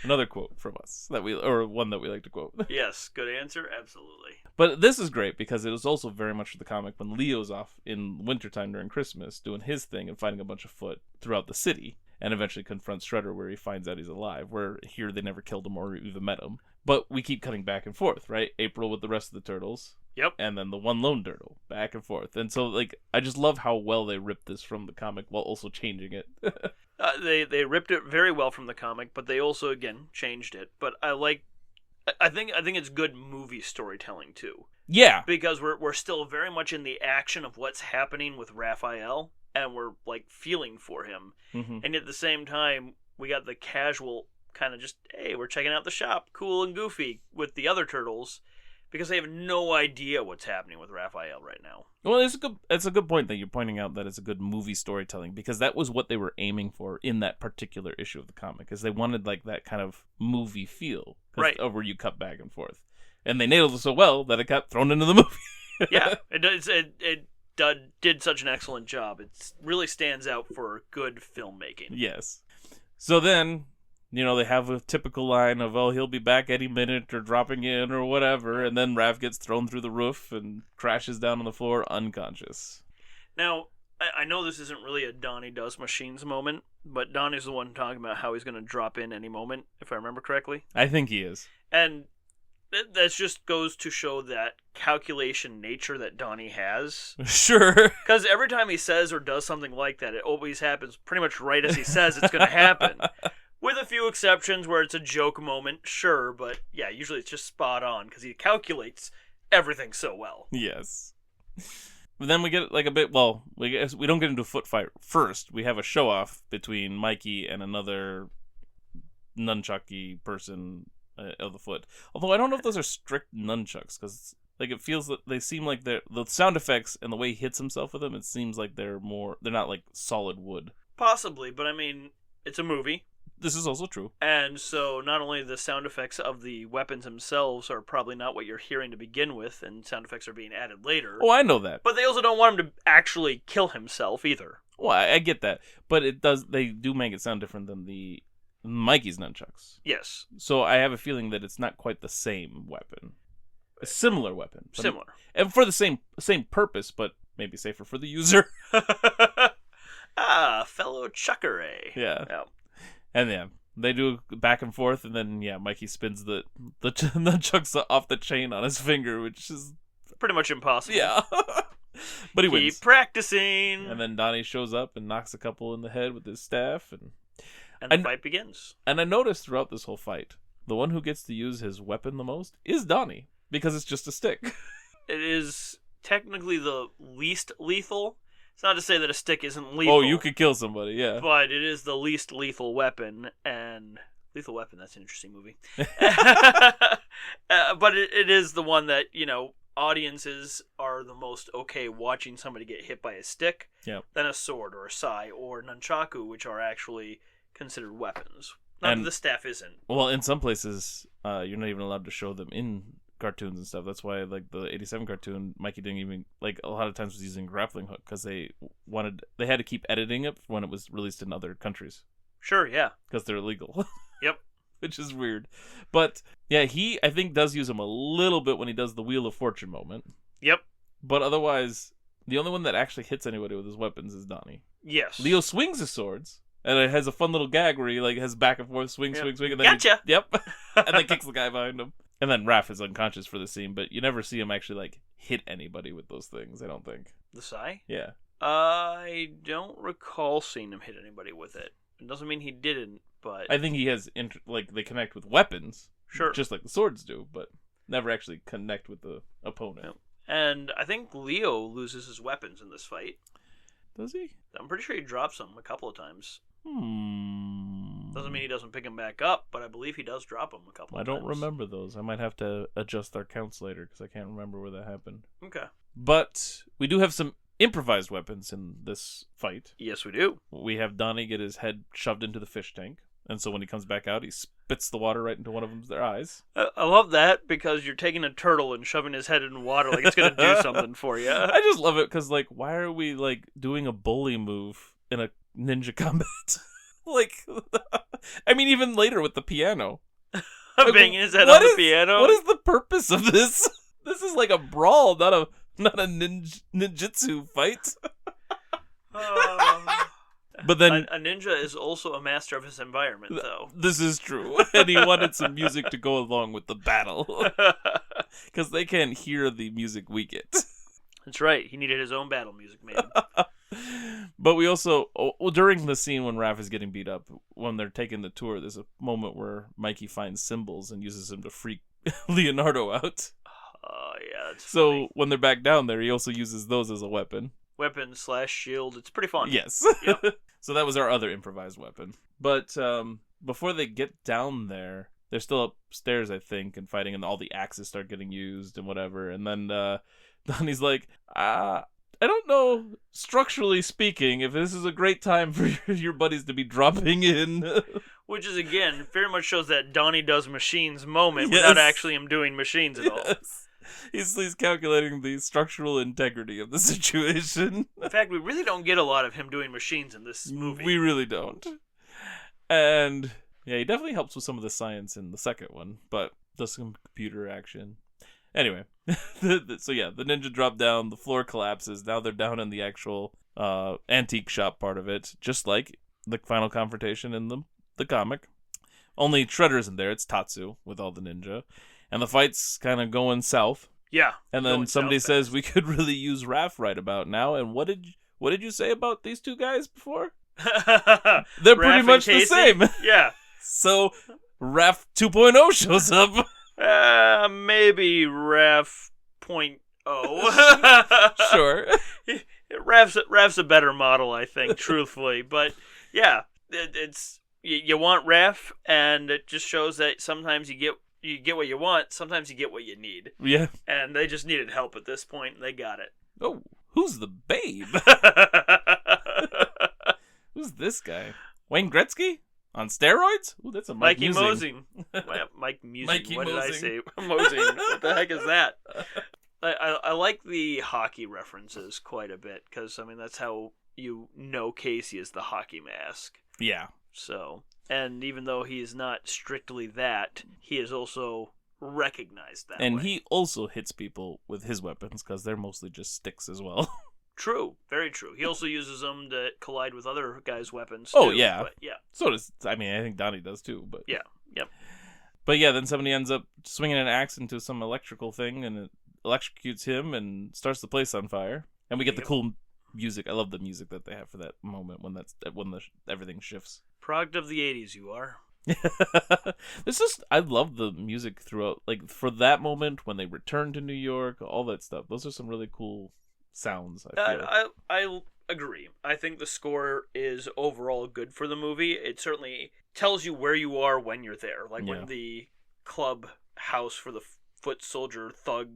[SPEAKER 1] Another quote from us one that we like to quote.
[SPEAKER 2] Yes, good answer, absolutely.
[SPEAKER 1] But this is great because it was also very much the comic when Leo's off in wintertime during Christmas doing his thing and fighting a bunch of Foot throughout the city and eventually confronts Shredder where he finds out he's alive, where here they never killed him or even met him. But we keep cutting back and forth, right? April with the rest of the turtles.
[SPEAKER 2] Yep.
[SPEAKER 1] And then the one lone turtle, back and forth. And so, like, I just love how well they ripped this from the comic while also changing it.
[SPEAKER 2] They ripped it very well from the comic, but they also, again, changed it. But I think it's good movie storytelling, too.
[SPEAKER 1] Yeah.
[SPEAKER 2] Because we're still very much in the action of what's happening with Raphael, and we're, like, feeling for him.
[SPEAKER 1] Mm-hmm.
[SPEAKER 2] And at the same time, we got the casual kind of just, hey, we're checking out the shop, cool and goofy, with the other turtles, because they have no idea what's happening with Raphael right now.
[SPEAKER 1] Well, it's a good point that you're pointing out that it's a good movie storytelling, because that was what they were aiming for in that particular issue of the comic, is they wanted like that kind of movie feel,
[SPEAKER 2] right?
[SPEAKER 1] Where you cut back and forth, and they nailed it so well that it got thrown into the movie.
[SPEAKER 2] Yeah, it did such an excellent job. It really stands out for good filmmaking.
[SPEAKER 1] Yes. So then, you know, they have a typical line of, oh, he'll be back any minute or dropping in or whatever, and then Raph gets thrown through the roof and crashes down on the floor unconscious.
[SPEAKER 2] Now, I know this isn't really a Donnie Does Machines moment, but Donnie's the one talking about how he's going to drop in any moment, if I remember correctly.
[SPEAKER 1] I think he is.
[SPEAKER 2] And that just goes to show that calculation nature that Donnie has.
[SPEAKER 1] Sure.
[SPEAKER 2] Because every time he says or does something like that, it always happens pretty much right as he says it's going to happen. With a few exceptions where it's a joke moment, sure, but yeah, usually it's just spot on because he calculates everything so well.
[SPEAKER 1] Yes. But then we get like a bit, we don't get into a foot fight first. We have a show-off between Mikey and another nunchucky person of the Foot. Although I don't know if those are strict nunchucks, because like it feels that they seem like the sound effects and the way he hits himself with them, it seems like they're not like solid wood.
[SPEAKER 2] Possibly, but I mean, it's a movie.
[SPEAKER 1] This is also true.
[SPEAKER 2] And so not only the sound effects of the weapons themselves are probably not what you're hearing to begin with, and sound effects are being added later.
[SPEAKER 1] Oh, I know that.
[SPEAKER 2] But they also don't want him to actually kill himself either.
[SPEAKER 1] Well, I get that. But they do make it sound different than the Mikey's nunchucks.
[SPEAKER 2] Yes.
[SPEAKER 1] So I have a feeling that it's not quite the same weapon. A similar weapon.
[SPEAKER 2] Similar.
[SPEAKER 1] And for the same purpose, but maybe safer for the user.
[SPEAKER 2] Fellow chuckeray.
[SPEAKER 1] Yeah. And yeah, they do back and forth, and then Mikey spins the nunchucks off the chain on his finger, which is
[SPEAKER 2] pretty much impossible.
[SPEAKER 1] Yeah. But he
[SPEAKER 2] Keep
[SPEAKER 1] wins.
[SPEAKER 2] practicing.
[SPEAKER 1] And then Donnie shows up and knocks a couple in the head with his staff.
[SPEAKER 2] And the fight begins.
[SPEAKER 1] And I noticed throughout this whole fight, the one who gets to use his weapon the most is Donnie. Because it's just a stick.
[SPEAKER 2] It is technically the least lethal. It's not to say that a stick isn't lethal.
[SPEAKER 1] Oh, you could kill somebody, yeah.
[SPEAKER 2] But it is the least lethal weapon. And Lethal Weapon, that's an interesting movie. But it is the one that, audiences are the most okay watching somebody get hit by a stick than a sword or a sai or nunchaku, which are actually considered weapons. Not that the staff isn't.
[SPEAKER 1] Well, in some places, you're not even allowed to show them in cartoons and stuff. That's why, like, the 87 cartoon, Mikey didn't even, like, a lot of times was using grappling hook because they had to keep editing it when it was released in other countries.
[SPEAKER 2] Sure, yeah.
[SPEAKER 1] Because they're illegal.
[SPEAKER 2] Yep.
[SPEAKER 1] Which is weird. But, yeah, he, I think, does use them a little bit when he does the Wheel of Fortune moment.
[SPEAKER 2] Yep.
[SPEAKER 1] But otherwise, the only one that actually hits anybody with his weapons is Donnie.
[SPEAKER 2] Yes.
[SPEAKER 1] Leo swings his swords, and it has a fun little gag where he, like, has back and forth, swing, and then
[SPEAKER 2] gotcha!
[SPEAKER 1] And then kicks the guy behind him. And then Raph is unconscious for the scene, but you never see him actually, like, hit anybody with those things, I don't think.
[SPEAKER 2] The sai?
[SPEAKER 1] Yeah.
[SPEAKER 2] I don't recall seeing him hit anybody with it. It doesn't mean he didn't, but...
[SPEAKER 1] I think he has, they connect with weapons.
[SPEAKER 2] Sure.
[SPEAKER 1] Just like the swords do, but never actually connect with the opponent.
[SPEAKER 2] Yep. And I think Leo loses his weapons in this fight.
[SPEAKER 1] Does he?
[SPEAKER 2] I'm pretty sure he drops them a couple of times. Doesn't mean he doesn't pick them back up, but I believe he does drop them a couple of times.
[SPEAKER 1] I don't remember those. I might have to adjust our counts later, because I can't remember where that happened.
[SPEAKER 2] Okay.
[SPEAKER 1] But we do have some improvised weapons in this fight.
[SPEAKER 2] Yes, we do.
[SPEAKER 1] We have Donnie get his head shoved into the fish tank, and so when he comes back out, he spits the water right into one of their eyes.
[SPEAKER 2] I love that, because you're taking a turtle and shoving his head in water like it's going to do something for you.
[SPEAKER 1] I just love it, because, like, why are we, like, doing a bully move in a ninja combat? Like, I mean, even later with the piano. Like,
[SPEAKER 2] banging his head on the piano.
[SPEAKER 1] What is the purpose of this? This is like a brawl, not a ninjutsu fight. But then
[SPEAKER 2] a ninja is also a master of his environment, though.
[SPEAKER 1] This is true, and he wanted some music to go along with the battle, because they can't hear the music we get.
[SPEAKER 2] That's right. He needed his own battle music made.
[SPEAKER 1] But we also, during the scene when Raph is getting beat up, when they're taking the tour, there's a moment where Mikey finds symbols and uses them to freak Leonardo out.
[SPEAKER 2] Oh, yeah, that's
[SPEAKER 1] so
[SPEAKER 2] funny.
[SPEAKER 1] When they're back down there, he also uses those as a weapon.
[SPEAKER 2] Weapon/shield. It's pretty fun.
[SPEAKER 1] Yes.
[SPEAKER 2] Yep.
[SPEAKER 1] So that was our other improvised weapon. But before they get down there, they're still upstairs, I think, and fighting, and all the axes start getting used and whatever. And then Donnie's like, I don't know, structurally speaking, if this is a great time for your buddies to be dropping in.
[SPEAKER 2] Which is, again, very much shows that Donnie does machines moment without actually him doing machines at all.
[SPEAKER 1] He's calculating the structural integrity of the situation.
[SPEAKER 2] In fact, we really don't get a lot of him doing machines in this movie.
[SPEAKER 1] We really don't. And, yeah, he definitely helps with some of the science in the second one, but does some computer action. Anyway, so yeah, the ninja drop down, the floor collapses, now they're down in the actual antique shop part of it, just like the final confrontation in the comic. Only Shredder isn't there, it's Tatsu with all the ninja. And the fight's kind of going south.
[SPEAKER 2] Yeah.
[SPEAKER 1] And then somebody says, we could really use Raph right about now, and what did you say about these two guys before? They're pretty much the same.
[SPEAKER 2] Yeah.
[SPEAKER 1] So, Raph 2.0 shows up.
[SPEAKER 2] Maybe Raph 0.0.
[SPEAKER 1] Sure.
[SPEAKER 2] Raph's a better model, I think, truthfully. But yeah, it's you want Raph, and it just shows that sometimes you get what you want, sometimes you get what you need.
[SPEAKER 1] Yeah.
[SPEAKER 2] And they just needed help at this point, and they got it.
[SPEAKER 1] Oh, who's the babe? Who's this guy? Wayne Gretzky? On steroids? Ooh, that's a
[SPEAKER 2] Mikey Mosing. Mike Musing. What did I say? Mosing. What the heck is that? I like the hockey references quite a bit, because, I mean, that's how you know Casey is the hockey mask.
[SPEAKER 1] Yeah.
[SPEAKER 2] So, and even though he is not strictly that, he is also recognized that
[SPEAKER 1] and
[SPEAKER 2] way.
[SPEAKER 1] He also hits people with his weapons, because they're mostly just sticks as well.
[SPEAKER 2] True, very true. He also uses them to collide with other guys' weapons, too.
[SPEAKER 1] Oh, yeah.
[SPEAKER 2] But, yeah.
[SPEAKER 1] So does, I think Donnie does, too. But
[SPEAKER 2] yeah, yep.
[SPEAKER 1] But yeah, then somebody ends up swinging an axe into some electrical thing, and it electrocutes him and starts the place on fire. And we get the cool music. I love the music that they have for that moment when everything shifts.
[SPEAKER 2] Product of the 80s, you are.
[SPEAKER 1] I love the music throughout, like for that moment when they return to New York, all that stuff. Those are some really cool sounds.
[SPEAKER 2] I agree. I think the score is overall good for the movie. It certainly tells you where you are when you're there, like when the club house for the foot soldier thug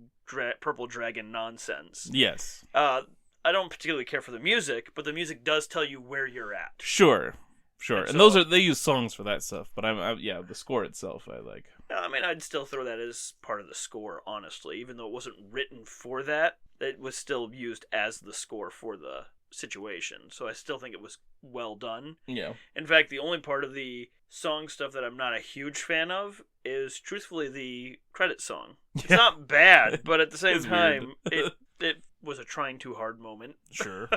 [SPEAKER 2] purple dragon nonsense.
[SPEAKER 1] Yes.
[SPEAKER 2] I don't particularly care for the music, but the music does tell you where you're at.
[SPEAKER 1] Sure. And
[SPEAKER 2] so,
[SPEAKER 1] they use songs for that stuff, but the score itself I like.
[SPEAKER 2] I mean, I'd still throw that as part of the score, honestly, even though it wasn't written for that. It was still used as the score for the situation, so I still think it was well done.
[SPEAKER 1] Yeah.
[SPEAKER 2] In fact, the only part of the song stuff that I'm not a huge fan of is, truthfully, the credit song. It's not bad, but at the same time, it was a trying too hard moment.
[SPEAKER 1] Sure.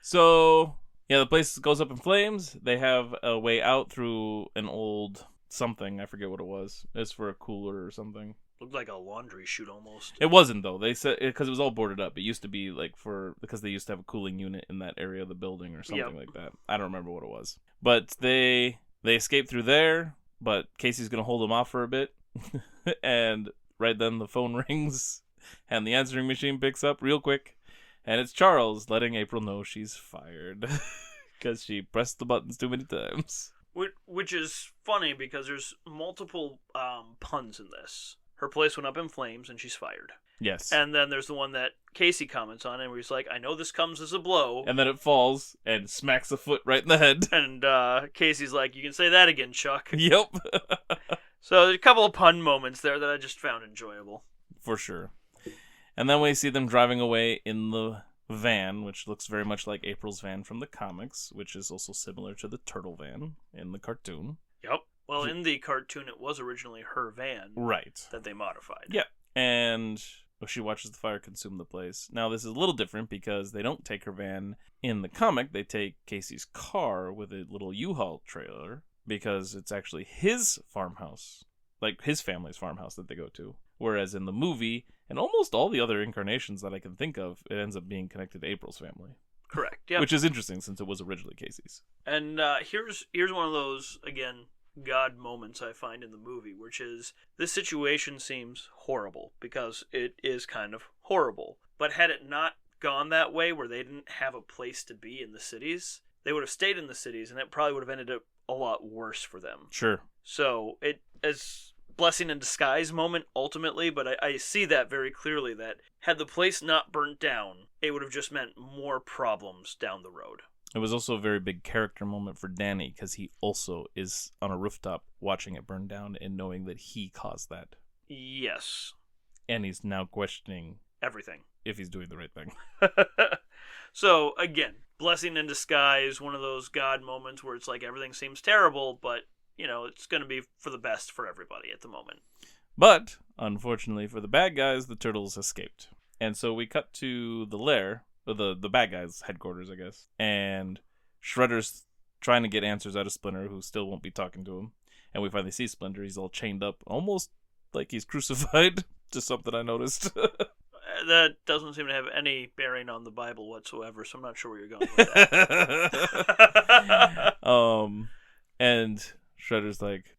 [SPEAKER 1] So, yeah, the place goes up in flames. They have a way out through an old something. I forget what it was. It's for a cooler or something.
[SPEAKER 2] Looked like a laundry chute almost.
[SPEAKER 1] It wasn't, though. They said because it was all boarded up. It used to be like because they used to have a cooling unit in that area of the building or something like that. I don't remember what it was. But they escape through there, but Casey's going to hold them off for a bit. And right then the phone rings and the answering machine picks up real quick. And it's Charles letting April know she's fired because she pressed the buttons too many times.
[SPEAKER 2] Which is funny because there's multiple puns in this. Her place went up in flames and she's fired.
[SPEAKER 1] Yes.
[SPEAKER 2] And then there's the one that Casey comments on, and where he's like, I know this comes as a blow.
[SPEAKER 1] And then it falls and smacks a foot right in the head.
[SPEAKER 2] And Casey's like, you can say that again, Chuck.
[SPEAKER 1] Yep.
[SPEAKER 2] So there's a couple of pun moments there that I just found enjoyable.
[SPEAKER 1] For sure. And then we see them driving away in the van, which looks very much like April's van from the comics, which is also similar to the turtle van in the cartoon.
[SPEAKER 2] Yep. Well, in the cartoon, it was originally her van.
[SPEAKER 1] Right.
[SPEAKER 2] That they modified.
[SPEAKER 1] Yep. And she watches the fire consume the place. Now, this is a little different because they don't take her van in the comic. They take Casey's car with a little U-Haul trailer because it's actually his farmhouse, like his family's farmhouse that they go to. Whereas in the movie, and almost all the other incarnations that I can think of, it ends up being connected to April's family.
[SPEAKER 2] Correct, yeah.
[SPEAKER 1] Which is interesting since it was originally Casey's.
[SPEAKER 2] And here's one of those, again, God moments I find in the movie, which is this situation seems horrible because it is kind of horrible. But had it not gone that way, where they didn't have a place to be in the cities, they would have stayed in the cities, and it probably would have ended up a lot worse for them.
[SPEAKER 1] Sure.
[SPEAKER 2] So it is blessing in disguise moment ultimately, but I see that very clearly, that had the place not burnt down, it would have just meant more problems down the road.
[SPEAKER 1] It was also a very big character moment for Danny because he also is on a rooftop watching it burn down and knowing that he caused that.
[SPEAKER 2] Yes.
[SPEAKER 1] And he's now questioning
[SPEAKER 2] everything.
[SPEAKER 1] If he's doing the right thing.
[SPEAKER 2] So, again, blessing in disguise, one of those God moments where it's like everything seems terrible, but, you know, it's going to be for the best for everybody at the moment.
[SPEAKER 1] But, unfortunately for the bad guys, the turtles escaped. And so we cut to the lair, or the bad guys' headquarters, I guess. And Shredder's trying to get answers out of Splinter, who still won't be talking to him. And we finally see Splinter. He's all chained up, almost like he's crucified. Just something I noticed.
[SPEAKER 2] That doesn't seem to have any bearing on the Bible whatsoever, so I'm not sure where you're going with that.
[SPEAKER 1] And Shredder's like,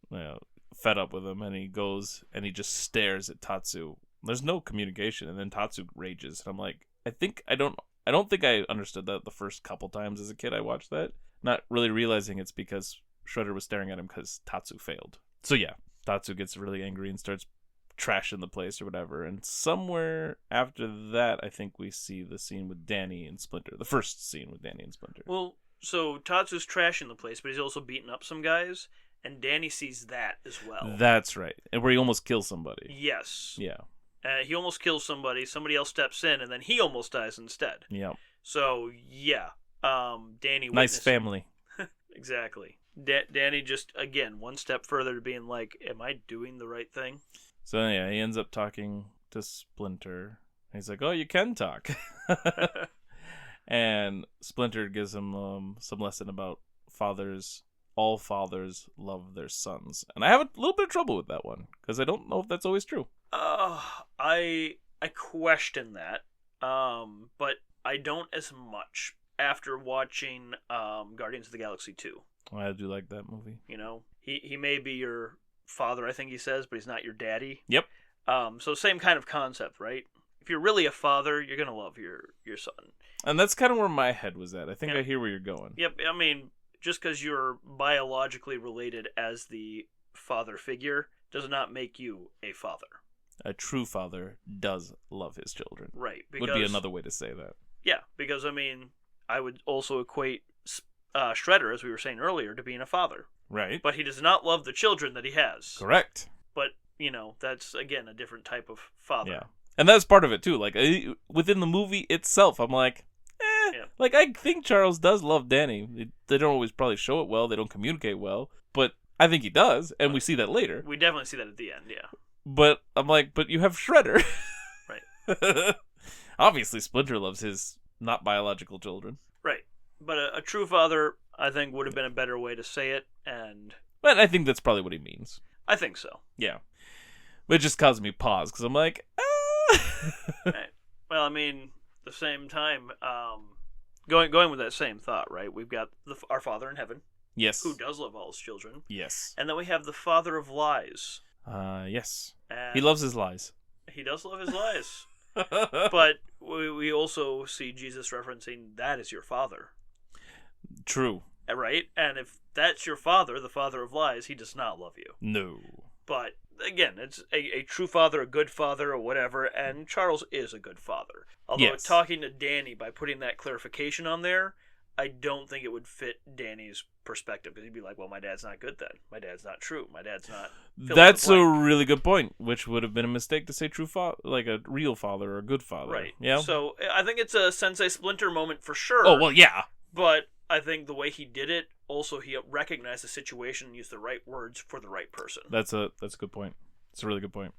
[SPEAKER 1] fed up with him, and he goes and he just stares at Tatsu. There's no communication, and then Tatsu rages. And I'm like, I don't think I understood that the first couple times as a kid I watched that, not really realizing it's because Shredder was staring at him because Tatsu failed. So yeah, Tatsu gets really angry and starts trashing the place or whatever, and somewhere after that I think we see the scene with Danny and Splinter, the first scene with Danny and Splinter.
[SPEAKER 2] Well, so Tatsu's trashing the place, but he's also beating up some guys, and Danny sees that as well.
[SPEAKER 1] That's right, and where he almost kills somebody.
[SPEAKER 2] Yes.
[SPEAKER 1] Yeah.
[SPEAKER 2] He almost kills somebody else steps in, and then he almost dies instead.
[SPEAKER 1] Yeah.
[SPEAKER 2] So, yeah. Danny
[SPEAKER 1] nice family.
[SPEAKER 2] Exactly. Danny just, again, one step further to being like, am I doing the right thing?
[SPEAKER 1] So, yeah, he ends up talking to Splinter. He's like, oh, you can talk. And Splinter gives him some lesson about fathers. All fathers love their sons. And I have a little bit of trouble with that one, because I don't know if that's always true.
[SPEAKER 2] I question that. but I don't as much after watching Guardians of the Galaxy 2.
[SPEAKER 1] I do like that movie.
[SPEAKER 2] You know, he may be your father, I think he says, but he's not your daddy.
[SPEAKER 1] Yep.
[SPEAKER 2] So same kind of concept, right? If you're really a father, you're gonna love your son.
[SPEAKER 1] And that's kind of where my head was at. I think
[SPEAKER 2] Yeah.
[SPEAKER 1] I hear where you're going.
[SPEAKER 2] Yep. I mean, just because you're biologically related as the father figure does not make you a father.
[SPEAKER 1] A true father does love his children.
[SPEAKER 2] Right. Because,
[SPEAKER 1] Would be another way to say that.
[SPEAKER 2] Yeah, because I mean, I would also equate Shredder, as we were saying earlier, to being a father.
[SPEAKER 1] Right.
[SPEAKER 2] But he does not love the children that he has.
[SPEAKER 1] Correct.
[SPEAKER 2] But, you know, that's, again, a different type of father.
[SPEAKER 1] Yeah. And that's part of it, too. Like, within the movie itself, I'm like,
[SPEAKER 2] Yeah.
[SPEAKER 1] Like, I think Charles does love Danny. They don't always probably show it well. They don't communicate well. But I think he does, and we see that later.
[SPEAKER 2] We definitely see that at the end, yeah.
[SPEAKER 1] But I'm like, but you have Shredder.
[SPEAKER 2] Right.
[SPEAKER 1] Obviously, Splinter loves his not biological children.
[SPEAKER 2] Right. But a true father, I think, would have been a better way to say it, and
[SPEAKER 1] But I think that's probably what he means.
[SPEAKER 2] I think so.
[SPEAKER 1] Yeah. But it just caused me pause, because I'm like,
[SPEAKER 2] Right. Well, I mean, at the same time, going with that same thought, right? We've got our Father in heaven,
[SPEAKER 1] Yes.
[SPEAKER 2] who does love all his children,
[SPEAKER 1] Yes.
[SPEAKER 2] and then we have the Father of lies.
[SPEAKER 1] Yes.
[SPEAKER 2] And
[SPEAKER 1] He loves his lies.
[SPEAKER 2] He does love his lies. But we also see Jesus referencing, that is your father.
[SPEAKER 1] True.
[SPEAKER 2] Right? And if that's your father, the father of lies, he does not love you.
[SPEAKER 1] No.
[SPEAKER 2] But, again, it's a true father, a good father, or whatever, and Charles is a good father. Although
[SPEAKER 1] Yes.
[SPEAKER 2] talking to Danny, by putting that clarification on there, I don't think it would fit Danny's perspective, because he'd be like, well, my dad's not good then. My dad's not true. My dad's not... fill in the
[SPEAKER 1] That's a
[SPEAKER 2] blank.
[SPEAKER 1] really good point, which would have been a mistake to say true father, like a real father or a good father.
[SPEAKER 2] Right.
[SPEAKER 1] Yeah.
[SPEAKER 2] So, I think it's a Sensei Splinter moment for sure.
[SPEAKER 1] Oh, well, yeah.
[SPEAKER 2] But I think the way he did it, also he recognized the situation and used the right words for the right person.
[SPEAKER 1] That's a good point. It's a really good point.